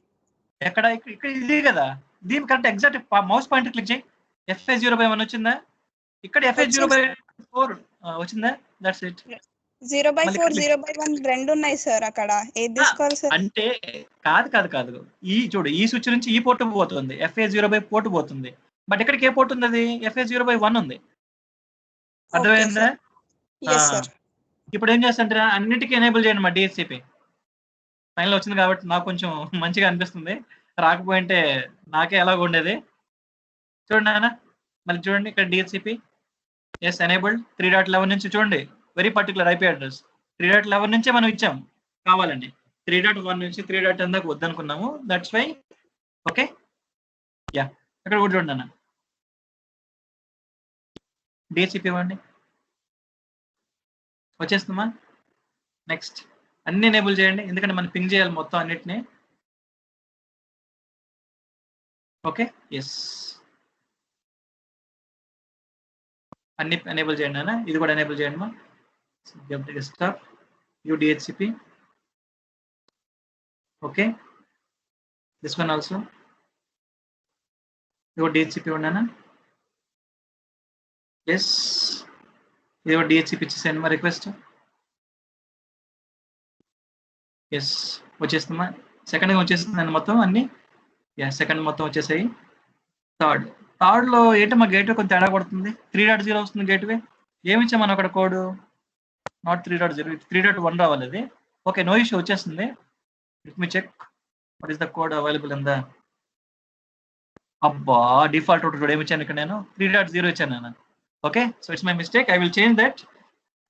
ఎక్కడ? ఇక్కడ ఇది కదా, దీని correct exact mouse pointer click చేయి. FA0/1 వచ్చిందా? ఇక్కడ FA0/4 వచ్చిందా? That's it. 0/4 0/1 రెండు ఉన్నాయి సార్. అక్కడ ఏది తీసుకోవాలి సార్? అంటే కాదు, ఈ చూడు, ఈ స్విచ్ నుంచి ఈ పోర్ట్ పోతుంది, FA0/4 పోతుంది. బట్ ఇక్కడికి ఏ పోర్ట్ ఉంది? అది FA0/1 ఉంది. అర్థమైందా? ఇప్పుడు ఏం చేస్తాంటారా, అన్నిటికీ ఎనేబుల్ చేయండి మా డిహెచ్సిపి. ఫైనల్ వచ్చింది కాబట్టి నాకు కొంచెం మంచిగా అనిపిస్తుంది. రాకపోయింటే నాకే ఎలాగ ఉండేది. చూడండి నాన్న, మళ్ళీ చూడండి ఇక్కడ డిహెచ్సిపి ఎస్ ఎనేబుల్డ్ 3.11 నుంచి. చూడండి, వెరీ పర్టికులర్ IP అడ్రస్ 3.11 నుంచే మనం ఇచ్చాం కావాలండి. 3.1 నుంచి 3.10 దాకా వద్దనుకున్నాము, దట్స్ వై. ఓకే, యా, ఇక్కడ కూడా చూడండి అన్న, డిహెచ్సిపి ఇవ్వండి. వచ్చేస్తుందా? నెక్స్ట్ అన్ని ఎనేబుల్ చేయండి, ఎందుకంటే మనం పింగ్ చేయాలి మొత్తం అన్నిటినీ. ఓకే, ఎస్, అన్ని ఎనేబుల్ చేయండి అన్న. ఇది కూడా ఎనేబుల్ చేయండి మా. Desktop UDHCP. Okay, this one also DHCP ఉండనా? ఎస్, ఇది DHCP ఇచ్చేసాను మా రిక్వెస్ట్. ఎస్, వచ్చేస్తుందా? సెకండ్ వచ్చేస్తుంది మొత్తం అన్ని. యా, సెకండ్ మొత్తం వచ్చేసాయి. థర్డ్ లో ఏంటో గేట్వే కొంచెం తేడా కొడుతుంది. 3.0 వస్తుంది గేట్వే. ఏమి ఇచ్చా మనం అక్కడ కోడ్? నాట్ 3.0, 3.1 రావాలి అది. ఓకే, నో ఇష్యూ, వచ్చేస్తుంది. Let me check what is the code available in the. అబ్బా, డిఫాల్ట్ రూట్ ఏమి ఇచ్చాను ఇక్కడ? నేను 3.0 ఇచ్చాను నేను. Okay, so it's my mistake, I will change that.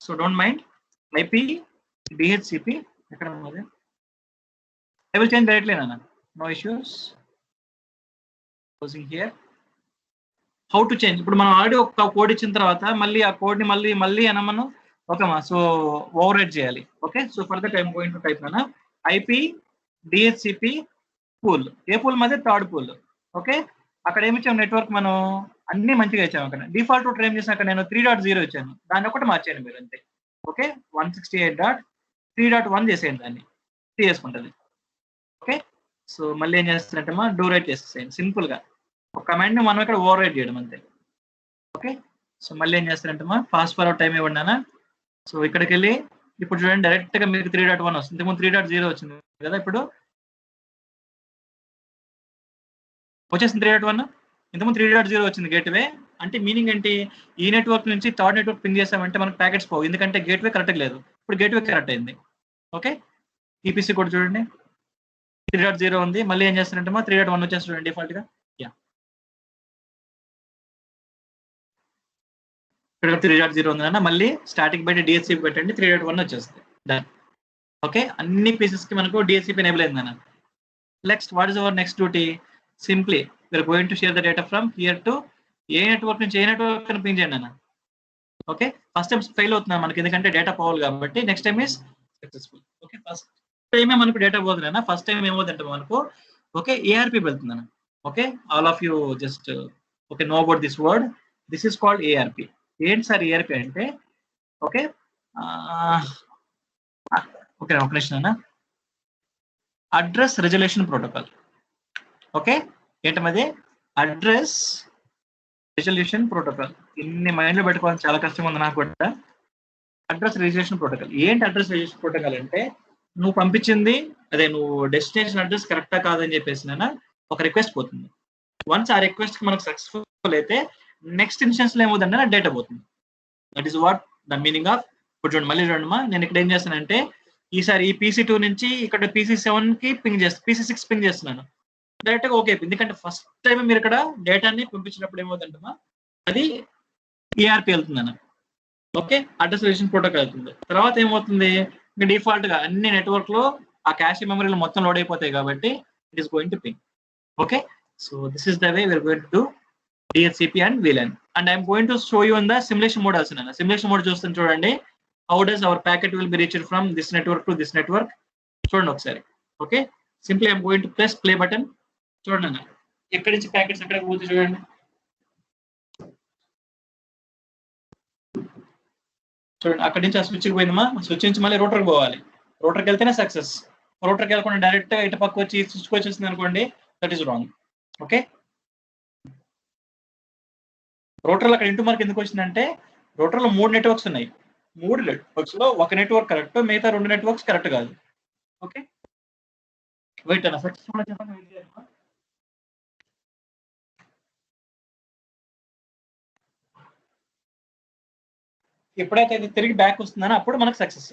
So don't mind. IP DHCP ఎక్కడ ఉన్నది? ఐ విల్ చేంజ్ డైరెక్ట్లీ నాన్న, no issues. Closing here. How to change? ఇప్పుడు మనం ఆల్రెడీ ఒక కోడ్ ఇచ్చిన తర్వాత మళ్ళీ ఆ కోడ్ని మళ్ళీ మనం ఓకేమా. సో ఓవర్ రైట్ చేయాలి. Okay, so for that I'm going to type నానా ఐపీ డిహెచ్సిపి పూల్. ఏ పూల్ మాది? Third pool. ఓకే, అక్కడ ఏమి ఇచ్చాము నెట్వర్క్ మనం అన్ని మంచిగా ఇచ్చాము. అక్కడ డిఫాల్ట్ రూటర్ ఏం చేసిన అక్కడ నేను 3.0 ఇచ్చాను, దాన్ని ఒకటి మార్చేయండి మీరు అంతే. ఓకే, 168.3.1 చేసేయండి, దాన్ని చేసుకుంటుంది. ఓకే, సో మళ్ళీ ఏం చేస్తారంటే మా డూ రైట్ చేసేసేయండి సింపుల్ గా. ఒక కమాండ్ ని మనం ఇక్కడ ఓవర్ రైట్ చేయడం అంతే. ఓకే, సో మళ్ళీ ఏం చేస్తారంటే మా ఫాస్ట్ ఫార్వర్డ్ టైం ఇవ్వండి. సో ఇక్కడికి వెళ్ళి ఇప్పుడు చూడండి డైరెక్ట్ గా మీకు 3.1 వస్తుంది. ఇంతకుముందు 3.0 వచ్చింది కదా, ఇప్పుడు వచ్చేసింది 3.1. ఇంతకుముందు 3.0 వచ్చింది గేట్వే. అంటే మీనింగ్ ఏంటి? ఈ నెట్వర్క్ నుంచి థర్డ్ నెట్వర్క్ పింగ్ చేసామంటే మనకు ప్యాకెట్స్ పోవు, ఎందుకంటే గేట్వే కరెక్ట్ లేదు. ఇప్పుడు గేట్వే కరెక్ట్ అయింది. ఓకే, ఈపీసీ కూడా చూడండి 3.0 ఉంది. మళ్ళీ ఏం చేస్తారంటే మా 3.1 వచ్చేసి చూడండి డిఫాల్ట్ గా. యా, ఇక్కడ 3.0 ఉందన్న. మళ్ళీ స్టాటిక్ బయట డిఎస్సీపీ పెట్టండి, 3.1 వచ్చేస్తుంది. డన్. ఓకే, అన్ని పీసెస్ కి మనకు డిఎస్సీపీ ఎనేబుల్ అయిందన్న. Next what is our next duty? Simply we're going to share the data from here to a network నుంచి ఏ నెట్వర్క్ అని పింగ్ చేయండి అన్న. ఓకే, ఫస్ట్ టైం ఫెయిల్ అవుతున్నాం మనకి, ఎందుకంటే డేటా పోవాలి కాబట్టి. Next time is successful. Okay, first టైమే మనకు డేటా పోతుంది అన్న. ఫస్ట్ టైం ఏమవుతుందంటే మనకు ఓకే ఏఆర్పి వెళ్తుంది అన్న. Okay, all of you just okay know about this word. This is called ARP. ఏంటి సార్ ఏఆర్పి అంటే? ఓకే ఓకే ఒక నిమిషం అన్న. Address resolution protocol. ఓకే, ఏంటది? Address resolution protocol. ఇన్ని మైండ్ లో పెట్టుకోవడం చాలా కష్టంగా ఉంది నాకు కూడా. అడ్రస్ రిజల్యూషన్ ప్రోటోకాల్ ఏంటి? అడ్రస్ రిజల్యూషన్ ప్రోటోకాల్ అంటే నువ్వు పంపించింది అదే నువ్వు డెస్టినేషన్ అడ్రస్ కరెక్టా కాదని చెప్పేసి ఒక రిక్వెస్ట్ పోతుంది. వన్స్ ఆ రిక్వెస్ట్ మనకు సక్సెస్ఫుల్ అయితే నెక్స్ట్ ఇన్స్టెన్స్ లో ఏమవుతుందంటే నా డేటా పోతుంది. That is what the meaning of. ఇప్పుడు చూడండి మళ్ళీ చూడమ్మా, నేను ఇక్కడ ఏం చేస్తానంటే ఈసారి ఈ PC2 నుంచి ఇక్కడ PC7 కి పింగ్ చేస్తాను, PC6 పింగ్ చేస్తున్నాను డైరెక్ట్ గా. ఓకే, ఎందుకంటే ఫస్ట్ టైం మీరు ఇక్కడ డేటాని పంపించినప్పుడు ఏమవుతుందమ్మా అది ఏఆర్పి వెళ్తుంది అన్న. ఓకే, అడ్రస్ రిజల్యూషన్ ప్రోటోకాల్ వెళ్తుంది. తర్వాత ఏమవుతుంది? ఇంకా డిఫాల్ట్ గా అన్ని నెట్వర్క్ లో ఆ క్యాష్ మెమరీలో మొత్తం లోడ్ అయిపోతాయి కాబట్టి it is going to ping. Okay, so this is the way we're going to do DHCP and VLAN. And I'm going to show you in the simulation mode also. Simulation mode చూస్తాను చూడండి. How does our packet will be reached from this network to this network? చూడండి ఒకసారి. Okay, simply I'm going to press play button. చూడండి అన్న, ఎక్కడి నుంచి ప్యాకెట్స్ ఎక్కడ పోతుంది చూడండి. చూడండి అక్కడి నుంచి ఆ స్విచ్కి పోయిందమ్మా. స్విచ్ నుంచి మళ్ళీ రోటర్కి పోవాలి. రోటర్కి వెళ్తేనే సక్సెస్. రోటర్కి వెళ్ళకుండా డైరెక్ట్ గా ఇటు పక్క వచ్చి స్విచ్కి వచ్చేసింది అనుకోండి, దట్ ఈస్ రాంగ్. ఓకే, రోటర్లో అక్కడ ఇంటూ మార్క్ ఎందుకు వచ్చిందంటే రోటర్లో 3 నెట్వర్క్స్ ఉన్నాయి. 3 నెట్వర్క్స్ లో ఒక నెట్వర్క్ కరెక్ట్, మిగతా 2 నెట్వర్క్స్ కరెక్ట్ కాదు. ఓకే, వెయిట్ అన్న సక్సెస్ఫుల్ చెప్పండి. ఎప్పుడైతే ఇది తిరిగి బ్యాక్ వస్తుందో అప్పుడు మనకు సక్సెస్.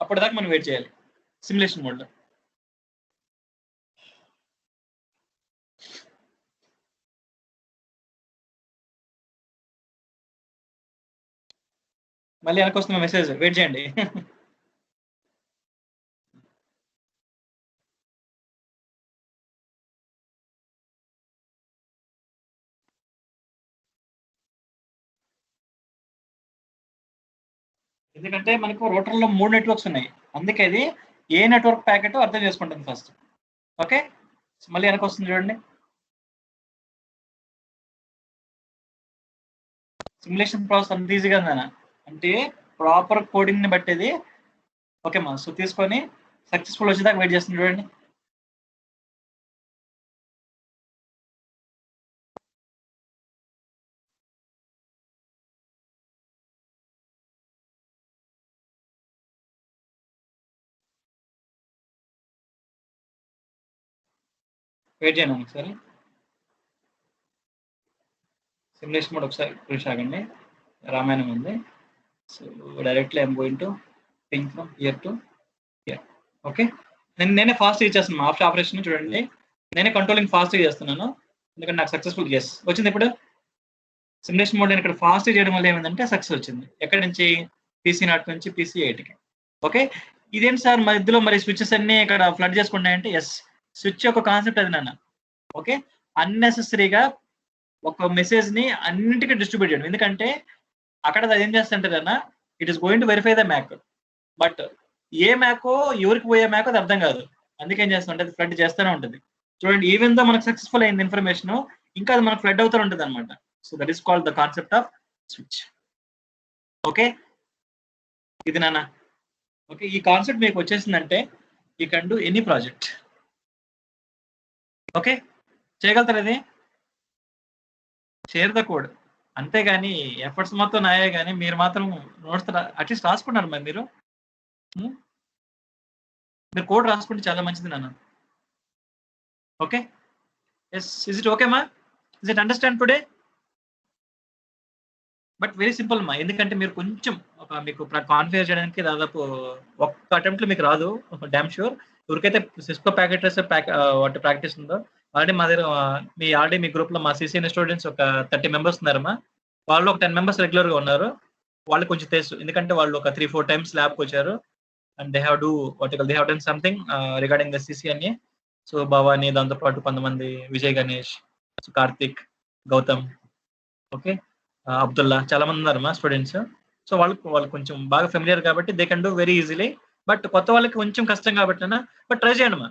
అప్పటిదాకా మనం వెయిట్ చేయాలి సిమ్యులేషన్ మోడ్ లో. మళ్ళీ వెనక్కి వస్తున్న మెసేజ్, వెయిట్ చేయండి. ఎందుకంటే మనకు రోటర్లో 3 నెట్వర్క్స్ ఉన్నాయి, అందుకే ఇది ఏ నెట్వర్క్ ప్యాకెట్ అర్థం చేసుకుంటుంది ఫస్ట్. ఓకే, మళ్ళీ వెనక్కి వస్తుంది చూడండి. సిమ్యులేషన్ ప్రాసెస్ అంత ఈజీగా ఉందన్న, అంటే ప్రాపర్ కోడింగ్ ని బట్టేది. ఓకే మా, సో తీసుకొని సక్సెస్ఫుల్ వచ్చేదాకా వెయిట్ చేస్తుంది చూడండి. వెయిట్ చేయండి ఒకసారి. సిమ్యులేషన్ మోడ్ ఒకసారి చూసి ఆగండి. రామాయణం ఉంది. So directly I'm going to ping from here to hear. Okay, నేనే ఫాస్ట్ ఇచ్చేస్తున్నాను. ఆఫ్టర్ ఆపరేషన్ చూడండి, నేనే కంట్రోలింగ్ ఫాస్ట్ చేస్తున్నాను ఎందుకంటే నాకు సక్సెస్ఫుల్ ఎస్ వచ్చింది. ఇప్పుడు సిమ్యులేషన్ మోడ్ నేను ఇక్కడ ఫాస్ట్ చేయడం వల్ల ఏమైందంటే సక్సెస్ వచ్చింది. ఎక్కడి నుంచి? PC0 నుంచి PC8కి. ఓకే, ఇదేంటి సార్ మధ్యలో మరి స్విచ్చెస్ అన్ని ఇక్కడ ఫ్లడ్ చేసుకుంటాయంటే ఎస్, స్విచ్ యొక్క కాన్సెప్ట్ అది నాన్న. ఓకే, అన్నెసెసరీగా ఒక మెసేజ్ ని అన్నింటికీ డిస్ట్రిబ్యూట్ చేయడం. ఎందుకంటే అక్కడ అది ఏం చేస్తుంటారన్నా it is going to verify the MAC. But a మ్యాకో ఎవరికి పోయే మ్యాకో అది అర్థం కాదు. అందుకే ఏం చేస్తుంటే అది ఫ్లడ్ చేస్తూనే ఉంటుంది. చూడండి, ఈవెన్ దో మనకు సక్సెస్ఫుల్ అయింది ఇన్ఫర్మేషన్, ఇంకా అది మనకు ఫ్లడ్ అవుతూ ఉంటుంది అనమాట. So that is called the concept of switch. Okay, ఇది నాన్న. ఓకే, ఈ కాన్సెప్ట్ మీకు వచ్చేసిందంటే you can do any project. Okay, చేయగలుగుతారు ఇది. షేర్ ద కోడ్, అంతేగాని ఎఫర్ట్స్ మొత్తం నాయే కానీ మీరు మాత్రం నోట్స్ అట్లీస్ట్ రాసుకున్నారు. మరి మీరు కోడ్ రాసుకుంటే చాలా మంచిది నాన్న. Okay, yes, is it okay మా? Is it understand today? But very simple మా, ఎందుకంటే మీరు కొంచెం మీకు కాన్ఫిగర్ చేయడానికి దాదాపు ఒక్క అటెంప్ట్లో మీకు రాదు, డామ్ షూర్. ఎవరికైతే సిస్కో ప్యాకెట్ వాటి ప్రాక్టీస్ ఉందో ఆల్రెడీ మా దగ్గర మీ గ్రూప్లో మా సిసిఎన్ స్టూడెంట్స్ ఒక 30 మెంబర్స్ ఉన్నారమ్మా. వాళ్ళు ఒక 10 మెంబర్స్ రెగ్యులర్గా ఉన్నారు. వాళ్ళకి కొంచెం తెలుసు, ఎందుకంటే వాళ్ళు ఒక 3-4 టైమ్స్ ల్యాబ్కి వచ్చారు. And they have done something regarding the CCNA. So Bhavani, దాంతోపాటు కొంతమంది విజయ్ గణేష్, కార్తిక్, గౌతమ్, ఓకే, అబ్దుల్లా, చాలా మంది ఉన్నారు మా స్టూడెంట్స్. సో వాళ్ళు కొంచెం బాగా ఫెమిలియర్ కాబట్టి they can do very easily. But కొత్త వాళ్ళకి కొంచెం కష్టం కాబట్టి బట్ ట్రై చేయండి మా,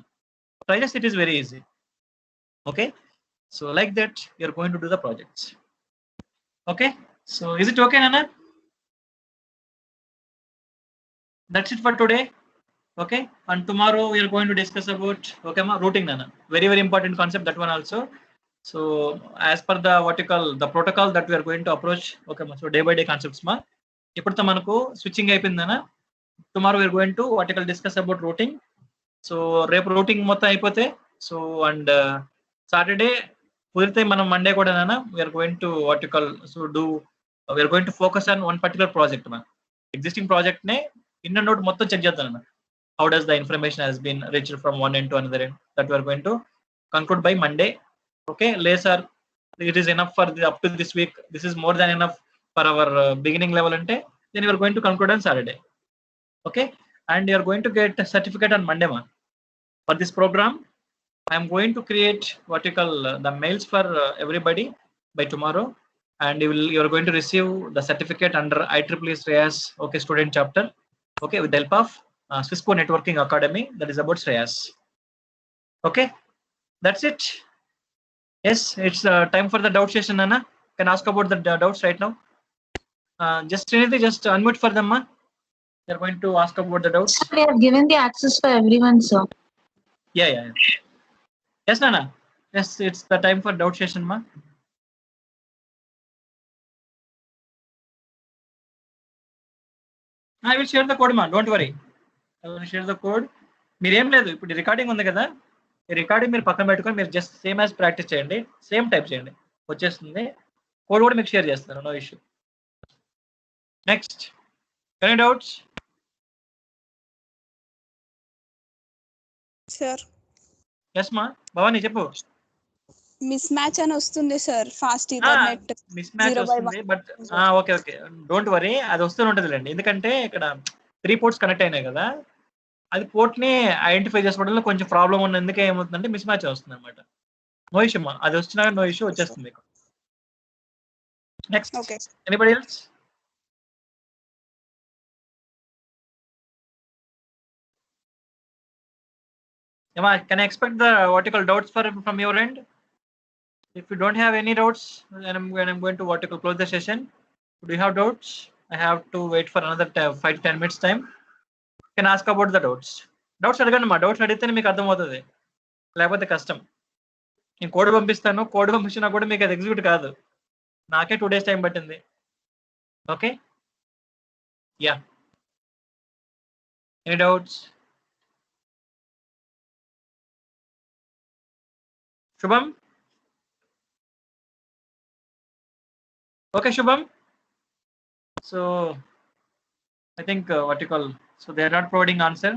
ట్రై చేస్తే it is very easy. Okay, so like that you're going to do the projects. Okay, so is it okay నాన్న? That's it for today. Okay, and tomorrow we are going to discuss about routing nana, very important concept, that one also. So as per the the protocol that we are going to approach, okay ma, so day by day concepts ma. Ippudu manaku switching ayipindana, tomorrow we are going to discuss about routing. So rep routing mottham ayipothe, so and Saturday kudirthe manam Monday kuda nana we are going to we are going to focus on one particular project ma. Existing project ne in and out mottham check cheyadana. How does the information has been reached from one end to another end, that we are going to conclude by Monday. Okay, later it is enough for up to this week. This is more than enough for our beginning level ante, then we are going to conclude on Saturday. Okay, and you are going to get a certificate on Monday ma. For this program I am going to create the mails for everybody by tomorrow, and you are going to receive the certificate under IEEE Shreyas, okay, student chapter, okay, with the help of Cisco Networking Academy, that is about Shreyas. Okay, that's it. Yes, it's time for the doubt session, Anna. Can ask about the doubts right now. Just unmute for them, ma. They're going to ask about the doubts. We have given the access for everyone, sir. Yeah. Yes, Nana. Yes, it's the time for doubt session, ma. I will share the code, ma. Don't worry. I will share the code. మీరు ఏం లేదు, ఇప్పుడు రికార్డింగ్ ఉంది కదా, ఈ రికార్డింగ్ మీరు పక్కన పెట్టుకొని మీరు జస్ట్ సేమ్ యాజ్ ప్రాక్టీస్ చేయండి, సేమ్ టైప్ చేయండి, వచ్చేస్తుంది. కోడ్ కూడా మీకు షేర్ చేస్తాను, no issue. Next, any doubts? Sir yes మా, భవాని చెప్పు. మిస్ మ్యాచ్ అని వస్తుంది sir, fast ethernet mismatch వస్తుంది, బట్ ఓకే డోంట్ వరీ, అది వస్తూనే ఉంటుందిలేండి. ఎందుకంటే ఇక్కడ 3 పోర్ట్స్ కనెక్ట్ అయినాయి కదా, అది పోర్ట్ ని ఐడెంటిఫై చేసుకోవడంలో కొంచెం ప్రాబ్లం ఉన్నందుకే ఏమవుతుందంటే మిస్ మ్యాచ్ వస్తుంది అనమాట. నో ఇష్యూ మా, అది వచ్చినా నో ఇష్యూ, వచ్చేస్తుంది. Next, anybody else? Can I expect the doubts from your end? If you don't have any doubts, then I'm going to close the session. Do you have doubts? I have to wait for another 5 to 10 minutes time. Can ask about the doubts. Doubts అడగండి మా, డౌట్స్ అడిగితేనే మీకు అర్థమవుతుంది, లేకపోతే కష్టం. నేను కోడ్ పంపిస్తాను, కోడ్ పంపించినా కూడా మీకు అది ఎగ్జిక్యూట్ కాదు. నాకే 2 days టైం పట్టింది. Okay, yeah, any doubts? శుభం? Okay, Shubham. So I think so they are not providing answer.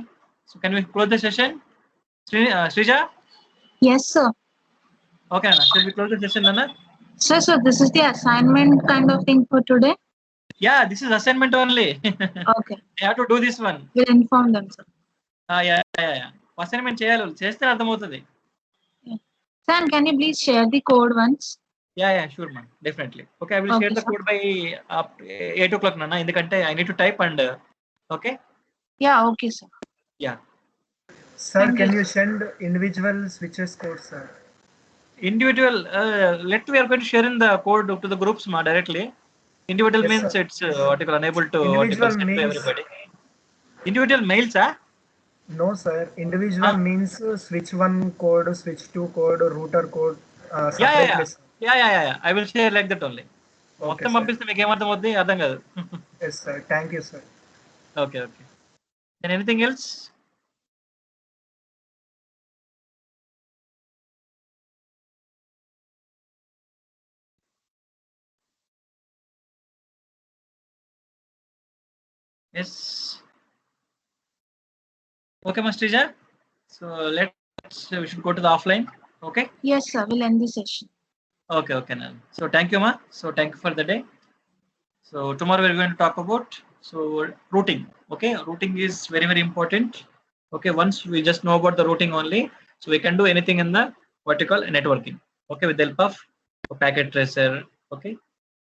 So can we close the session? Srija? Yes, sir. Okay, Anna. Shall we close the session, Anna? Sir, this is the assignment kind of thing for today? Yeah, this is assignment only. Okay. You have to do this one. We'll inform them, sir. Yeah. Assignment చేయాలి, చేస్తే అర్థమవుతుంది. Sir, can you please share the code once? Yeah, sure, man. Definitely. Okay, I will share Okay, the sir. code by 8 o'clock, Nana. Endukante I need to type and okay. Yeah, okay, sir. Yeah. Sir, Thank can you. you send individual switches code, sir? Individual. We are going to share in the code to the groups, ma, directly. Individual Yes, means sir. it's unable to Individual send to means everybody. Individual mails, ah? no, sir. Individual means switch 1 code, switch 2 code, router code separately. Sir. Yeah. I will share like that only. Okay, మొత్తం sir. పంపిస్తే మీకు ఏమర్థం అవుద్ది అర్థం కాదు. Yes, sir. Thank you, sir. Okay. And anything else? Yes. Okay, Mastrija. So we should go to the offline. Okay. Yes, sir. We'll end the session. Okay, now. So thank you, ma. So thank you for the day. So tomorrow we're going to talk about routing. Okay, routing is very, very important. Okay, once we just know about the routing only, so we can do anything in the what you call networking. Okay, with the help of a packet tracer. Okay,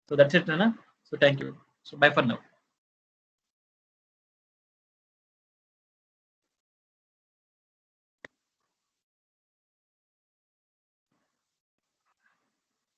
so that's it, Nana. So thank you. So bye for now.